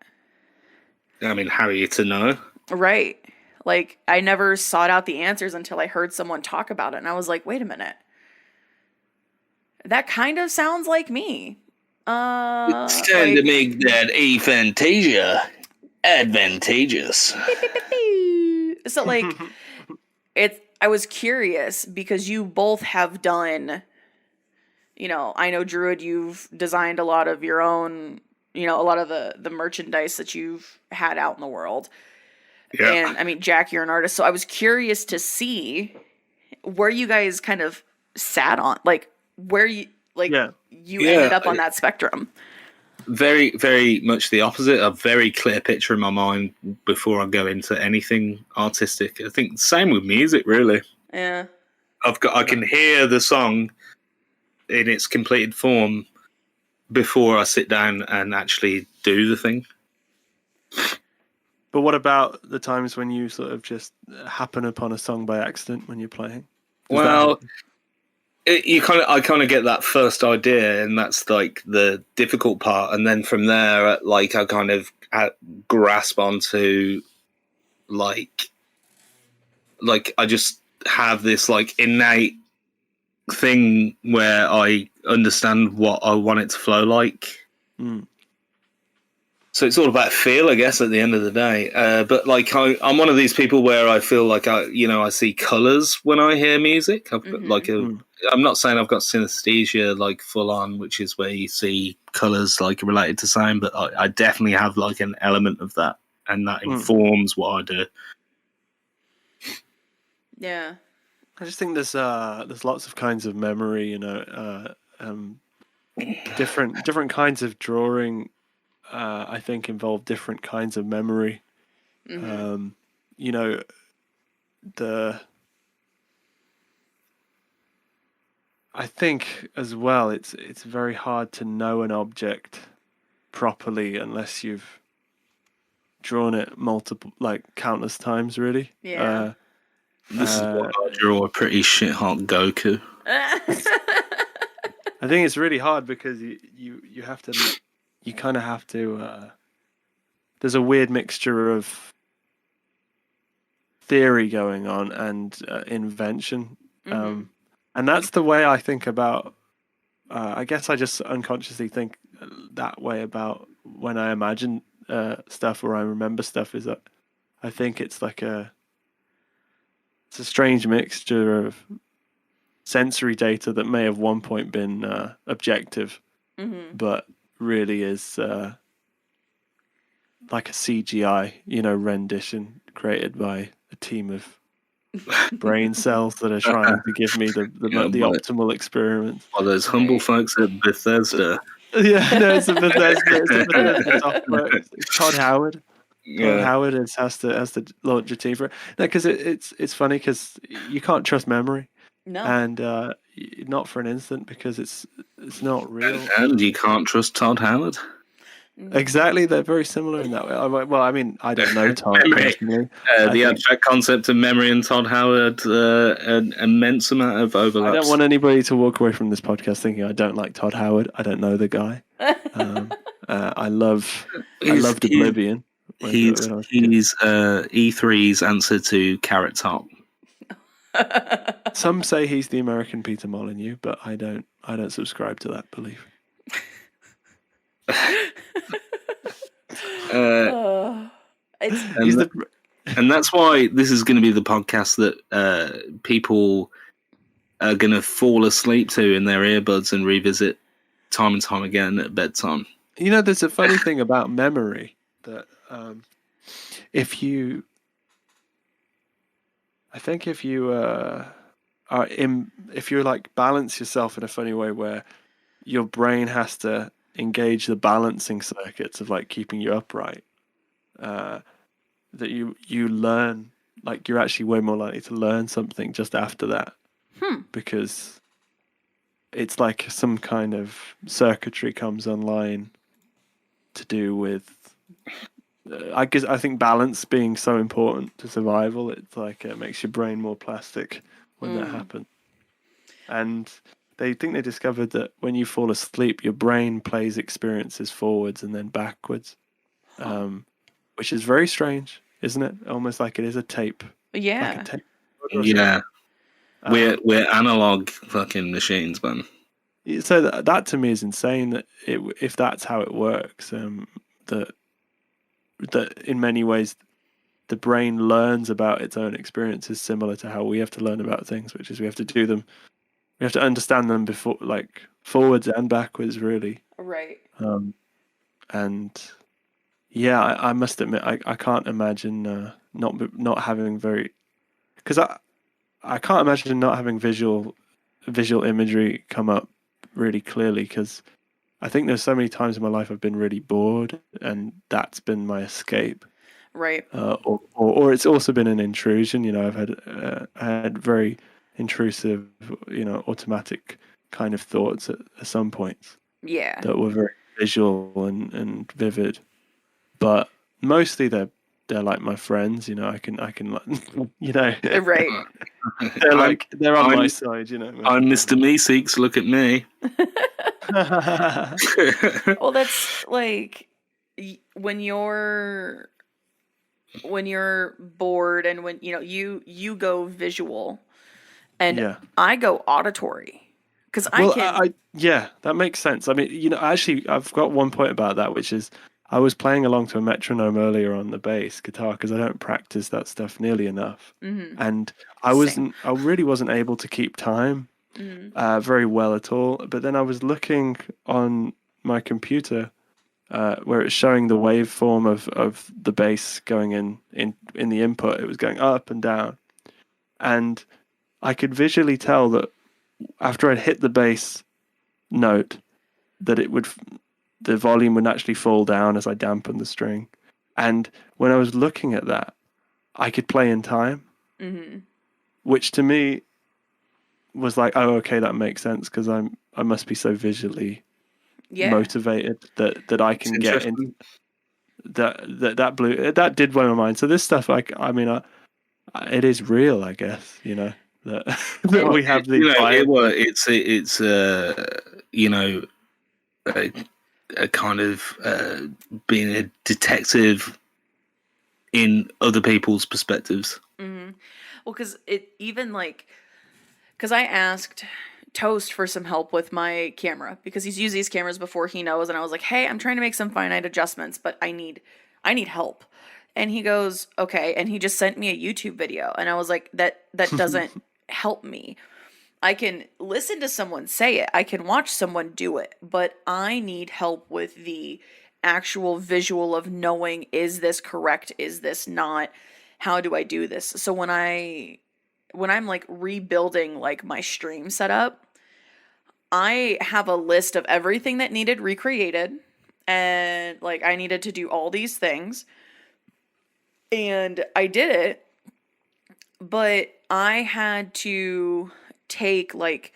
I mean, how are you to know? Right. Like, I never sought out the answers until I heard someone talk about it. And I was like, wait a minute. That kind of sounds like me. It's time to make that aphantasia advantageous. So, like, I was curious because you both have done, you know, I know, Druid, you've designed a lot of your own, you know, a lot of the merchandise that you've had out in the world. Yeah. And I mean, Jack, you're an artist, so I was curious to see where you guys kind of sat on, like, where you, like, you ended up on that spectrum. Very, very much the opposite. A very clear picture in my mind before I go into anything artistic. I think same with music, really. Yeah. I can hear the song in its completed form before I sit down and actually do the thing. But what about the times when you sort of just happen upon a song by accident when you're playing? I kind of get that first idea, and that's like the difficult part. And then from there, like, I kind of grasp onto like I just have this like innate thing where I understand what I want it to flow like. So it's all about feel, I guess, at the end of the day. But like, I'm one of these people where I feel like I see colors when I hear music. I've got like I'm not saying I've got synesthesia like full on, which is where you see colors like related to sound, but I definitely have like an element of that, and that informs what I do. Yeah, I just think there's lots of kinds of memory, you know, different kinds of drawing. I think involve different kinds of memory. You know, I think as well, it's very hard to know an object properly unless you've drawn it countless times, really. Yeah. This is what I draw a pretty shit hot Goku. I think it's really hard because you kind of have to. There's a weird mixture of theory going on and invention, and that's the way I think about. I guess I just unconsciously think that way about when I imagine stuff or I remember stuff. Is that I think it's a strange mixture of sensory data that may have one point been objective, but really is like a CGI, rendition created by a team of brain cells that are trying to give me the optimal experience. Well, those humble folks at Bethesda. Yeah, no, it's a Bethesda software. It's Todd Howard. Todd Howard has to launch a team for it. No, because it's funny because you can't trust memory. No. And not for an instant because it's not real. And you can't trust Todd Howard. Exactly, they're very similar in that way. Well, I mean, I don't know Todd personally. The abstract concept of memory and Todd Howard, an immense amount of overlaps. I don't want anybody to walk away from this podcast thinking I don't like Todd Howard. I don't know the guy. I loved Oblivion. He's E3's answer to Carrot Top. Some say he's the American Peter Molyneux, but I don't subscribe to that belief. And that's why this is going to be the podcast that people are going to fall asleep to in their earbuds and revisit time and time again at bedtime. There's a funny thing about memory that if you balance yourself in a funny way where your brain has to engage the balancing circuits of keeping you upright, that you learn, you're actually way more likely to learn something just after that, because it's like some kind of circuitry comes online to do with I think balance being so important to survival. It's it makes your brain more plastic when that happens. And they think they discovered that when you fall asleep, your brain plays experiences forwards and then backwards, which is very strange, isn't it? Almost like it is a tape. Yeah. Like a tape. Yeah. We're analog fucking machines, man. So that to me is insane. That if that's how it works, that in many ways the brain learns about its own experiences similar to how we have to learn about things, which is we have to understand them before, forwards and backwards, really. Right. And yeah, I must admit, I can't imagine not having because I can't imagine not having visual imagery come up really clearly, because I think there's so many times in my life I've been really bored, and that's been my escape. Right. Or it's also been an intrusion. I've had very intrusive, automatic kind of thoughts at some points. Yeah. That were very visual and vivid, but mostly they're like my friends. I can Right. they're on my side. I'm Mr. Meeseeks. Look at me. Well, that's when you're bored and when you go visual and I go auditory because that makes sense. I mean, actually I've got one point about that, which is I was playing along to a metronome earlier on the bass guitar because I don't practice that stuff nearly enough, and I really wasn't able to keep time very well at all. But then I was looking on my computer where it's showing the waveform of the bass going in the input. It was going up and down, and I could visually tell that after I'd hit the bass note that the volume would naturally fall down as I dampened the string. And when I was looking at that, I could play in time, which to me was like, oh, okay, that makes sense because I must be so visually motivated that I can get in that blew that did blow my mind. So this stuff, I mean, it is real, I guess, that that we have these it's a kind of being a detective in other people's perspectives. Mm-hmm. Well, because because I asked Toast for some help with my camera because he's used these cameras before, he knows, and I was like, hey, I'm trying to make some finite adjustments, but I need help. And he goes, okay, and he just sent me a YouTube video, and I was like, that doesn't help me. I can listen to someone say it, I can watch someone do it, but I need help with the actual visual of knowing, is this correct, is this not, how do I do this? So when I'm like rebuilding like my stream setup, I have a list of everything that needed recreated, and like I needed to do all these things, and I did it, but I had to take like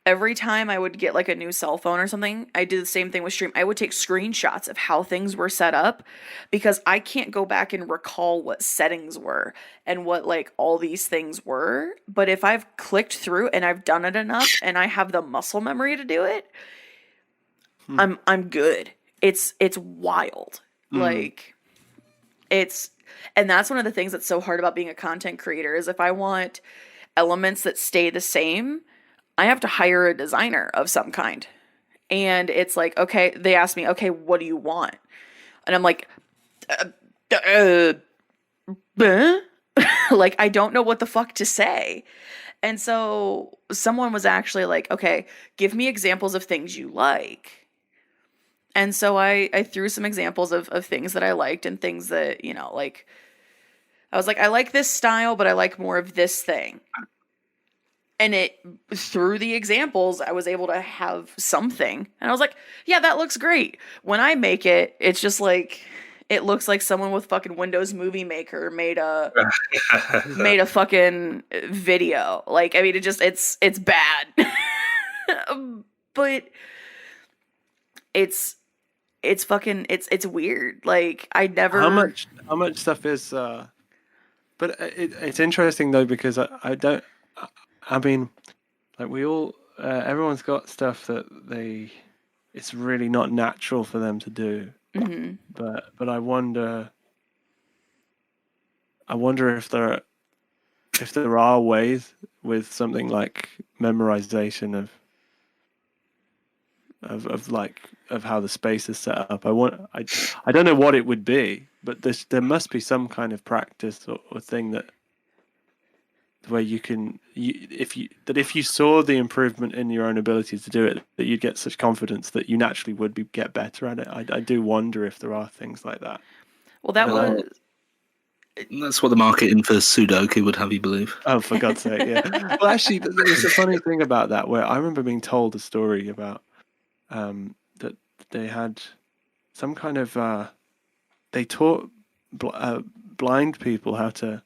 every time I would get like a new cell phone or something, I did the same thing with stream. I would take screenshots of how things were set up because I can't go back and recall what settings were and what like all these things were. But if I've clicked through and I've done it enough and I have the muscle memory to do it, I'm good. It's wild. Like and that's one of the things that's so hard about being a content creator is if I want elements that stay the same, I have to hire a designer of some kind. And it's like, okay, they ask me, okay, what do you want? And I'm like, like, I don't know what the fuck to say. And so someone was actually like, okay, give me examples of things you like. And so I threw some examples of things that I liked and things that, like, I was like, I like this style, but I like more of this thing. And through the examples, I was able to have something. And I was like, yeah, that looks great. When I make it, it's just like, it looks like someone with fucking Windows Movie Maker made a fucking video. Like, I mean, it's bad. But it's weird. Like, I never... How much stuff is... But it's interesting, though, because I mean, like we all, everyone's got stuff that it's really not natural for them to do. Mm-hmm. But I wonder if there are ways with something like memorization of how the space is set up. I don't know what it would be, but there must be some kind of practice or thing that where if you saw the improvement in your own ability to do it, that you'd get such confidence that you naturally would get better at it. I do wonder if there are things like that. Well, that's what the marketing for Sudoku would have you believe. Oh, for God's sake, yeah. Well, actually, there's a funny thing about that where I remember being told a story about that they had some kind of they taught blind people how to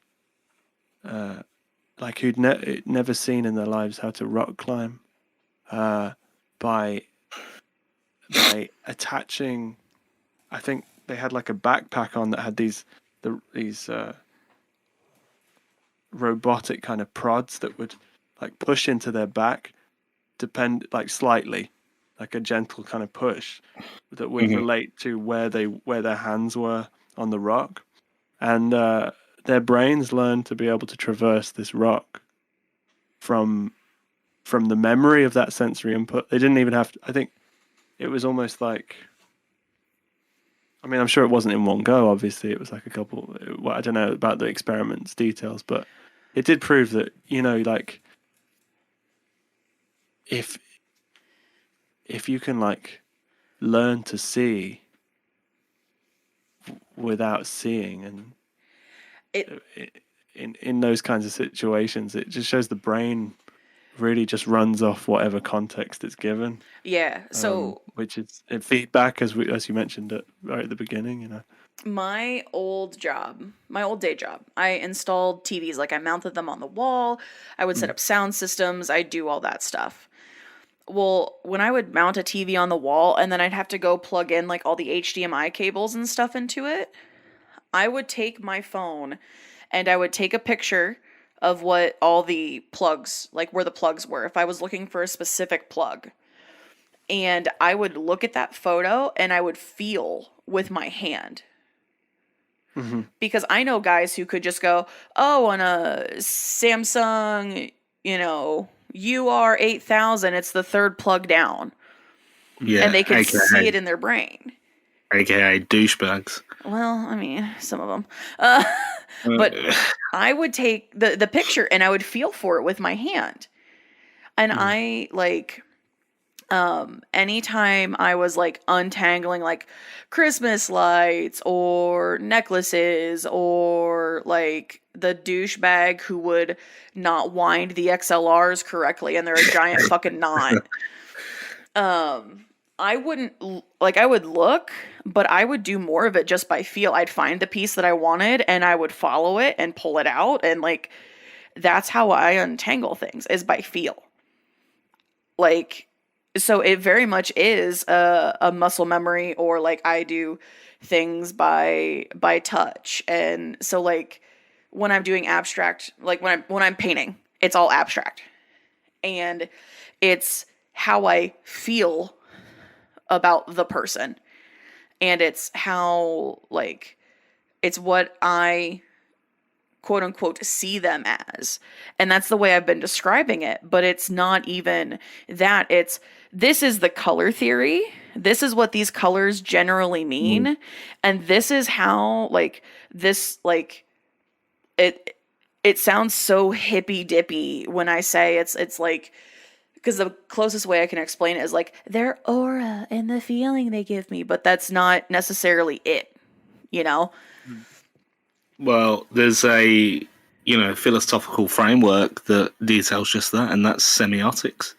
like who'd never seen in their lives how to rock climb by attaching. I think they had like a backpack on that had these robotic kind of prods that would like push into their back, like slightly, like a gentle kind of push that would relate to where their hands were on the rock, and their brains learned to be able to traverse this rock from the memory of that sensory input. They didn't even have to, I think it was almost like, I mean, I'm sure it wasn't in one go, obviously. It was like a couple, well, I don't know about the experiment's details, but it did prove that, like, if you can, like, learn to see without seeing, and in those kinds of situations, it just shows the brain really just runs off whatever context it's given. Yeah. So which is feedback, as you mentioned right at the beginning, My old day job, I installed TVs. Like, I mounted them on the wall. I would set up sound systems. I'd do all that stuff. Well, when I would mount a TV on the wall and then I'd have to go plug in like all the HDMI cables and stuff into it, I would take my phone and I would take a picture of what all the plugs, like where the plugs were, if I was looking for a specific plug. And I would look at that photo and I would feel with my hand. Mm-hmm. Because I know guys who could just go, oh, on a Samsung, UR8000, it's the third plug down. Yeah, and they can see it in their brain. AKA douchebags. Well, I mean, some of them. But I would take the picture and I would feel for it with my hand. And I, like, anytime I was, like, untangling, like, Christmas lights or necklaces or, like, the douchebag who would not wind the XLRs correctly and they're a giant fucking knot. I wouldn't, like, I would look, but I would do more of it just by feel. I'd find the piece that I wanted and I would follow it and pull it out. And, like, that's how I untangle things, is by feel. Like, so it very much is a muscle memory, or, like, I do things by touch. And so, like, when I'm doing abstract, like when I'm painting, it's all abstract. And it's how I feel about the person. And it's how, like, it's what I quote unquote see them as. And that's the way I've been describing it. But it's not even that. This is the color theory. This is what these colors generally mean. And this is how, like, this, like, it sounds so hippy dippy when I say it's like, because the closest way I can explain it is like their aura and the feeling they give me, but that's not necessarily it, you know? Well, there's a, philosophical framework that details just that, and that's semiotics,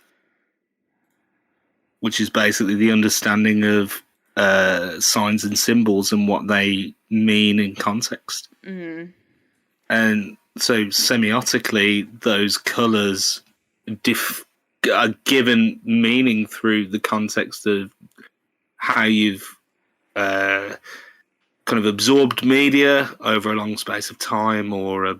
which is basically the understanding of signs and symbols and what they mean in context. Mm-hmm. And so semiotically, those colours are given meaning through the context of how you've kind of absorbed media over a long space of time, or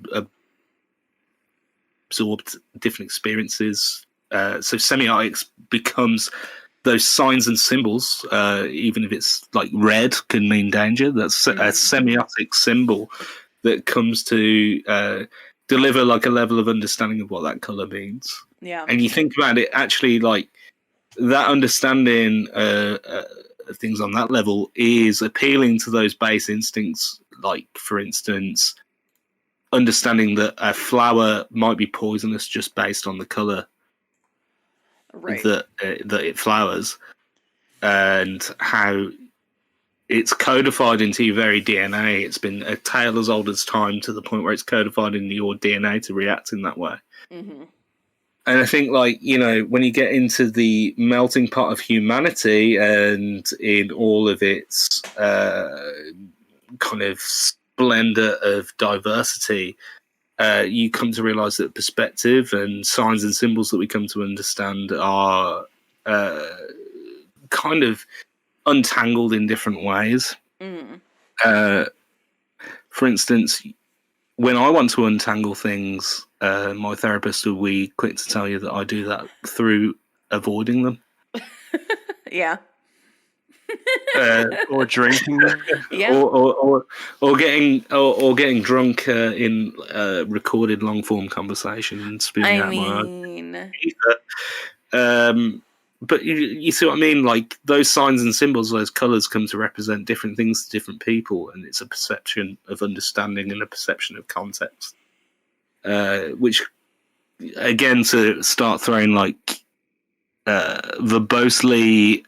absorbed different experiences. So semiotics becomes those signs and symbols, even if it's like red can mean danger. That's a semiotic symbol that comes to deliver like a level of understanding of what that color means. Yeah. And you think about it, actually, like, that understanding of things on that level is appealing to those base instincts. Like, for instance, understanding that a flower might be poisonous just based on the color that it flowers, and how it's codified into your very DNA. It's been a tale as old as time, to the point where it's codified in your DNA to react in that way. Mm-hmm. And I think, like, when you get into the melting pot of humanity and in all of its kind of splendor of diversity, you come to realize that perspective and signs and symbols that we come to understand are kind of untangled in different ways. For instance, when I want to untangle things, my therapist will be quick to tell you that I do that through avoiding them. Yeah. Or drinking them. Yeah. Or getting drunk in recorded long form conversation and spewing out my own. But you see what I mean? Like, those signs and symbols, those colours come to represent different things to different people, and it's a perception of understanding and a perception of context. Which, again, to start throwing like verbosely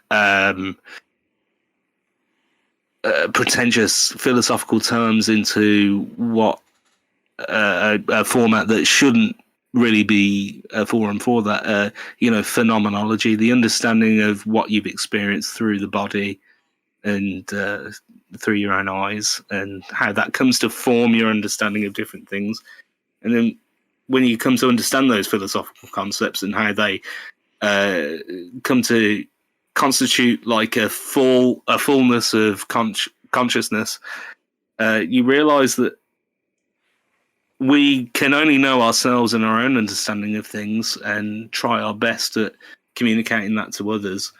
pretentious philosophical terms into what a format that shouldn't really be a forum for that, phenomenology, the understanding of what you've experienced through the body, and through your own eyes, and how that comes to form your understanding of different things. And then when you come to understand those philosophical concepts and how they come to constitute like a fullness of consciousness, you realize that we can only know ourselves and our own understanding of things and try our best at communicating that to others.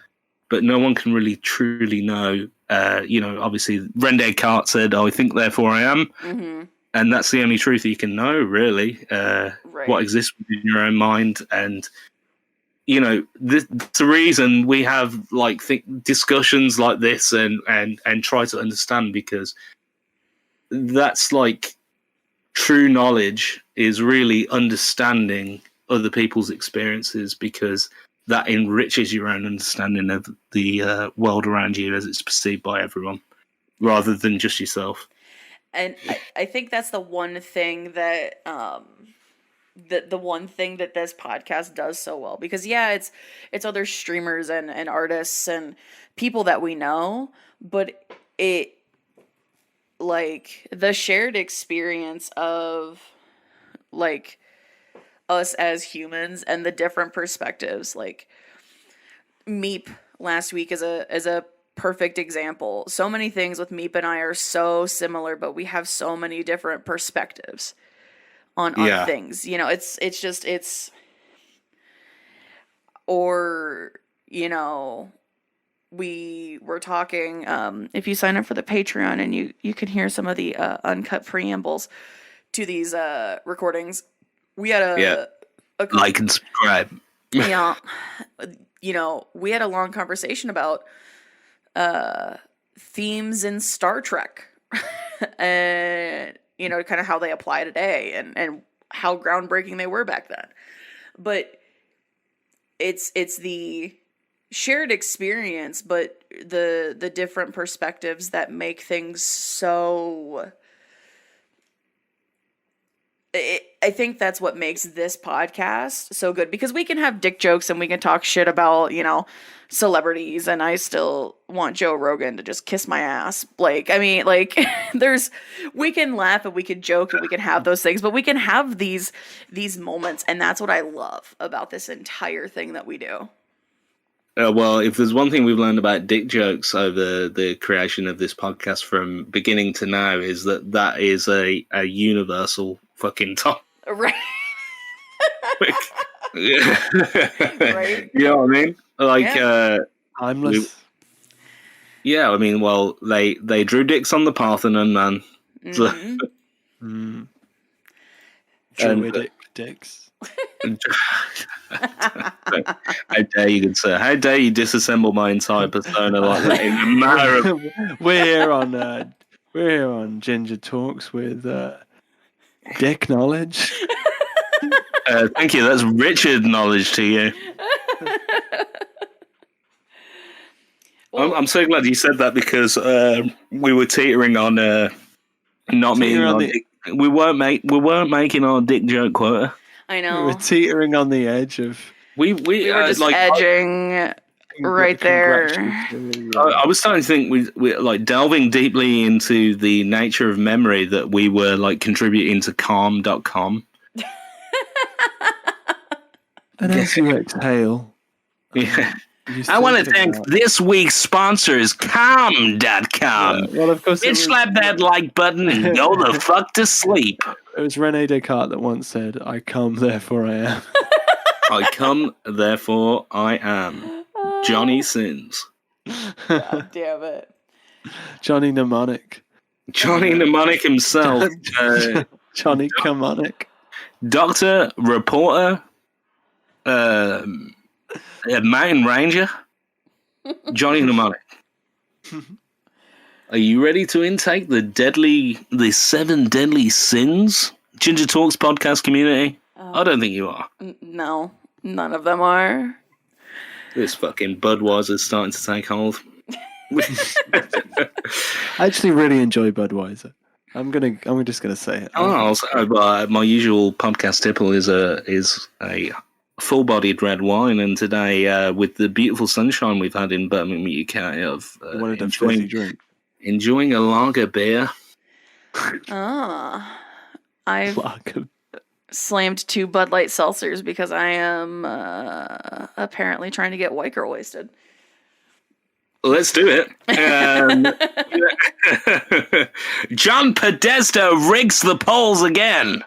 But no one can really truly know. Obviously, René Descartes said, "I think, therefore I am." Mm-hmm. And that's the only truth you can know, really, Right. what exists within your own mind. And, that's the reason we have like discussions like this and try to understand, because that's like true knowledge is really understanding other people's experiences, because that enriches your own understanding of the world around you as it's perceived by everyone, rather than just yourself. And I think that's the one thing that the one thing that this podcast does so well, because it's other streamers and artists and people that we know, but it, like, the shared experience of like us as humans and the different perspectives. Like Meep last week is a perfect example. So many things with Meep and I are so similar, but we have so many different perspectives on things. We were talking, if you sign up for the Patreon, and you can hear some of the uncut preambles to these recordings. We had a like and subscribe. Yeah. We had a long conversation about themes in Star Trek and, kind of how they apply today and how groundbreaking they were back then. But it's the shared experience, but the different perspectives that make things so... I think that's what makes this podcast so good, because we can have dick jokes and we can talk shit about, celebrities, and I still want Joe Rogan to just kiss my ass. We can laugh and we can joke and we can have those things, but we can have these moments, and that's what I love about this entire thing that we do. Well, if there's one thing we've learned about dick jokes over the creation of this podcast from beginning to now, is that is a universal fucking top. Right. Yeah. Right. You know what I mean? Timeless. Well, they drew dicks on the Parthenon, man. Mm-hmm. Druidic dicks. How dare you, good sir? How dare you disassemble my entire persona like that in a matter of... We're here on Ginger Talks with dick knowledge. Thank you. That's Richard knowledge to you. Well, I'm so glad you said that, because we were teetering on not meeting our dick. We weren't making our dick joke quota. I know. We were teetering on the edge of... We were just edging right there. I was starting to think we like delving deeply into the nature of memory, that we were like contributing to calm.com. And as you exhale... Yeah. I want to thank this week's sponsors, calm.com. Yeah, well, of course, slap that like button and go the fuck to sleep. It was René Descartes that once said, "I come, therefore I am." I come, therefore I am. Johnny Sins. God damn it. Johnny Mnemonic. Johnny Mnemonic himself. Johnny Mnemonic. Doctor, reporter, a mountain ranger, Johnny Mnemonic. Are you ready to intake the 7 deadly sins? Ginger Talks podcast community? I don't think you are. No, none of them are. This fucking Budweiser's starting to take hold. I actually really enjoy Budweiser. I'm just gonna say it. My usual podcast tipple is a full-bodied red wine, and today with the beautiful sunshine we've had in Birmingham, UK, I've wanted a fizzy drink. Enjoying a lager beer. I've Lager. slammed 2 Bud Light seltzers because I am apparently trying to get white girl wasted. Let's do it. John Podesta rigs the polls again.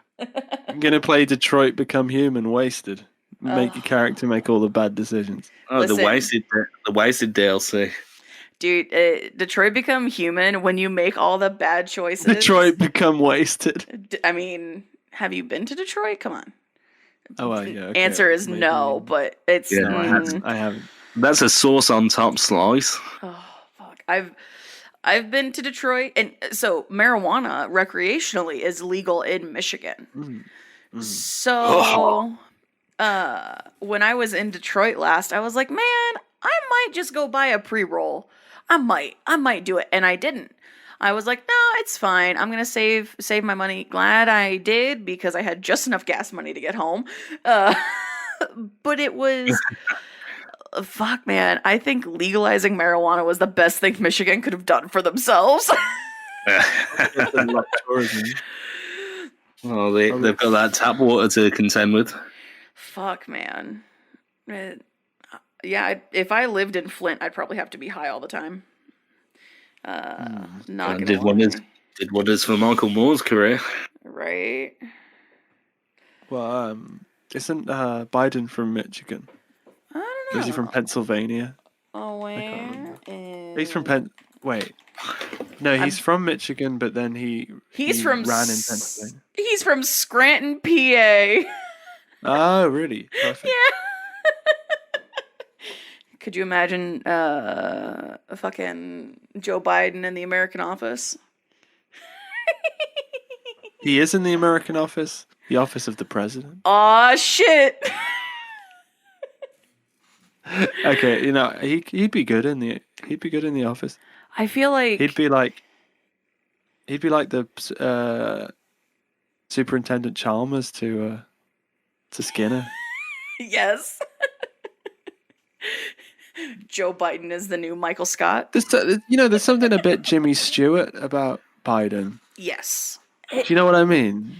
I'm going to play Detroit Become Human Wasted. Make your character make all the bad decisions. Oh, Listen. the wasted DLC. Dude, Detroit Become Human, when you make all the bad choices. Detroit Become Wasted. I mean, have you been to Detroit? Come on. Oh, yeah. Okay. Answer is Maybe. no, but it's... Yeah, I haven't. That's a sauce on top slice. Oh, fuck. I've been to Detroit, and so marijuana recreationally is legal in Michigan. So, when I was in Detroit last, I was like, man, I might just go buy a pre-roll. I might do it, and I didn't. I was like, no, it's fine. I'm gonna save my money. Glad I did because I had just enough gas money to get home. But it was. Fuck, man. I think legalizing marijuana was the best thing Michigan could have done for themselves. Well, they've got that tap water to contend with. Fuck, man. If I lived in Flint, I'd probably have to be high all the time. Not gonna Did wonders for Michael Moore's career. Right. Well, isn't Biden from Michigan? I don't Or know. is he from Pennsylvania? Oh, where? He's from Wait. No, he's from Michigan, but then he from ran in Pennsylvania. He's from Scranton, PA. Oh, really? Perfect. Yeah. Could you imagine fucking Joe Biden in the American office? He is in the American office, the office of the president. Aw, shit. Okay, he'd be good in the office. I feel like He'd be like the Superintendent Chalmers to Skinner. Yes. Joe Biden is the new Michael Scott. There's something a bit Jimmy Stewart about Biden. Yes. Do you know what I mean?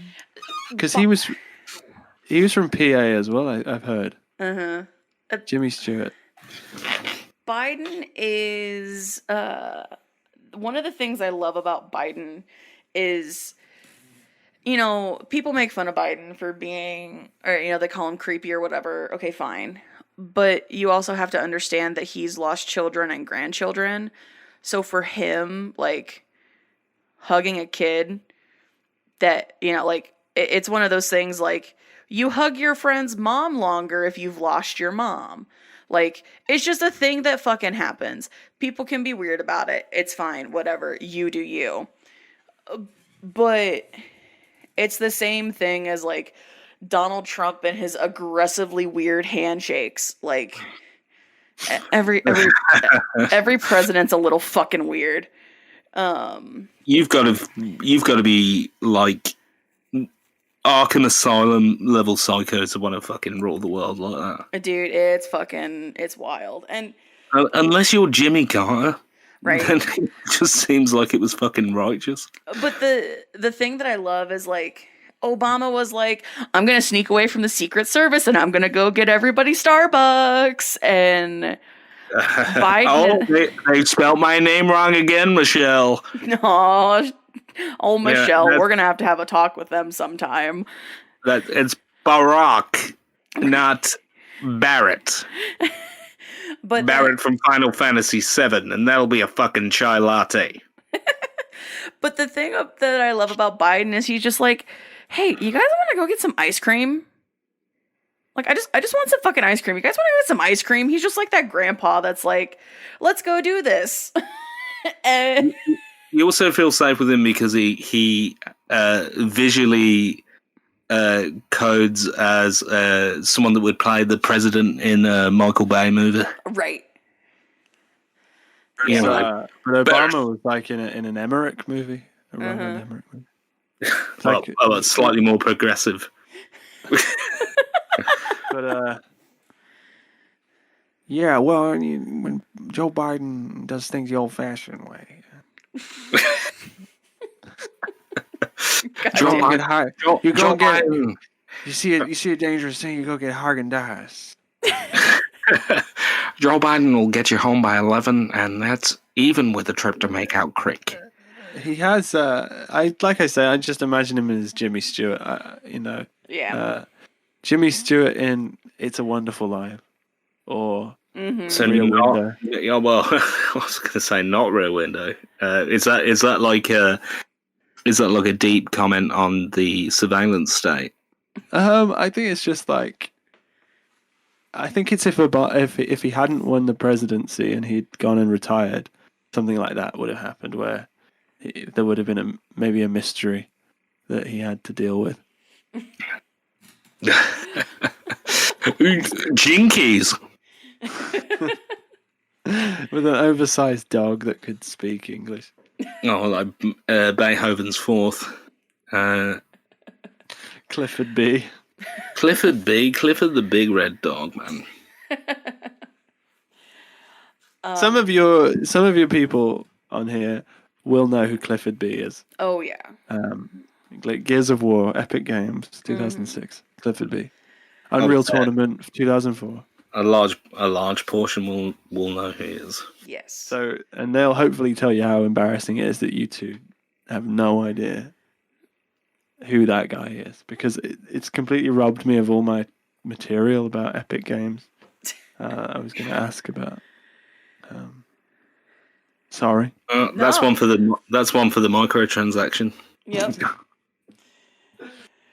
Because he was from PA as well. I've heard. Jimmy Stewart. Biden is one of the things I love about Biden is, people make fun of Biden for being, or they call him creepy or whatever. Okay, fine. But you also have to understand that he's lost children and grandchildren. So for him, like, hugging a kid that, it's one of those things like, you hug your friend's mom longer if you've lost your mom. Like, it's just a thing that fucking happens. People can be weird about it. It's fine. Whatever. You do you. But it's the same thing as, like, Donald Trump and his aggressively weird handshakes. Like, every president's a little fucking weird. You've got to be like Arkham Asylum level psycho to want to fucking rule the world like that. Dude, it's wild. And unless you're Jimmy Carter, right? Then it just seems like it was fucking righteous. But the thing that I love is, like, Obama was like, I'm gonna sneak away from the Secret Service and I'm gonna go get everybody Starbucks. And Biden, they spelled my name wrong again, Michelle. No, Michelle, yeah, we're gonna have to have a talk with them sometime. That it's Barack, not Barrett. But Barrett from Final Fantasy VII, and that'll be a fucking chai latte. But the thing that I love about Biden is he's just like, hey, you guys want to go get some ice cream? Like, I just want some fucking ice cream. You guys want to go get some ice cream? He's just like that grandpa that's like, let's go do this. And you also feel safe with him because he visually codes as someone that would play the president in a Michael Bay movie. Right. Yeah, but Obama was like in an Emmerich movie. A Roman Emmerich movie. It's slightly more progressive. But yeah, well, when Joe Biden does things the old-fashioned way, Joe Get high. You go Joe get. Biden. You see a dangerous thing. You go get Haagen-Dazs. Joe Biden will get you home by 11, and that's even with a trip to Makeout Creek. He has. I just imagine him as Jimmy Stewart. Yeah. Jimmy Stewart in "It's a Wonderful Life," or So Rear not, Window. yeah, well, I was going to say not Rear Window. Is that like a deep comment on the surveillance state? I think it's just like. I think it's if he hadn't won the presidency and he'd gone and retired, something like that would have happened where there would have been maybe a mystery that he had to deal with. Jinkies. With an oversized dog that could speak English. Oh, like Beethoven's Fourth. Clifford B. Clifford the big red dog, man. Some of your people on here will know who Clifford B is. Oh yeah. Like Gears of War, Epic Games, 2006. Clifford B. Unreal Tournament, 2004. A large portion will know who he is. Yes. So, and they'll hopefully tell you how embarrassing it is that you two have no idea who that guy is, because it's completely robbed me of all my material about Epic Games. I was going to ask about. Sorry. That's one for the microtransaction. Yep.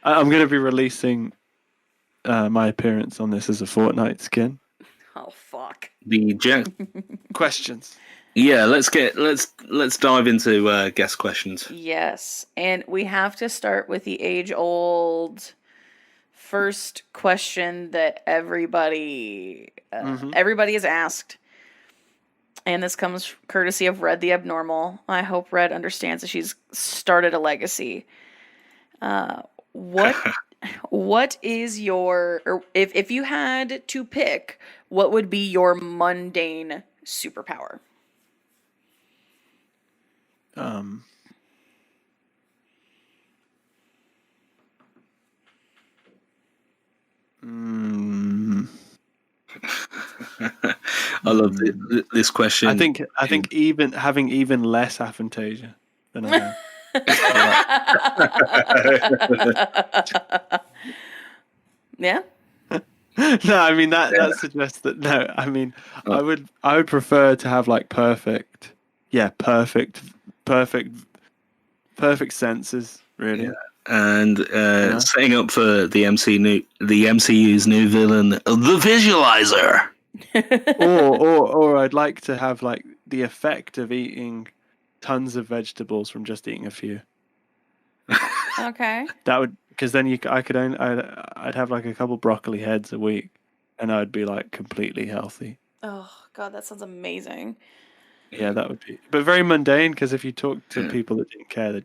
I'm going to be releasing my appearance on this as a Fortnite skin. Oh fuck. The Questions. Yeah, let's dive into guest questions. Yes, and we have to start with the age-old first question that everybody is asked, and this comes courtesy of Red the Abnormal. I hope Red understands that she's started a legacy. What is your, or if you had to pick, what would be your mundane superpower? I love this question. I think even having even less aphantasia than I have. Yeah. No, I mean that suggests that no. I mean, I would prefer to have like perfect senses, really. Yeah. And setting up for the MCU's new villain, the Visualizer. or I'd like to have like the effect of eating tons of vegetables from just eating a few. Okay. That would, because then I'd have like a couple broccoli heads a week, and I'd be like completely healthy. Oh God, that sounds amazing. Yeah, that would be, but very mundane. Because if you talk to people that didn't care,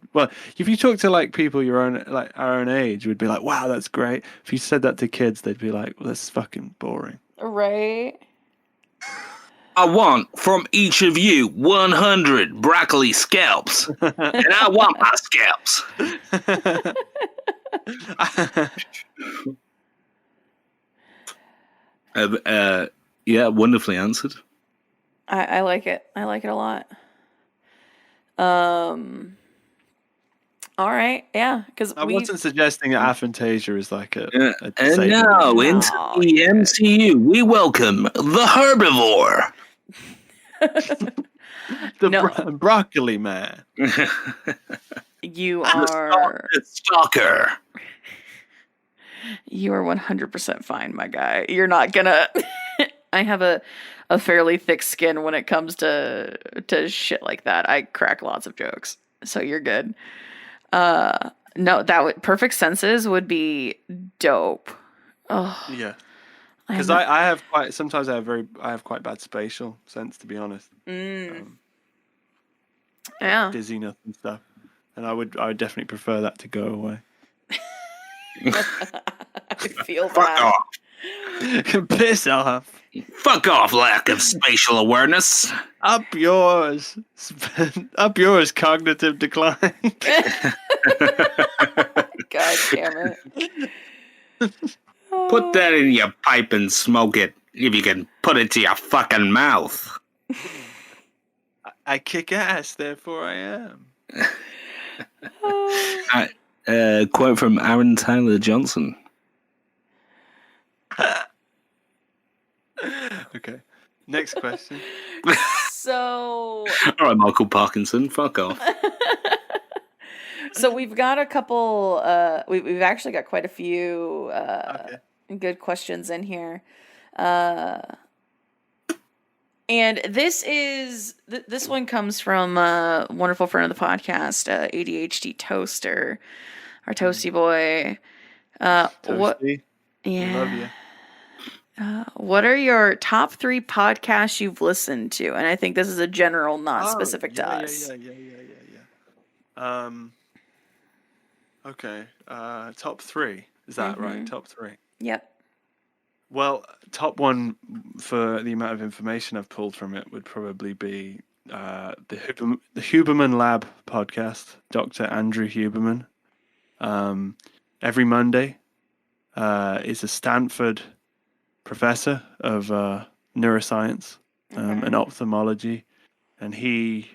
if you talk to like people our own age, we'd be like, "Wow, that's great." If you said that to kids, they'd be like, "Well, that's fucking boring." Right. I want from each of you 100 broccoli scalps, and I want my scalps. Yeah, wonderfully answered. I like it. I like it a lot. All right, yeah, because I wasn't suggesting that aphantasia is like a and now into the MCU, we welcome the herbivore. Broccoli man. You are the stalker. You are 100% fine, my guy. You're not gonna. I have a fairly thick skin when it comes to shit like that. I crack lots of jokes, so you're good. No, perfect senses would be dope. Oh yeah, because I have quite, sometimes I have quite bad spatial sense, to be honest. Yeah, dizziness and stuff, and I would definitely prefer that to go away. I feel Fuck that. off. Piss off. Fuck off, lack of spatial awareness. Up yours. Up yours, cognitive decline. God damn it. Put that in your pipe and smoke it, if you can put it to your fucking mouth. I kick ass, therefore I am. Quote from Aaron Taylor Johnson. Okay. Next question. So All right, Michael Parkinson, fuck off. So we've got a couple. We've actually got quite a few good questions in here, and this one comes from a wonderful friend of the podcast, ADHD Toaster, our Toasty boy. What? Toasty. Yeah. Love you. What are your top 3 podcasts you've listened to? And I think this is a general, not specific to us. Yeah. Okay. Top 3. Is that right? Top 3. Yep. Well, top 1 for the amount of information I've pulled from it would probably be the Huberman Lab podcast, Dr. Andrew Huberman. Every Monday is a Stanford professor of neuroscience and ophthalmology, and he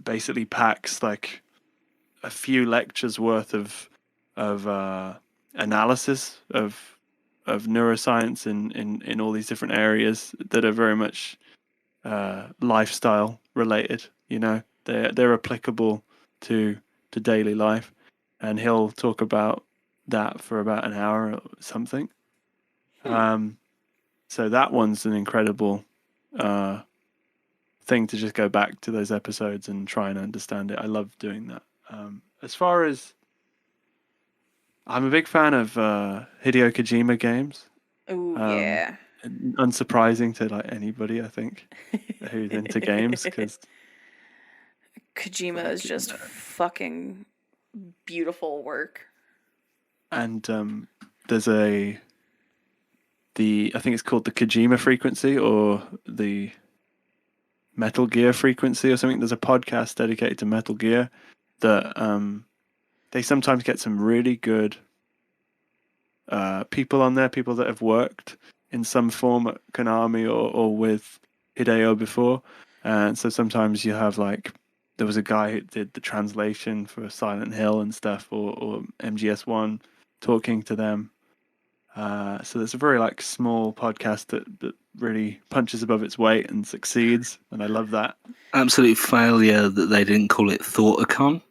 basically packs like a few lectures worth of analysis of neuroscience in all these different areas that are very much lifestyle related. You know, they're applicable to daily life, and he'll talk about that for about an hour or something. So that one's an incredible thing to just go back to those episodes and try and understand it. I love doing that. As far as I'm a big fan of Hideo Kojima games. Oh yeah. Unsurprising to like anybody, I think, who's into games, because Kojima is just fucking beautiful work. And there's I think it's called the Kojima frequency or the Metal Gear frequency or something. There's a podcast dedicated to Metal Gear that they sometimes get some really good people on there, people that have worked in some form at Konami or with Hideo before. And so sometimes you have like, there was a guy who did the translation for Silent Hill and stuff, or MGS1 talking to them. So there's a very like small podcast that really punches above its weight and succeeds, and I love that. Absolute failure that they didn't call it Thought-a-con.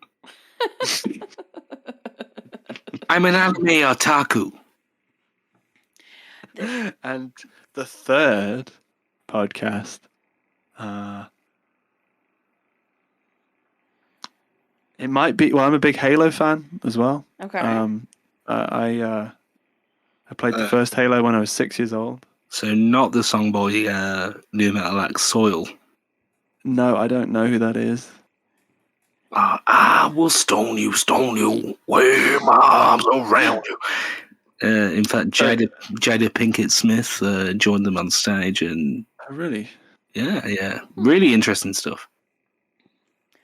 I'm an anime otaku. And the third podcast, it might be. Well, I'm a big Halo fan as well. Okay. I played the first Halo when I was 6 years old. So not the song by New Metal Act Soil. No, I don't know who that is. I will stone you, wave my arms around you. In fact, Jada Pinkett Smith joined them on stage, and Oh, really? yeah, really interesting stuff.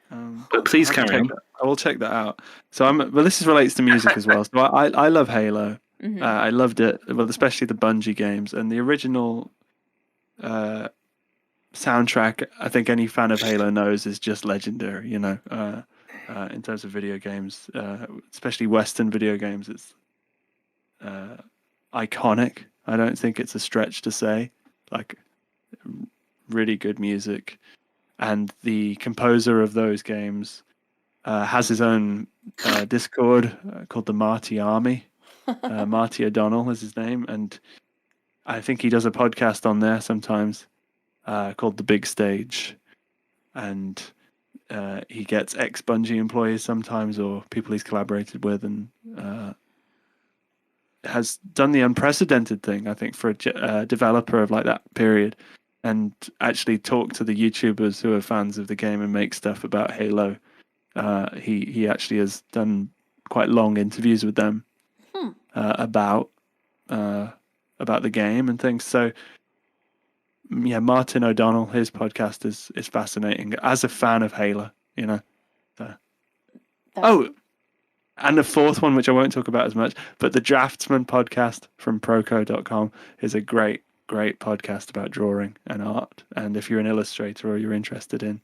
But please carry on. I will check that out. So this relates to music as well. So I love Halo. Mm-hmm. I loved it, well, especially the Bungie games and the original soundtrack. I think any fan of Halo knows is just legendary. You know, in terms of video games, especially Western video games, it's iconic. I don't think it's a stretch to say, like, really good music. And the composer of those games has his own Discord called the Marty Army. Marty O'Donnell is his name, and I think he does a podcast on there sometimes called The Big Stage, and he gets ex-Bungie employees sometimes or people he's collaborated with, and has done the unprecedented thing, I think, for a developer of like that period, and actually talk to the YouTubers who are fans of the game and make stuff about Halo. He actually has done quite long interviews with them about about the game and things. So yeah, Martin O'Donnell, his podcast is fascinating. As a fan of Halo, you know. So. Oh, and the fourth one, which I won't talk about as much, but the Draftsman podcast from proco.com is a great podcast about drawing and art. And if you're an illustrator or you're interested in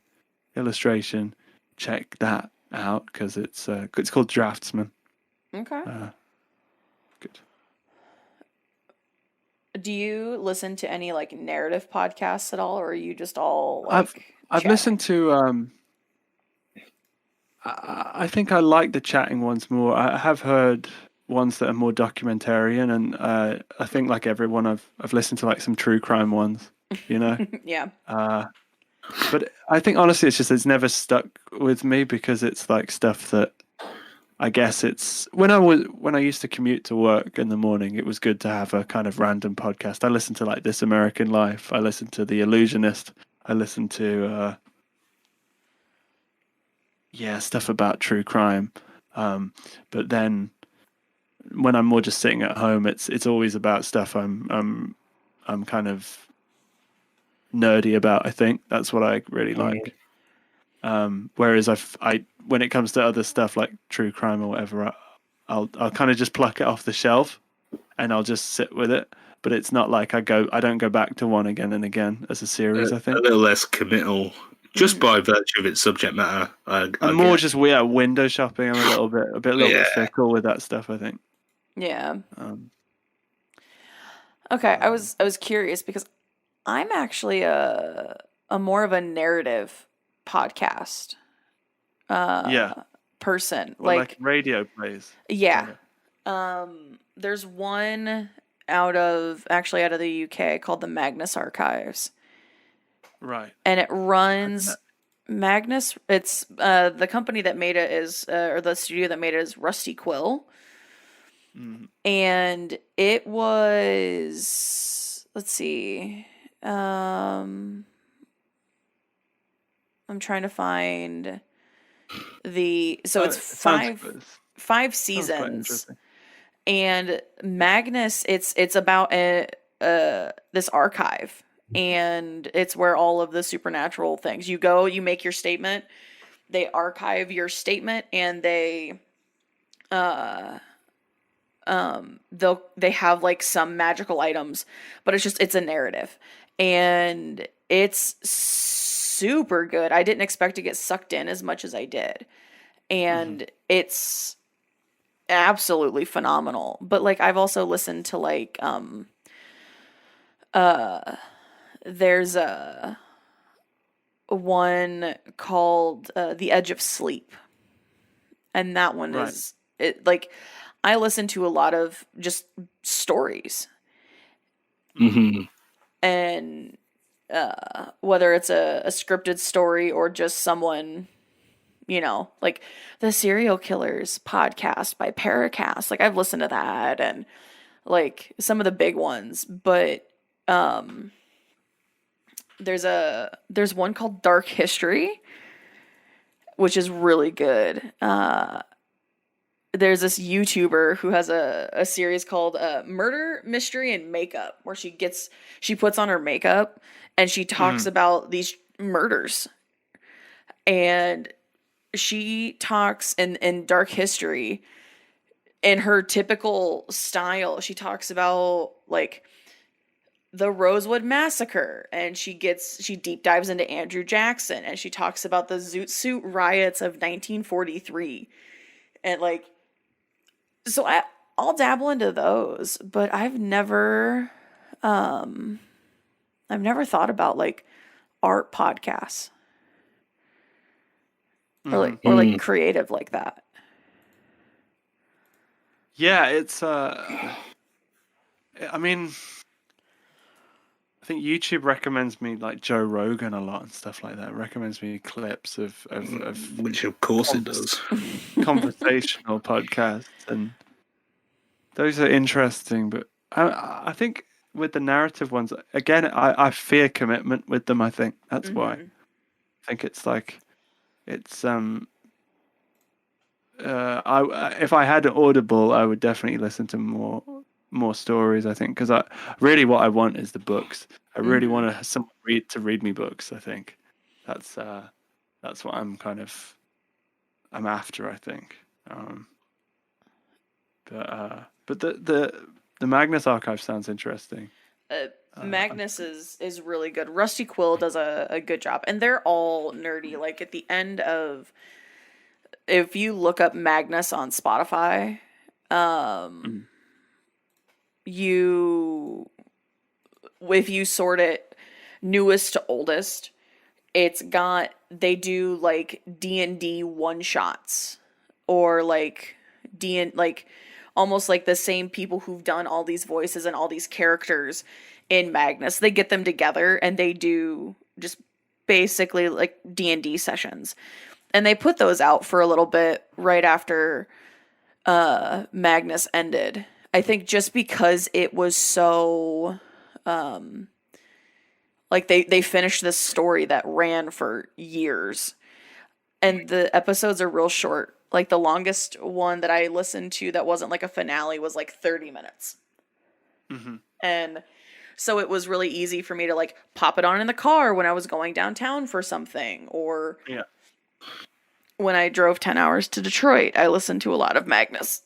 illustration, check that out because it's called Draftsman. Okay. Good. Do you listen to any like narrative podcasts at all, or are you just all like? I've listened to. I think I like the chatting ones more. I have heard ones that are more documentarian, and I think like everyone, I've listened to like some true crime ones. You know. Yeah. But I think honestly, it's never stuck with me because it's like stuff that I guess it's when I used to commute to work in the morning, it was good to have a kind of random podcast. I listened to like This American Life. I listened to The Illusionist. I listened to stuff about true crime. But then when I'm more just sitting at home, it's always about stuff I'm kind of nerdy about. I think that's what I really like. Whereas when it comes to other stuff like true crime or whatever, I'll kind of just pluck it off the shelf and I'll just sit with it. But it's not like I don't go back to one again and again as a series. I think a little less committal, just by virtue of its subject matter. I'm more just window shopping. I'm a little bit fickle with that stuff, I think. Yeah. Okay, I was curious because I'm actually a more of a narrative podcast person. Like radio plays. Yeah. There's one out of the UK called the Magnus Archives. Right. And it runs Magnus. It's the company that made it is or the studio that made it is Rusty Quill. Mm. And it was, let's see. I'm trying to find it's five seasons. And Magnus, it's about this archive, and it's where all of the supernatural things, you go, you make your statement, they archive your statement, and they have like some magical items, but it's a narrative, and it's super good. I didn't expect to get sucked in as much as I did, and it's absolutely phenomenal. But like I've also listened to like there's a one called The Edge of Sleep, and that one is it like I listen to a lot of just stories. And whether it's a scripted story or just someone, like the Serial Killers podcast by Paracast. Like I've listened to that and like some of the big ones, but there's one called Dark History, which is really good. There's this YouTuber who has a series called Murder, Mystery, and Makeup, where she puts on her makeup and she talks about these murders. And she talks in Dark History in her typical style. She talks about like the Rosewood Massacre, and she deep dives into Andrew Jackson, and she talks about the Zoot Suit riots of 1943. And like, so I'll dabble into those, but I've never thought about like art podcasts or like creative like that. Yeah, it's I mean, I think YouTube recommends me like Joe Rogan a lot and stuff like that. It recommends me clips of which of course it does. Conversational podcasts, and those are interesting. But I think with the narrative ones, again, I fear commitment with them. I think that's why. I think it's like it's if I had Audible, I would definitely listen to more more stories, I think, because what I want is the books. I really Mhm. want someone to read me books. I think that's what I'm after. I think, but the Magnus archive sounds interesting. Magnus is really good. Rusty Quill does a good job, and they're all nerdy. Like at the end of, if you look up Magnus on Spotify, Mm. you if you sort it newest to oldest, they do like D&D one shots, or like like almost like the same people who've done all these voices and all these characters in Magnus. They get them together and they do just basically like D&D sessions. And they put those out for a little bit right after Magnus ended. I think just because it was so like they finished this story that ran for years, and the episodes are real short. Like the longest one that I listened to that wasn't like a finale was like 30 minutes. Mm-hmm. And so it was really easy for me to like pop it on in the car when I was going downtown for something, or when I drove 10 hours to Detroit, I listened to a lot of Magnus.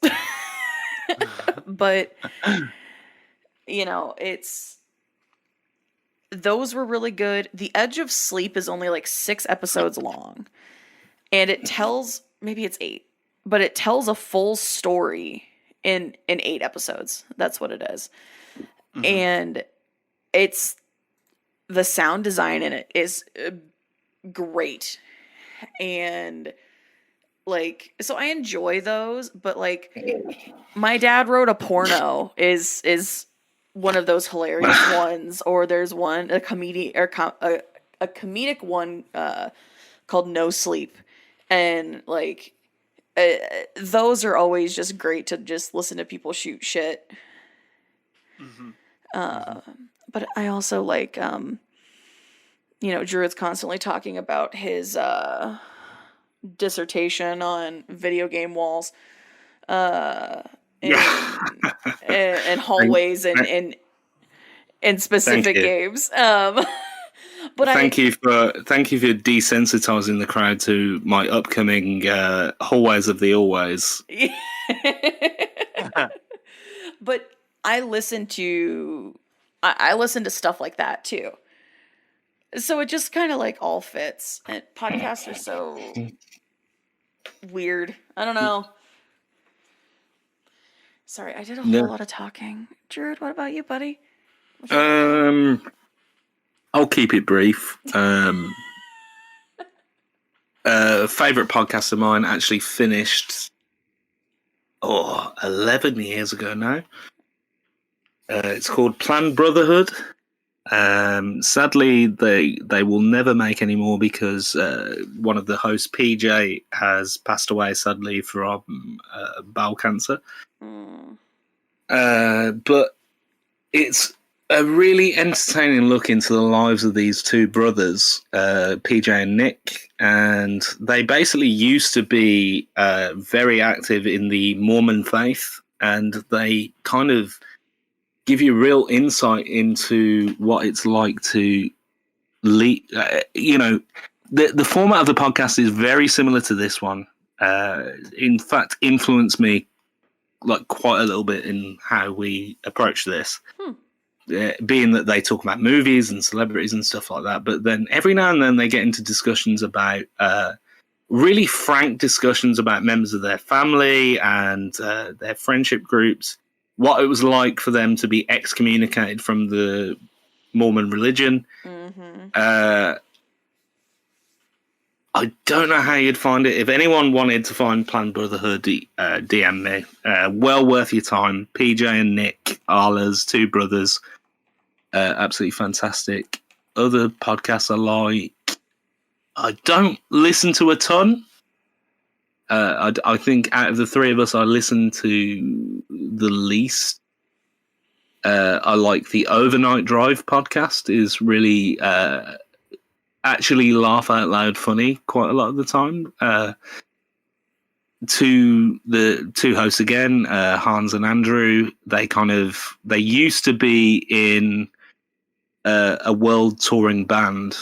But those were really good. The Edge of Sleep is only like 6 episodes long, and it tells, maybe it's 8, but it tells a full story in 8 episodes. That's what it is. Mm-hmm. And it's, the sound design in it is great. And like, so I enjoy those, but like My Dad Wrote a Porno is one of those hilarious ones, or there's one, a comedic one called No Sleep, and like those are always just great to just listen to people shoot shit. Mm-hmm. But I also like Druid's constantly talking about his dissertation on video game walls and hallways and specific games. But thank you for desensitizing the crowd to my upcoming hallways of the always. But I listen to stuff like that too. So it just kind of like all fits. And podcasts are so weird. I don't know. Sorry, I did a whole lot of talking. Druid, what about you, buddy? I'll keep it brief. Favorite podcast of mine actually finished 11 years ago now. It's called Planned Brotherhood. Sadly, they will never make any more because one of the hosts, PJ, has passed away sadly from bowel cancer. But it's a really entertaining look into the lives of these two brothers, PJ and Nick, and they basically used to be very active in the Mormon faith, and they kind of give you real insight into what it's like to lead. The format of the podcast is very similar to this one. In fact, influenced me like quite a little bit in how we approach this. Being that they talk about movies and celebrities and stuff like that, but then every now and then they get into discussions about really frank discussions about members of their family and their friendship groups, what it was like for them to be excommunicated from the Mormon religion. Mm-hmm. I don't know how you'd find it. If anyone wanted to find Planned Brotherhood, DM me. Well worth your time. PJ and Nick, Arla's two brothers. Absolutely fantastic. Other podcasts I like. I don't listen to a ton. I think out of the three of us, I listen to the least. I like the Overnight Drive podcast. Is really actually laugh out loud funny quite a lot of the time. the two hosts again, Hans and Andrew. They used to be in a world touring band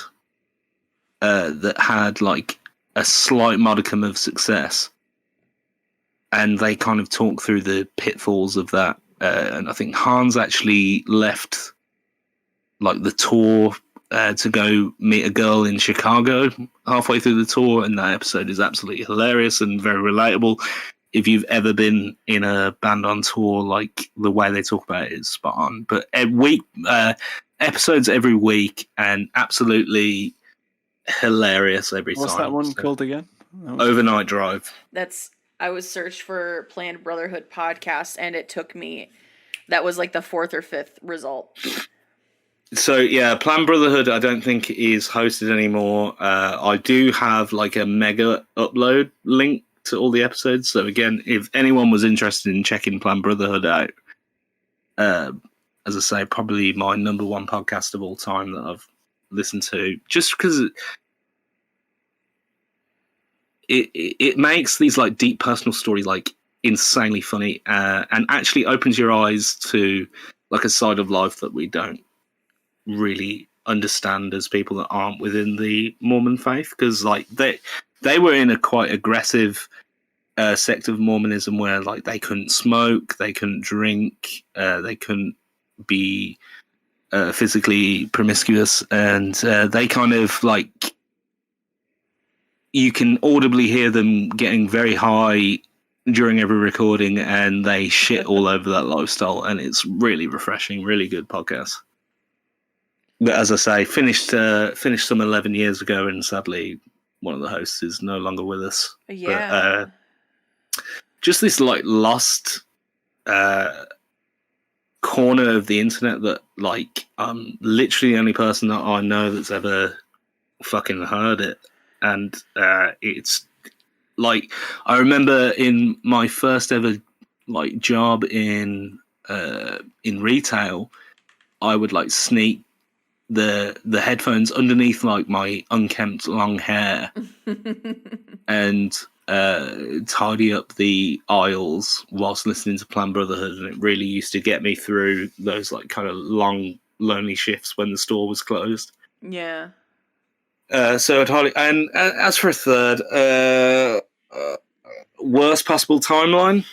that had like a slight modicum of success, and they kind of talk through the pitfalls of that. And I think Hans actually left like the tour to go meet a girl in Chicago halfway through the tour, and that episode is absolutely hilarious and very relatable. If you've ever been in a band on tour, like the way they talk about it is spot on. But episodes every week, and absolutely hilarious every time. What's that one called again? Overnight Drive. I was searched for Planned Brotherhood podcast, and it took me. That was like the 4th or 5th result. So yeah, Planned Brotherhood I don't think is hosted anymore. I do have like a mega upload link to all the episodes. So again, if anyone was interested in checking Planned Brotherhood out, as I say, probably my number one podcast of all time that I've listened to, just because it makes these like deep personal stories like insanely funny, and actually opens your eyes to like a side of life that we don't really understand as people that aren't within the Mormon faith, because like they were in a quite aggressive sect of Mormonism where like they couldn't smoke, they couldn't drink, they couldn't be physically promiscuous, and they kind of like, you can audibly hear them getting very high during every recording, and they shit all over that lifestyle, and it's really refreshing, really good podcast. But as I say, finished some 11 years ago, and sadly, one of the hosts is no longer with us. Yeah. But, just this like lost corner of the internet that like I'm literally the only person that I know that's ever fucking heard it, and it's like, I remember in my first ever like job in retail, I would like sneak the headphones underneath like my unkempt long hair and tidy up the aisles whilst listening to Planned Brotherhood, and it really used to get me through those like kind of long lonely shifts when the store was closed. Yeah. So I'd highly, and as for a third, worst possible timeline.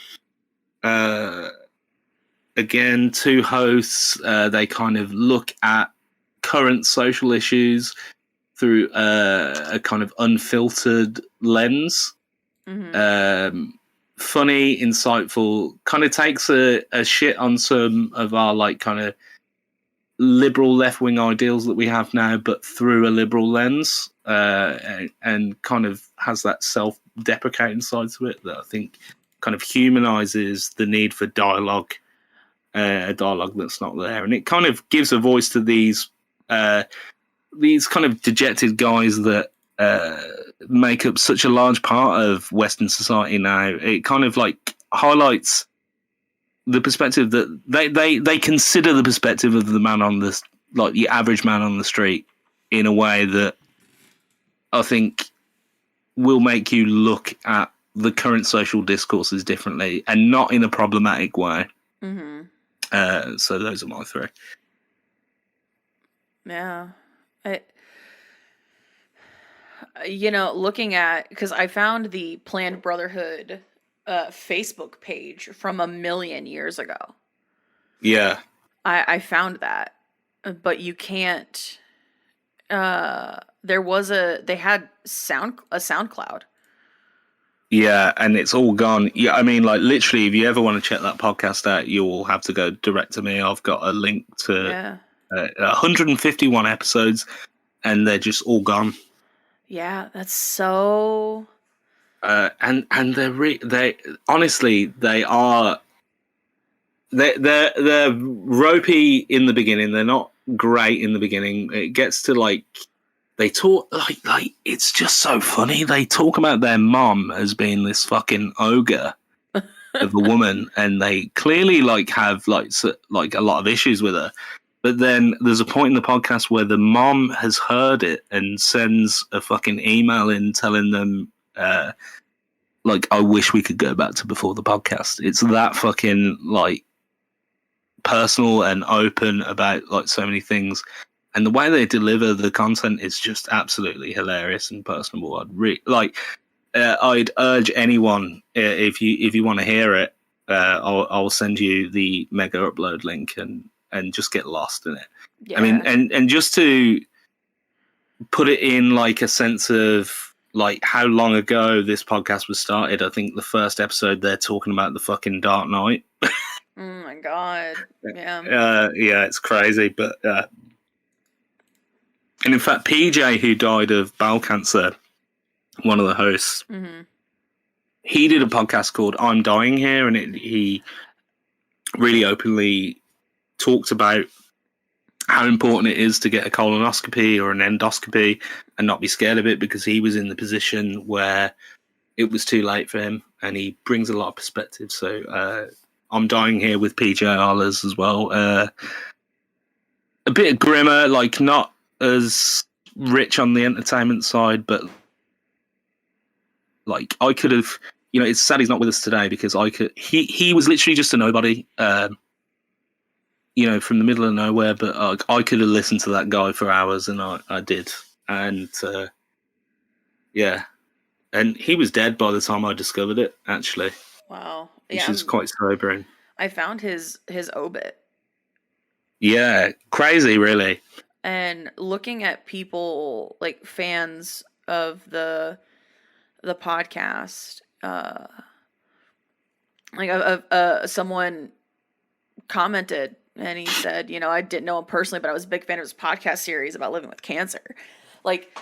Again, two hosts. They kind of look at current social issues through a kind of unfiltered lens. Mm-hmm. Funny, insightful, kind of takes a shit on some of our like kind of liberal left-wing ideals that we have now, but through a liberal lens, and kind of has that self-deprecating side to it that I think kind of humanizes the need for dialogue, a dialogue that's not there, and it kind of gives a voice to these kind of dejected guys that make up such a large part of Western society now. It kind of like highlights the perspective that they consider the perspective of the man on the, like the average man on the street, in a way that I think will make you look at the current social discourses differently, and not in a problematic way. Mm-hmm. So those are my three. Yeah. Looking at, because I found the Planned Brotherhood Facebook page from 1,000,000 years ago. Yeah. I found that, but you can't. They had a SoundCloud. Yeah, and it's all gone. Yeah, I mean, like literally, if you ever want to check that podcast out, you'll have to go direct to me. I've got a link to 151 episodes, and they're just all gone. Yeah, that's so. And they honestly, they are. They're ropey in the beginning. They're not great in the beginning. It gets to like, they talk like it's just so funny. They talk about their mom as being this fucking ogre of a woman, and they clearly like have like a lot of issues with her. But then there's a point in the podcast where the mom has heard it and sends a fucking email in telling them like, I wish we could go back to before the podcast. It's that fucking, like, personal and open about, like, so many things. And the way they deliver the content is just absolutely hilarious and personable. I'd urge anyone, if you want to hear it, I'll send you the mega upload link and just get lost in it. Yeah. I mean, and just to put it in, like, a sense of, like, how long ago this podcast was started, I think the first episode they're talking about the fucking Dark Knight. Oh my god. Yeah. Yeah, it's crazy, but and in fact, PJ, who died of bowel cancer, one of the hosts, he did a podcast called "I'm Dying Here," and he really openly talked about how important it is to get a colonoscopy or an endoscopy and not be scared of it, because he was in the position where it was too late for him, and he brings a lot of perspective. So I'm Dying Here with PJ Arles as well. A bit grimmer, like, not as rich on the entertainment side, but, like, I could have, it's sad he's not with us today, because he was literally just a nobody, from the middle of nowhere, but I could have listened to that guy for hours, and I did. And yeah, and he was dead by the time I discovered it, actually. Wow. Which is quite sobering. I found his obit. Yeah, crazy, really. And looking at people, like, fans of the podcast, someone commented, and he said, I didn't know him personally, but I was a big fan of his podcast series about living with cancer. Like,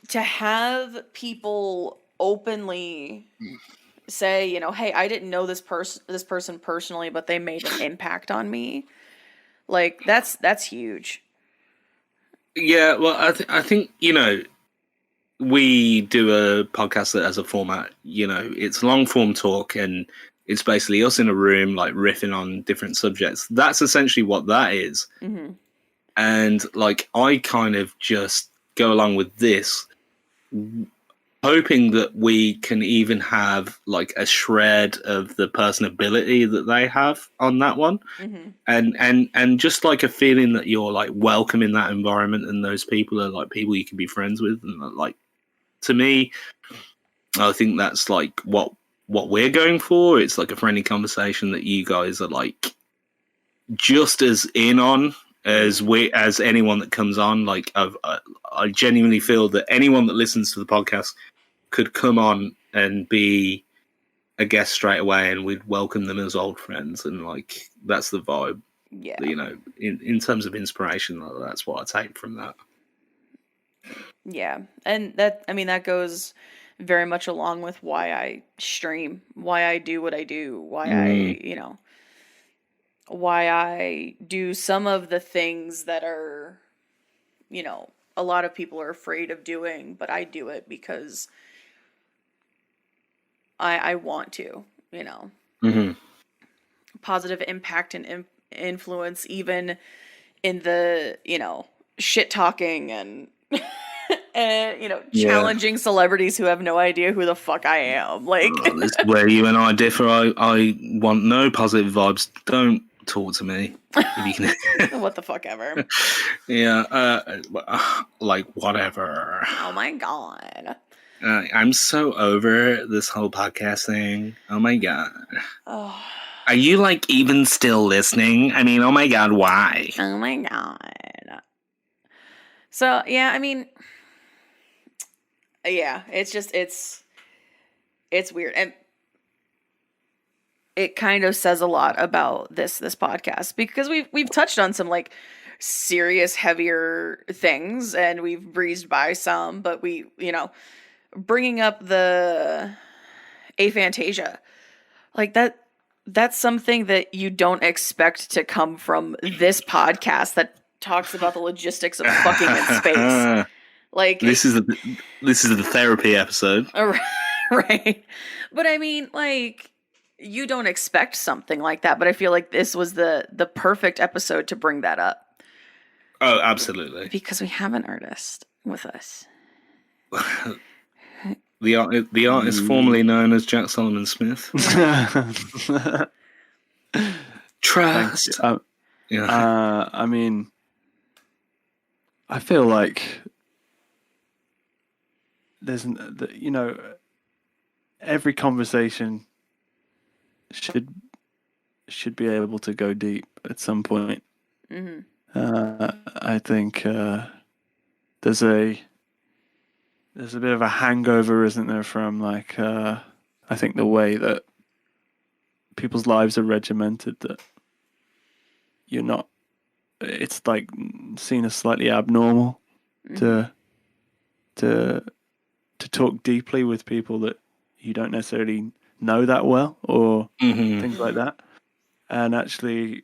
to have people openly say, hey, I didn't know this person personally, but they made an impact on me. Like, that's huge. Yeah, well, I think, we do a podcast that has a format, it's long form talk, and it's basically us in a room, like, riffing on different subjects. That's essentially what that is. Mm-hmm. And, like, I kind of just go along with this, hoping that we can even have, like, a shred of the personability that they have on that one. Mm-hmm. And just, like, a feeling that you're, like, welcome in that environment, and those people are, like, people you can be friends with. And, like, to me, I think that's, like, what we're going for. It's like a friendly conversation that you guys are, like, just as in on as anyone that comes on. Like, I genuinely feel that anyone that listens to the podcast could come on and be a guest straight away, and we'd welcome them as old friends. And, like, that's the vibe. Yeah. In terms of inspiration, that's what I take from that. Yeah. And that goes very much along with why I stream, why I do what I do, why why I do some of the things that are, a lot of people are afraid of doing, but I do it because I want to, Mm-hmm. Positive impact and influence, even in the, shit talking and, and, challenging celebrities who have no idea who the fuck I am. Like, this is where you and I differ. I want no positive vibes. Don't talk to me. If you can. What the fuck ever. Yeah, like, whatever. Oh my god. I'm so over this whole podcast thing. Oh my god. Oh. Are you, like, even still listening? I mean, oh my god, why? Oh my god. So, yeah, I mean, yeah, it's just, it's weird. And it kind of says a lot about this podcast, because we've touched on some, like, serious, heavier things, and we've breezed by some, but we, bringing up the aphantasia, like, that's something that you don't expect to come from this podcast that talks about the logistics of fucking in space. Like, this is the therapy episode. Right. But I mean, like, you don't expect something like that, but I feel like this was the perfect episode to bring that up. Oh, absolutely. Because we have an artist with us. The artist formerly known as Jack Solomon Smith. Trust. Yeah. I mean, I feel like there's, every conversation should be able to go deep at some point. I think there's a bit of a hangover, isn't there, from like I think the way that people's lives are regimented, that it's like seen as slightly abnormal to talk deeply with people that you don't necessarily know that well, or things like that. And actually,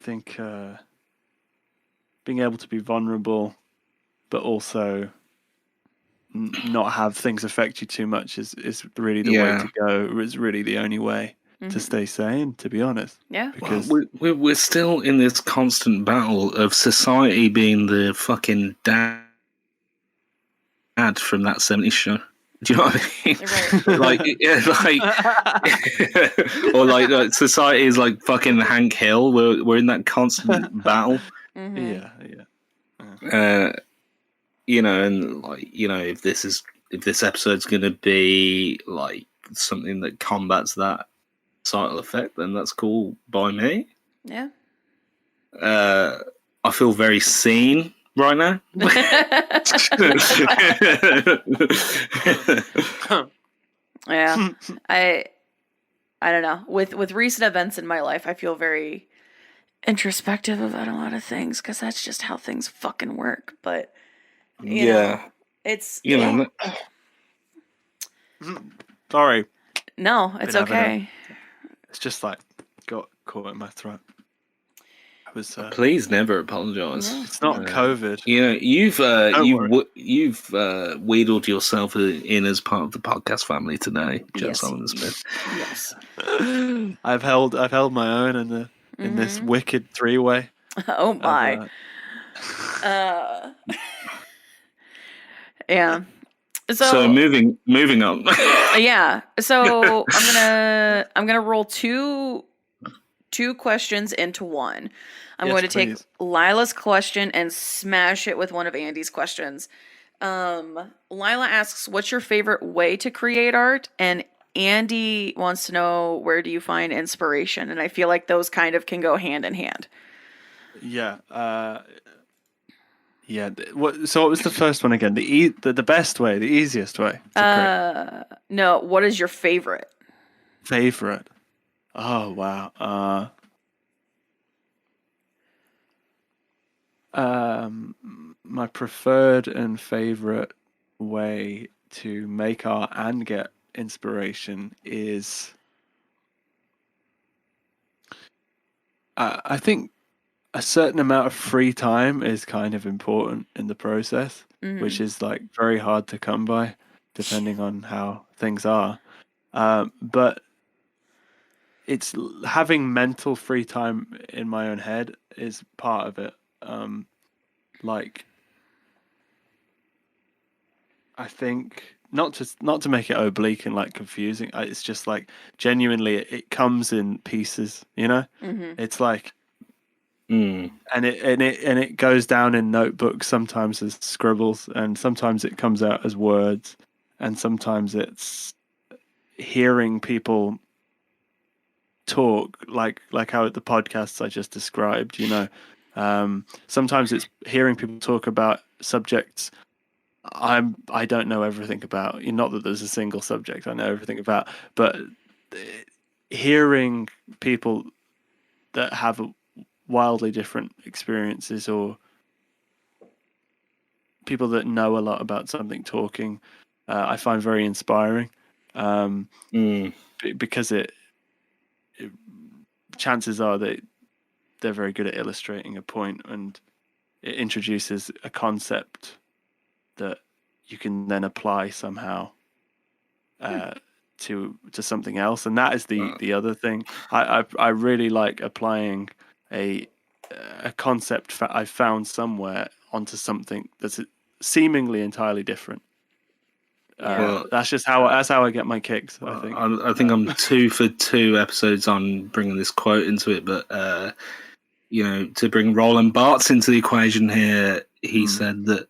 I think being able to be vulnerable, but also not have things affect you too much is really the way to go. It's really the only way to stay sane, to be honest. Yeah. Because we're still in this constant battle of society being the fucking dad from that 70s show. Do you know what I mean? Right. Or like society is like fucking Hank Hill. We're in that constant battle. Yeah. And like, if this episode's gonna be like something that combats that societal effect, then that's cool by me. Yeah. I feel very seen right now. Yeah. I don't know. With recent events in my life, I feel very introspective about a lot of things, because that's just how things fucking work. But you know, it's sorry. No, it's okay. It's just like got caught in my throat. I was. Please never apologise. It's not COVID. You've wheedled yourself in as part of the podcast family today, Jack Solomon Smith. Yes. I've held my own in this wicked three-way. Oh my. Yeah. So moving on. Yeah. So I'm gonna roll two questions into one. I'm going to take Lila's question and smash it with one of Andy's questions. Lila asks, "What's your favorite way to create art?" And Andy wants to know, where do you find inspiration? And I feel like those kind of can go hand in hand. Yeah. Yeah. So what was the first one again? The best way, the easiest way to create? No. What is your favorite? Favorite? Oh wow. My preferred and favorite way to make art and get inspiration is, I think a certain amount of free time is kind of important in the process, which is like very hard to come by depending on how things are. But it's having mental free time in my own head is part of it. Like, I think not to make it oblique and like confusing. It's just like genuinely it comes in pieces, It's like, and it goes down in notebooks, sometimes as scribbles, and sometimes it comes out as words, and sometimes it's hearing people talk, like how the podcasts I just described, sometimes it's hearing people talk about subjects I don't know everything about. Not that there's a single subject I know everything about, but hearing people that have wildly different experiences, or people that know a lot about something talking, I find very inspiring, because it chances are that they're very good at illustrating a point, and it introduces a concept that you can then apply somehow to something else. And that is the other thing. I really like applying a concept I found somewhere onto something that's seemingly entirely different. Yeah. That's how I get my kicks. I think. I think I'm 2 for 2 episodes on bringing this quote into it, but to bring Roland Barthes into the equation here, he said that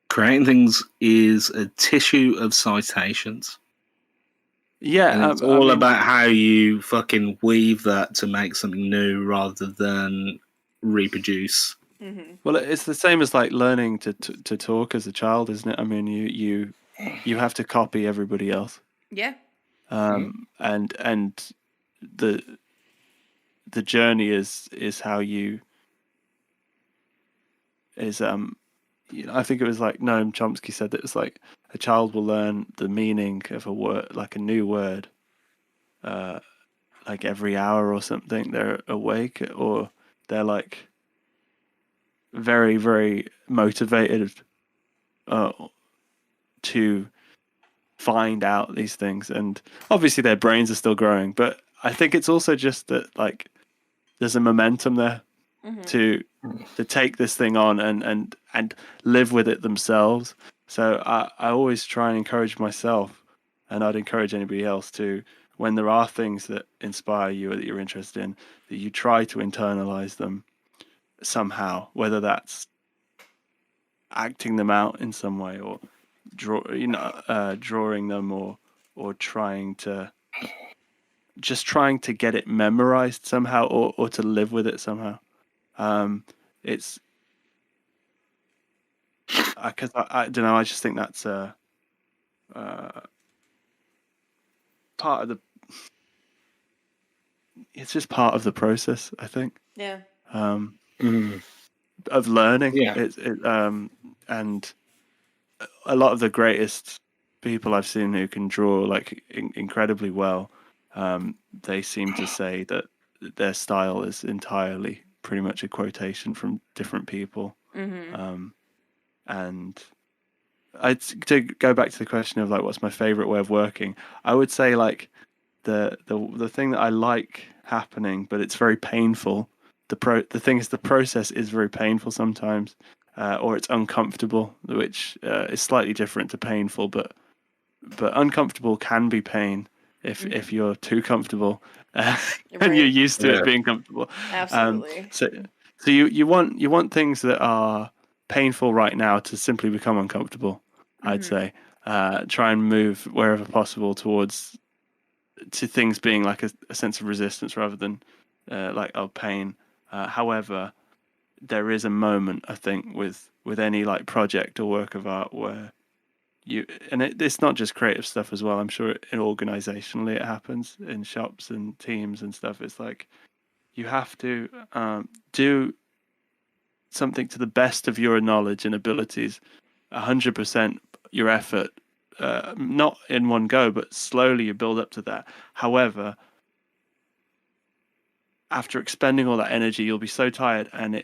creating things is a tissue of citations. Yeah, and it's all about how you fucking weave that to make something new rather than reproduce. Mm-hmm. Well, it's the same as like learning to talk as a child, isn't it? I mean, you have to copy everybody else. Yeah. And the journey is how you is I think it was like Noam Chomsky said that it's like a child will learn the meaning of a word, like a new word, like every hour or something. They're awake, or they're like very, very motivated to find out these things. And obviously their brains are still growing, but I think it's also just that like there's a momentum there to take this thing on and live with it themselves. So I always try and encourage myself, and I'd encourage anybody else to, when there are things that inspire you or that you're interested in, that you try to internalize them somehow, whether that's acting them out in some way, or drawing them, or trying to get it memorized somehow, or to live with it somehow. It's because I don't know. I just think that's part of the. It's just part of the process, I think. Yeah. Of learning. Yeah. And a lot of the greatest people I've seen who can draw like incredibly well, they seem to say that their style is entirely pretty much a quotation from different people. And to go back to the question of like what's my favorite way of working, I would say like the thing that I like happening, but it's very painful. The thing is, the process is very painful sometimes, or it's uncomfortable, which is slightly different to painful, but uncomfortable can be pain if you're too comfortable and you're used to it being comfortable. Absolutely. So you want things that are painful right now to simply become uncomfortable. I'd say try and move wherever possible towards to things being like a sense of resistance rather than like pain. However, there is a moment, I think, with any like project or work of art where it's not just creative stuff as well. I'm sure organizationally it happens in shops and teams and stuff. It's like you have to do something to the best of your knowledge and abilities, 100% your effort, not in one go, but slowly you build up to that. However, after expending all that energy, you'll be so tired, and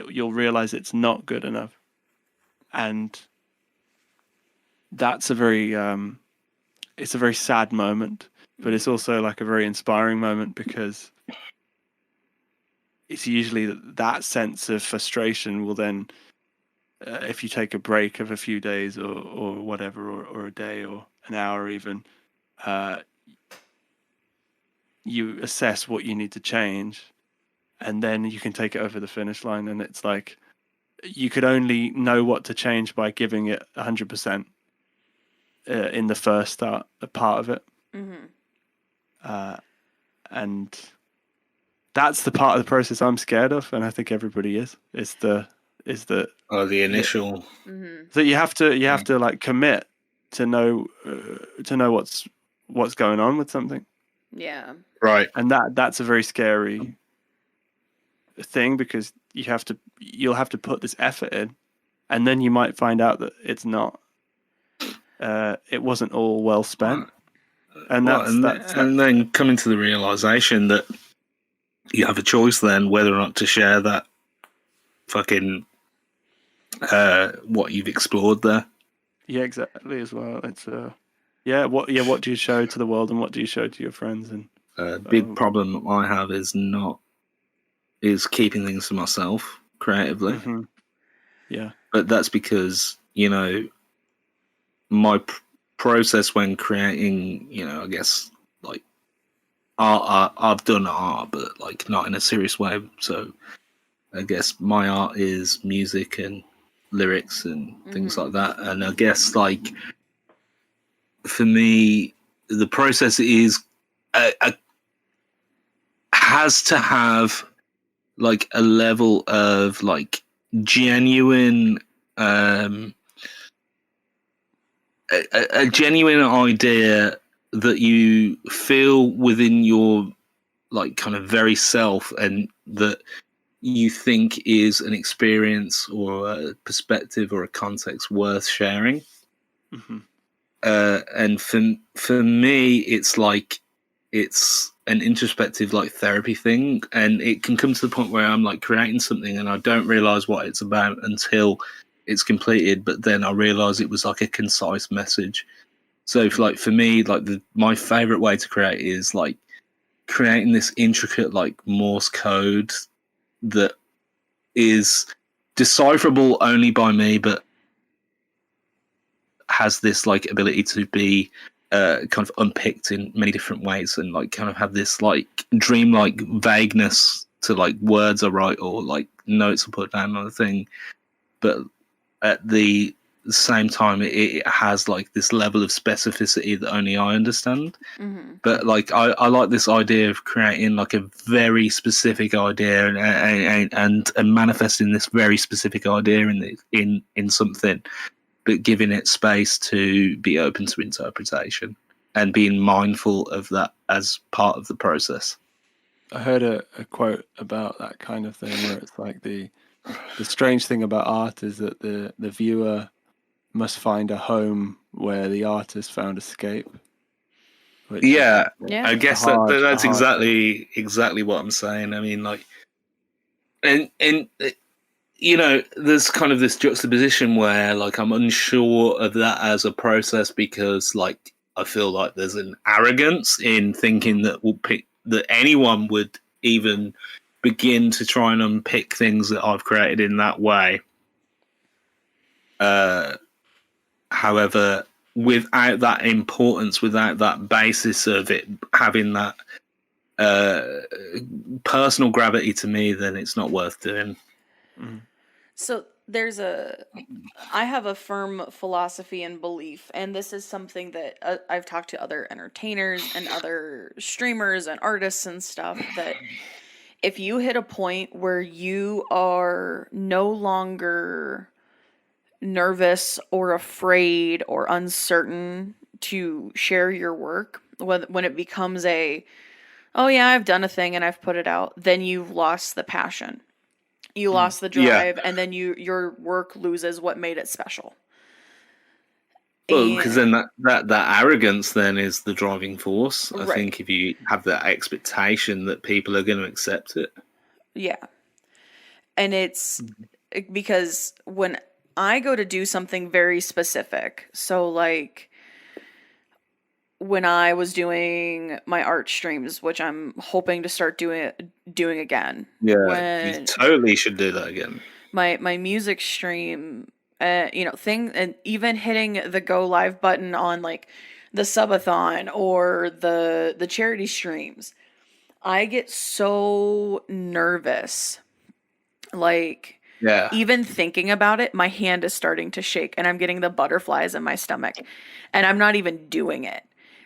you'll realize it's not good enough, and that's a very it's a very sad moment, but it's also like a very inspiring moment, because it's usually that sense of frustration will then, if you take a break of a few days or whatever, or a day or an hour even, you assess what you need to change, and then you can take it over the finish line. And it's like you could only know what to change by giving it 100% in the first part of it. And that's the part of the process I'm scared of, and I think everybody is the initial. So you have to like commit to know what's going on with something. Yeah. Right. And that's a very scary thing, because you'll have to put this effort in, and then you might find out that it's not. It wasn't all well spent, and and then coming to the realization that you have a choice then whether or not to share that fucking what you've explored there. Yeah, exactly. As well, it's what do you show to the world, and what do you show to your friends? And big problem I have is keeping things to myself creatively. Yeah. But that's because, you know, my process when creating, you know, I guess like art, I've done art, but like not in a serious way. So I guess my art is music and lyrics and things like that. And I guess like for me, the process is has to have like a level of like genuine a genuine idea that you feel within your like kind of very self, and that you think is an experience or a perspective or a context worth sharing. Mm-hmm. And for me, it's like it's an introspective like therapy thing, and it can come to the point where I'm like creating something and I don't realize what it's about until it's completed, but then I realize it was like a concise message. So like for me, like my favorite way to create is like creating this intricate like Morse code that is decipherable only by me, but has this like ability to be kind of unpicked in many different ways, and like kind of have this like dreamlike vagueness to like words are right or like notes are put down on a thing, but at the same time it has like this level of specificity that only I understand. But like I like this idea of creating like a very specific idea and manifesting this very specific idea in something, but giving it space to be open to interpretation and being mindful of that as part of the process. I heard a quote about that kind of thing where it's like the strange thing about art is that the viewer must find a home where the artist found escape. Yeah, Yeah. I guess that's exactly what I'm saying. I mean, like, and you know, there's kind of this juxtaposition where like I'm unsure of that as a process because like I feel like there's an arrogance in thinking that that anyone would even begin to try and unpick things that I've created in that way. However, without that importance, without that basis of it having that personal gravity to me, then it's not worth doing. So I have a firm philosophy and belief, and this is something that I've talked to other entertainers and other streamers and artists and stuff, that if you hit a point where you are no longer nervous or afraid or uncertain to share your work, when it becomes oh yeah, I've done a thing and I've put it out, then you've lost the passion. You lost the drive, and then your work loses what made it special. Well, because then that arrogance then is the driving force. I Right. think if you have that expectation that people are going to accept it. Yeah. And it's because when I go to do something very specific, so like when I was doing my art streams, which I'm hoping to start doing again. Yeah, you totally should do that again. My music stream, thing, and even hitting the go live button on like the subathon or the charity streams, I get so nervous. Like, yeah, even thinking about it, my hand is starting to shake and I'm getting the butterflies in my stomach, and I'm not even doing it.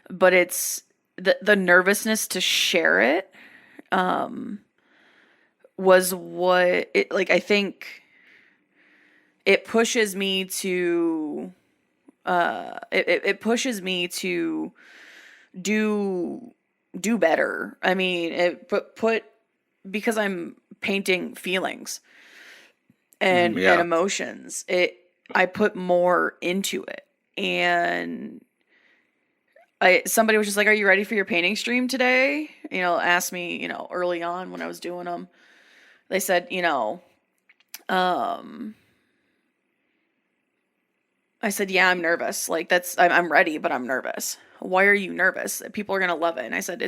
But it's the nervousness to share it was what it, like, I think it pushes me to it pushes me to do better. I mean, it put because I'm painting feelings and emotions. I put more into it, and somebody was just like, "Are you ready for your painting stream today?" Asked me, early on when I was doing them. They said, I said, "Yeah, I'm nervous. Like I'm ready, but I'm nervous." "Why are you nervous?" "People are gonna love it." And I said,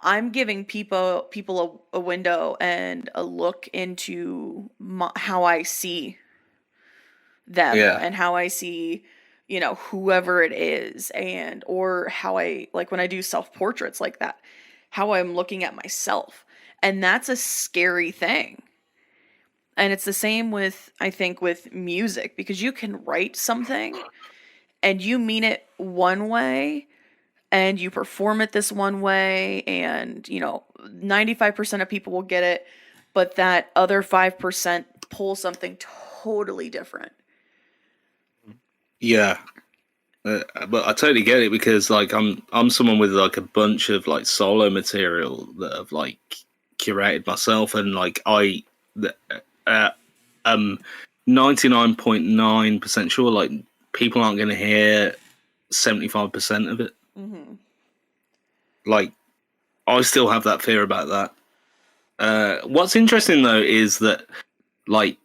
I'm giving people a window and a look into how I see them Yeah. and how I see, you know, whoever it is, and or how I, like when I do self-portraits like that, how I'm looking at myself. And that's a scary thing. And it's the same with, I think, with music, because you can write something and you mean it one way and you perform it this one way, and, you know, 95% of people will get it, but that other 5% pull something totally different. Yeah. But I totally get it, because like I'm someone with like a bunch of like solo material that I've like curated myself, and like I'm 99.9% sure like people aren't going to hear 75% of it. Mm-hmm. Like I still have that fear about that. What's interesting though is that like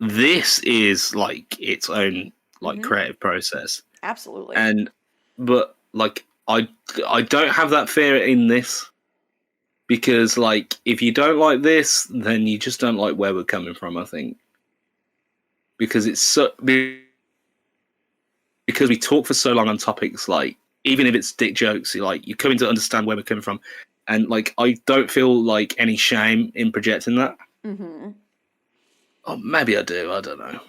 this is like its own like creative process. Absolutely. But like I don't have that fear in this, because like if you don't like this, then you just don't like where we're coming from, I think. Because it's so because we talk for so long on topics, like even if it's dick jokes, like you're coming to understand where we're coming from, and like I don't feel like any shame in projecting that. Mm-hmm. Oh, maybe I do. I don't know.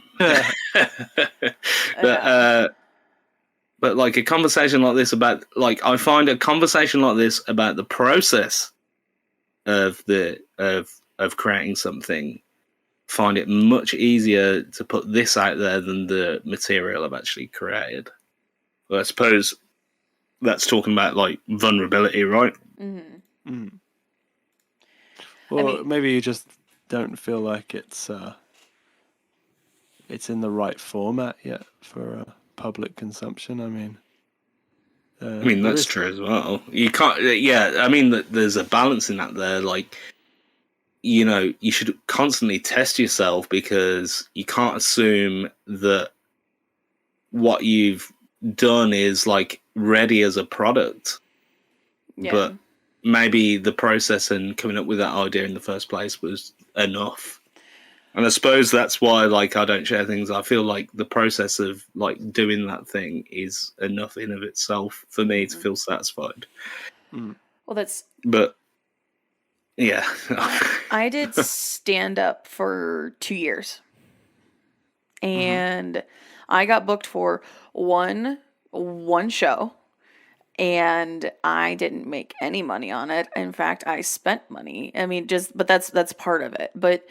But like a conversation like this about, like, I find a conversation like this about the process of creating something, find it much easier to put this out there than the material I've actually created. Well, I suppose that's talking about like vulnerability, right? Mm-hmm. Mm. Well, maybe you just don't feel like it's in the right format yet for public consumption. I mean, that's true as well. You can't. Yeah, I mean, there's a balance in that there. Like, you know, you should constantly test yourself, because you can't assume that what you've done is like ready as a product. Yeah. But maybe the process and coming up with that idea in the first place was enough. And I suppose that's why, like, I don't share things. I feel like the process of like doing that thing is enough in of itself for me to feel satisfied. Mm. Well, that's. But yeah, I did stand up for 2 years, and I got booked for one show, and I didn't make any money on it. In fact, I spent money. I mean, but that's part of it. But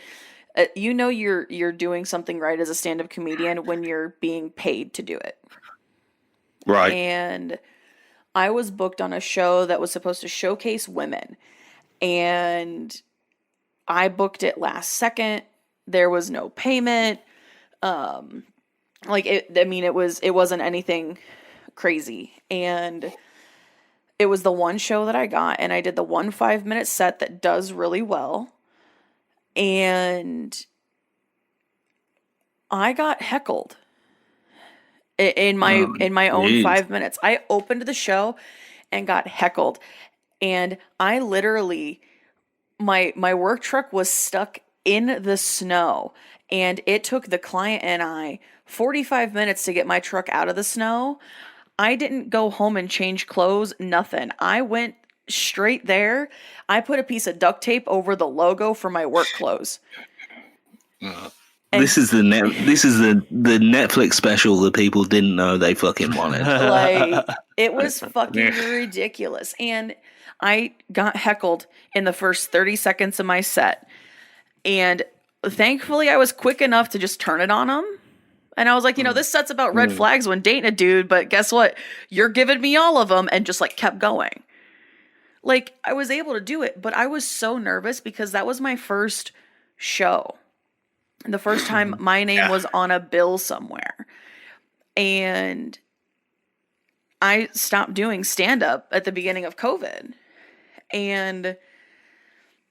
you know, you're doing something right as a stand-up comedian when you're being paid to do it. right. And I was booked on a show that was supposed to showcase women, and I booked it last second. There was no payment. Like it, I mean, it wasn't anything crazy. And it was the one show that I got, and I did the 5-minute set that does really well. And I got heckled in my own 5 minutes. I opened the show and got heckled. And I literally, my work truck was stuck in the snow, and it took the client and I 45 minutes to get my truck out of the snow. I didn't go home and change clothes, nothing. I went straight there. I put a piece of duct tape over the logo for my work clothes. This is the Netflix special that people didn't know they fucking wanted. Like, it was fucking ridiculous. And I got heckled in the first 30 seconds of my set. And thankfully, I was quick enough to just turn it on them. And I was like, you know, this set's about red flags when dating a dude, but guess what? You're giving me all of them, and just like kept going. Like, I was able to do it, but I was so nervous because that was my first show. The first time my name was on a bill somewhere. And I stopped doing stand-up at the beginning of COVID. And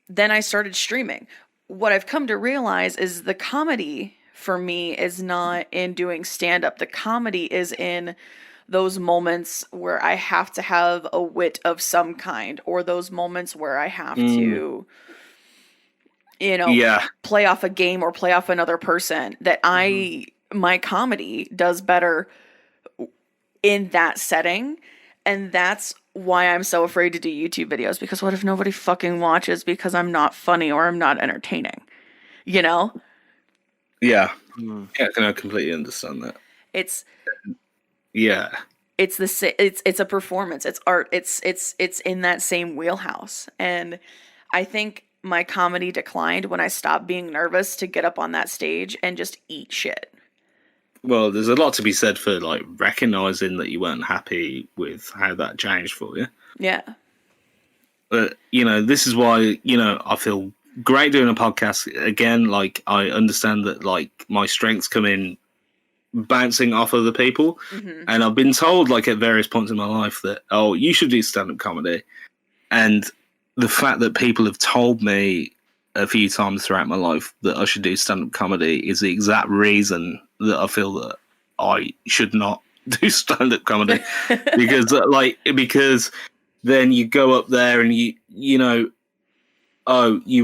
then I started streaming. What I've come to realize is the comedy for me is not in doing stand-up. The comedy is in those moments where I have to have a wit of some kind, or those moments where I have to, you know, play off a game or play off another person, that I my comedy does better in that setting. And that's why I'm so afraid to do YouTube videos, because what if nobody fucking watches because I'm not funny or I'm not entertaining? You know? Yeah. Mm. Yeah, I can completely understand that. It's Yeah. it's a performance. It's art. It's in that same wheelhouse. And I think my comedy declined when I stopped being nervous to get up on that stage and just eat shit. Well, there's a lot to be said for like recognizing that you weren't happy with how that changed for you. Yeah. But this is why I feel great doing a podcast again. Like, I understand that like my strengths come in bouncing off other people, and I've been told like at various points in my life that, oh, you should do stand-up comedy, and the fact that people have told me a few times throughout my life that I should do stand-up comedy is the exact reason that I feel that I should not do stand-up comedy. because then you go up there and you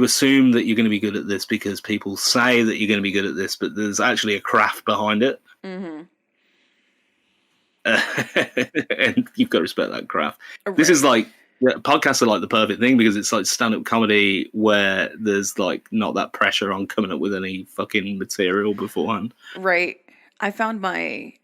assume that you're going to be good at this because people say that you're going to be good at this, but there's actually a craft behind it. And you've got to respect that craft. Right. This is like, podcasts are like the perfect thing because it's like stand-up comedy where there's like not that pressure on coming up with any fucking material beforehand. Right. I found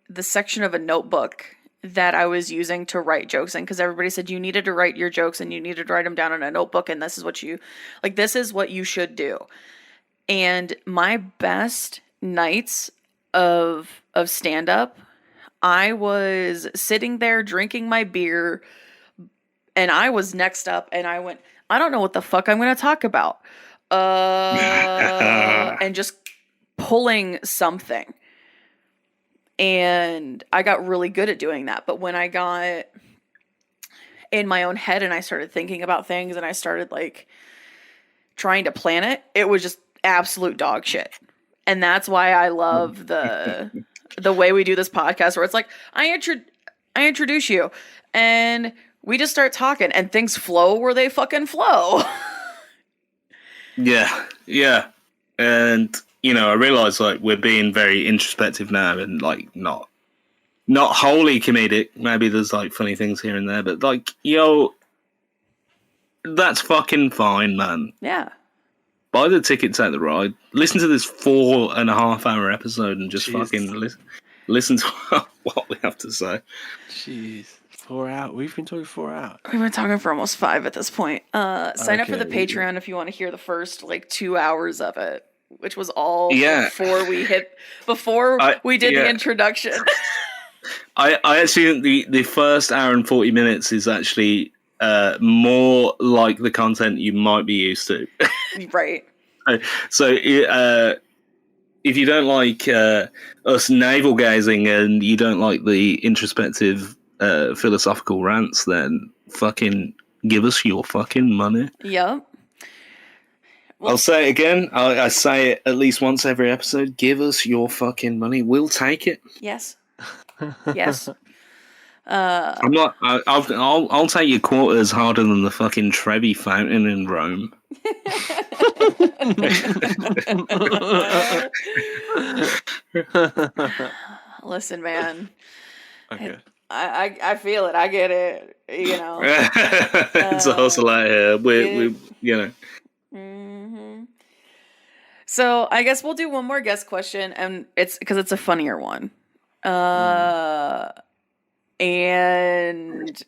the section of a notebook that I was using to write jokes in, because everybody said you needed to write your jokes and you needed to write them down in a notebook, and this is what you should do. And my best nights of stand-up, I was sitting there drinking my beer, and I was next up, and I went, I don't know what the fuck I'm going to talk about. And just pulling something. And I got really good at doing that. But when I got in my own head and I started thinking about things and I started like trying to plan it, it was just absolute dog shit. And that's why I love the way we do this podcast, where it's like, I introduce you and we just start talking and things flow where they fucking flow. Yeah. And I realize like we're being very introspective now and like not wholly comedic. Maybe there's like funny things here and there, but like, that's fucking fine, man. Yeah. Buy the ticket, take the ride. Listen to this 4.5 hour episode and just fucking listen to what we have to say. Jeez. 4 hours. We've been talking 4 hours. We've been talking for almost 5 at this point. Sign up for the Patreon if you want to hear the first like 2 hours of it, which was all before we did the introduction. I actually think the first hour and 40 minutes is actually more like the content you might be used to. Right. So if you don't like us navel gazing and you don't like the introspective philosophical rants, then fucking give us your fucking money. Yep. Well, I'll say it again. I say it at least once every episode. Give us your fucking money. We'll take it. Yes. Yes. I'm not. I'll take your quarters harder than the fucking Trevi fountain in Rome. Listen, man. Okay. I feel it. I get it. It's a hustle out here. We Mm-hmm. So I guess we'll do one more guest question, and it's because it's a funnier one. And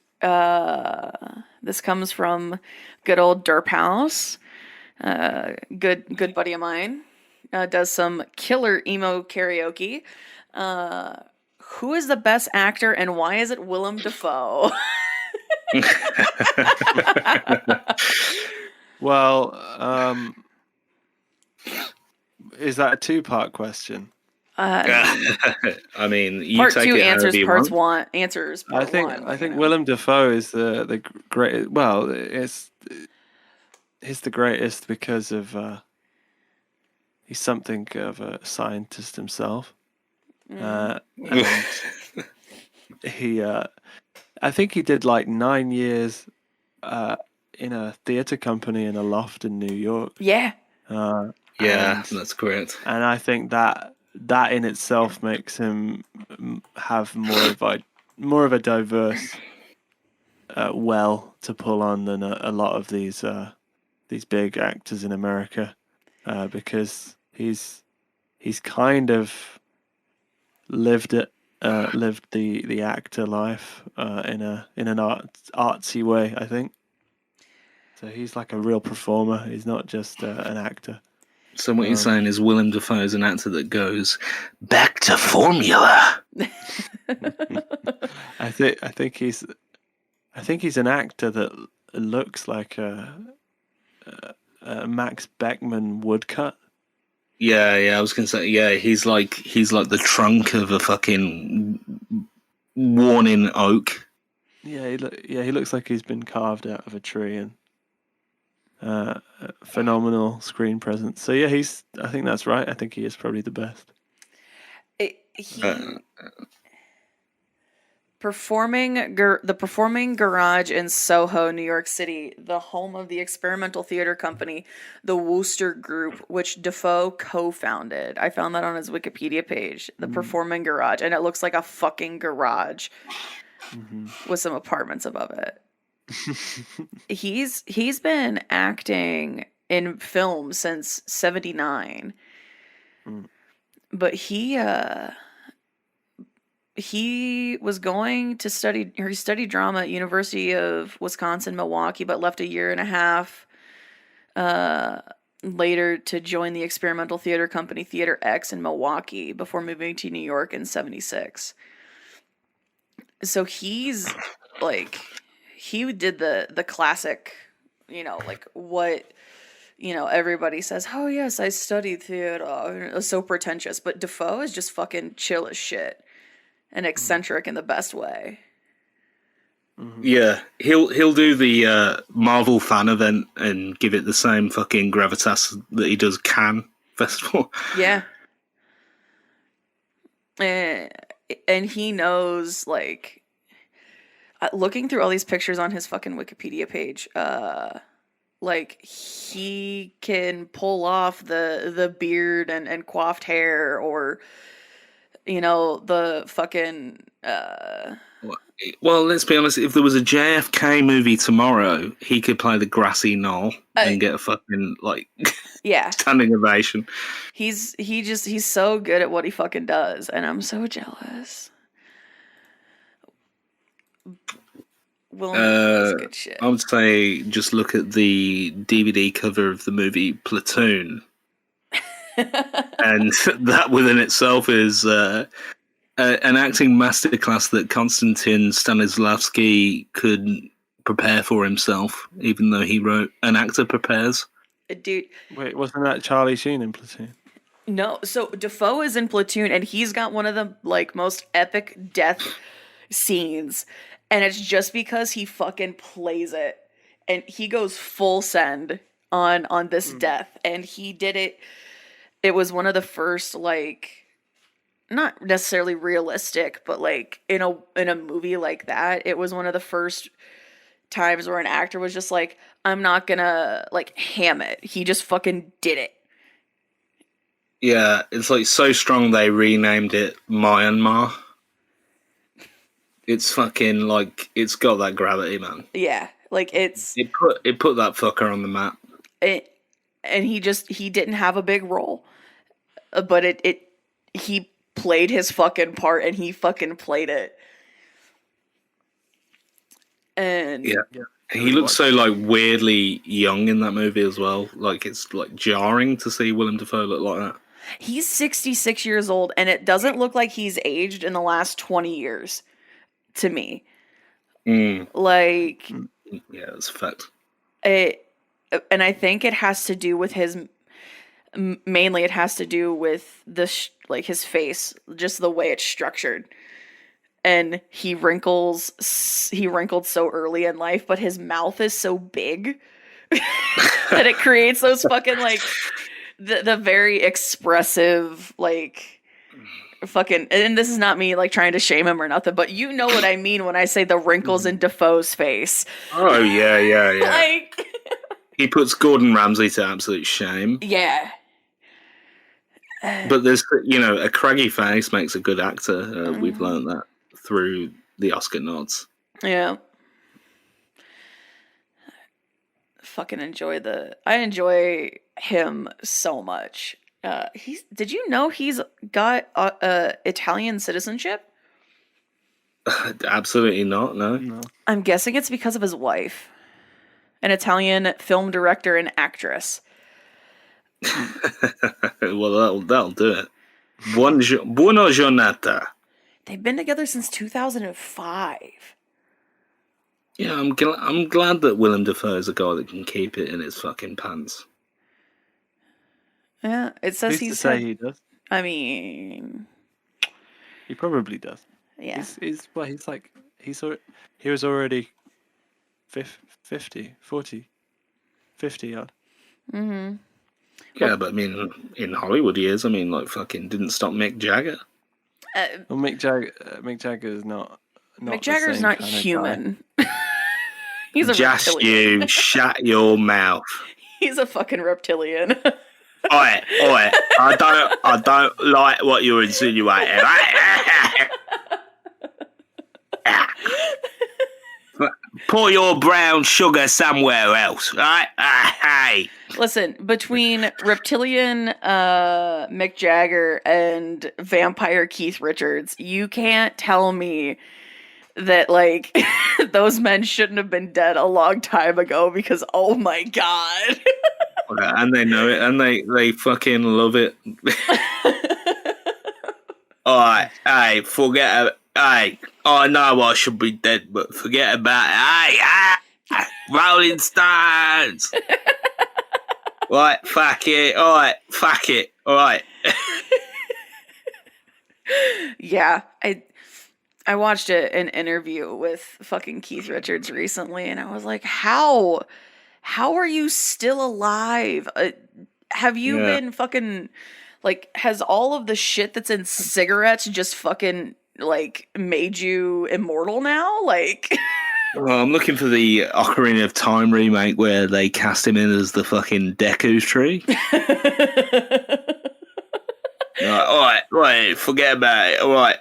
this comes from good old Derp House. Good buddy of mine. Does some killer emo karaoke. Who is the best actor and why is it Willem Dafoe? Well, is that a 2-part question? I mean, you part take 2 it answers you parts want. 1 answers. Part I think Willem Dafoe is the great. Well, he's the greatest because of he's something of a scientist himself. And he, I think he did like 9 years in a theater company in a loft in New York. Yeah. Yeah, that's correct. And I think that that in itself makes him have more of a diverse well to pull on than a lot of these big actors in America, because he's kind of lived the actor life in an artsy way, I think. So he's like a real performer. He's not just an actor. So what you're saying is Willem Dafoe is an actor that goes back to formula. I think he's an actor that looks like a Max Beckman woodcut. Yeah, I was gonna say, yeah, he's like the trunk of a fucking worn-in oak. Yeah, he looks like he's been carved out of a tree, and phenomenal screen presence. So yeah, I think that's right. I think he is probably the best. The Performing Garage in Soho, New York City, the home of the experimental theater company, the Wooster Group, which Dafoe co-founded. I found that on his Wikipedia page, the Performing Garage, and it looks like a fucking garage with some apartments above it. He's been acting in film since 1979. But he was going to study drama at University of Wisconsin-Milwaukee, but left a year and a half later to join the experimental theater company Theater X in Milwaukee before moving to New York in 1976. So he's like, he did the classic, like what, everybody says, oh yes, I studied theater. It's so pretentious. But Dafoe is just fucking chill as shit and eccentric in the best way. Yeah, he'll do the Marvel fan event and give it the same fucking gravitas that he does Cannes Festival. Yeah. And he knows, like, looking through all these pictures on his fucking Wikipedia page, like, he can pull off the beard and coiffed hair, or, the fucking... Well, let's be honest, if there was a JFK movie tomorrow, he could play the grassy knoll and get a fucking, like, standing ovation. He's so good at what he fucking does, and I'm so jealous. Willem good shit. I would say just look at the DVD cover of the movie Platoon. And that within itself is an acting masterclass that Konstantin Stanislavski could prepare for himself, even though he wrote An Actor Prepares. Dude. Wait, wasn't that Charlie Sheen in Platoon? No, so Dafoe is in Platoon, and he's got one of the, like, most epic death scenes, and it's just because he fucking plays it, and he goes full send on this death, and he did it. It was one of the first, like, not necessarily realistic, but, like, in a movie like that, it was one of the first times where an actor was just like, I'm not gonna, like, ham it. He just fucking did it. Yeah, it's, like, so strong they renamed it Myanmar. It's fucking, like, it's got that gravity, man. Yeah, like, it put that fucker on the map. And he didn't have a big role, but he played his fucking part, and he fucking played it. And yeah. He looks so, like, weirdly young in that movie as well. Like, it's, like, jarring to see Willem Dafoe look like that. He's 66 years old, and it doesn't look like he's aged in the last 20 years to me. Like, yeah, that's a fact. And I think it has to do with mainly it has to do with his face, just the way it's structured. And he wrinkled so early in life, but his mouth is so big that it creates those fucking, like, the very expressive, like, fucking, and this is not me, like, trying to shame him or nothing, but you know what I mean when I say the wrinkles in Dafoe's face. Oh, yeah. Like, he puts Gordon Ramsay to absolute shame. Yeah. But there's, a craggy face makes a good actor. We've learned that through the Oscar nods. Yeah. I enjoy him so much. Did you know he's got Italian citizenship? Absolutely not, no. I'm guessing it's because of his wife, an Italian film director and actress. Well, that'll do it. Buona giornata. They've been together since 2005. Yeah, I'm glad that Willem Dafoe is a guy that can keep it in his fucking pants. Yeah, it says Who's to say he does? I mean, he probably does. Yeah, he was already 50 odd. Mm-hmm. Yeah, but I mean, in Hollywood years, like fucking didn't stop Mick Jagger. Well, Mick Jagger is not Mick Jagger's not human. He's a Just reptilian. you shut your mouth. He's a fucking reptilian. Oi! I don't like what you're insinuating. Pour your brown sugar somewhere else, right? Hey. Listen, between reptilian Mick Jagger and vampire Keith Richards, you can't tell me that like those men shouldn't have been dead a long time ago, because oh my god. And they know it, and they fucking love it. Alright, hey, forget it. Hey, I know I should be dead, but forget about it. Hey, Rolling Stones. Right, fuck it. Alright, fuck it. Alright. Yeah, I watched an interview with fucking Keith Richards recently, and I was like, how are you still alive? Have you been fucking, like, has all of the shit that's in cigarettes just fucking, like, made you immortal now? Like... Well, I'm looking for the Ocarina of Time remake where they cast him in as the fucking Deku tree. Alright, forget about it. Alright.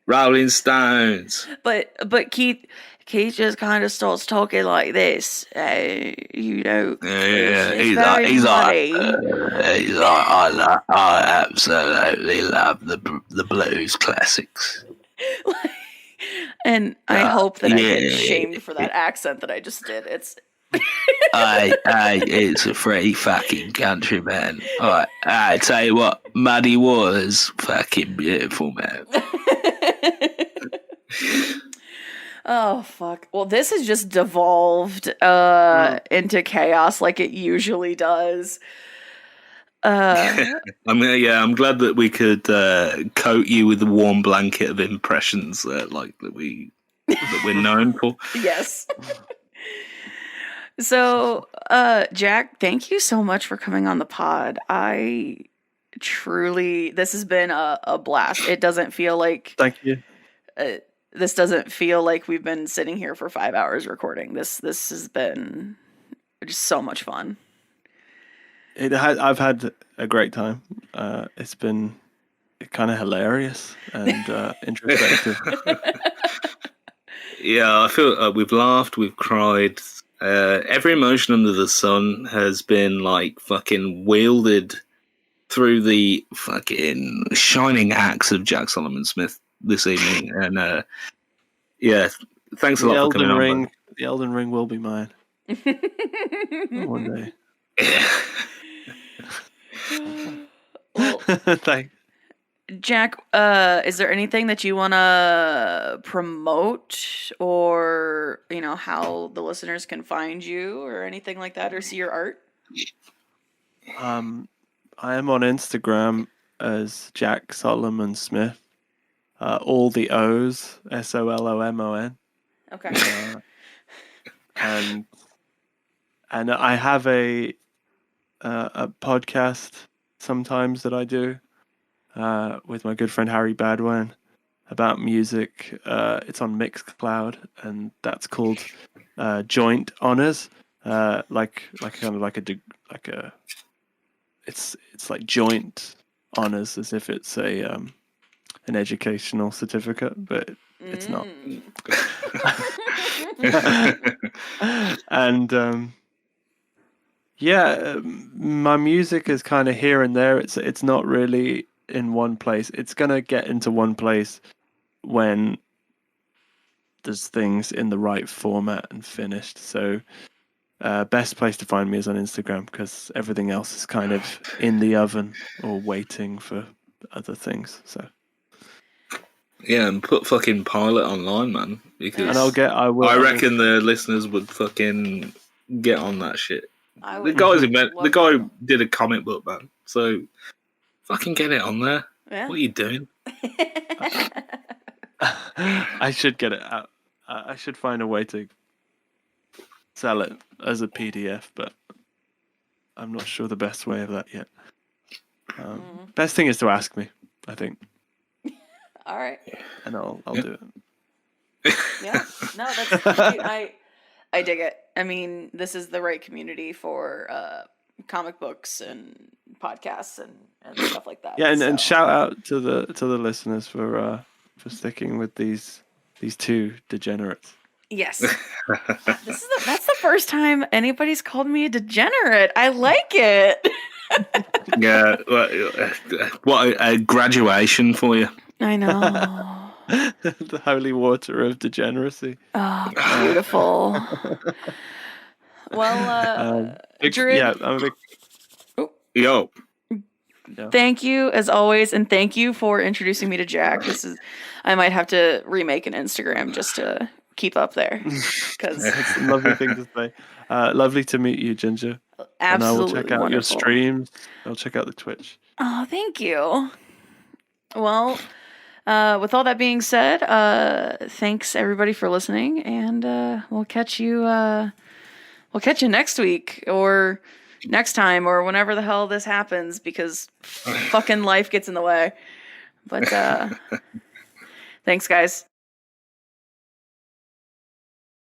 Rolling Stones. But Keith just kind of starts talking like this, you know. Yeah, he's like, I absolutely love the blues classics. And I hope that I get shamed for that accent that I just did. It's it's a free fucking country, man. Alright, I tell you what, Muddy Waters, fucking beautiful, man. Oh fuck. Well, this has just devolved into chaos like it usually does. I'm glad that we could coat you with the warm blanket of impressions that we're known for. Yes. So, Jack, thank you so much for coming on the pod. This has been a blast. It doesn't feel like... Thank you. This doesn't feel like we've been sitting here for 5 hours recording. This has been just so much fun. I've had a great time. It's been kind of hilarious and introspective. Yeah, I feel we've laughed, we've cried. Every emotion under the sun has been like fucking wielded through the fucking shining axe of Jack Solomon Smith this evening. And yeah, thanks a lot for coming on. The Elden Ring will be mine one day. Well, thanks. Jack, is there anything that you want to promote, or how the listeners can find you, or anything like that, or see your art? I am on Instagram as Jack Solomon Smith. All the O's, SOLOMON. Okay. And I have a podcast sometimes that I do with my good friend Harry Badwan about music. It's on Mixcloud, and that's called Joint Honors. it's like joint honors, as if it's a an educational certificate, but it's not. And my music is kind of here and there. It's not really in one place. It's gonna get into one place when there's things in the right format and finished. So best place to find me is on Instagram, because everything else is kind of in the oven or waiting for other things. So yeah, and put fucking Pilot online, man. Because and I reckon the listeners would fucking get on that shit. I The would guy love did a comic book, man. So fucking get it on there. Yeah. What are you doing? I should get it out. I should find a way to sell it as a PDF, but I'm not sure the best way of that yet. Best thing is to ask me, I think. All right. And I'll do it. Yeah. No, that's I dig it. I mean, this is the right community for comic books and podcasts and stuff like that. Yeah, and shout out to the listeners for sticking with these two degenerates. Yes. That's the first time anybody's called me a degenerate. I like it. Yeah, what a graduation for you. I know. The holy water of degeneracy. Oh, beautiful. Well, Druid, I'm a big. Yo. Thank you as always, and thank you for introducing me to Jack. I might have to remake an Instagram just to keep up there. Because it's a lovely thing to say. Lovely to meet you, Ginger. Absolutely, and I will check out wonderful. your streams. I'll check out the Twitch. Oh, thank you. Well, with all that being said, thanks everybody for listening, and we'll catch you next week or next time or whenever the hell this happens, because fucking life gets in the way. But thanks, guys.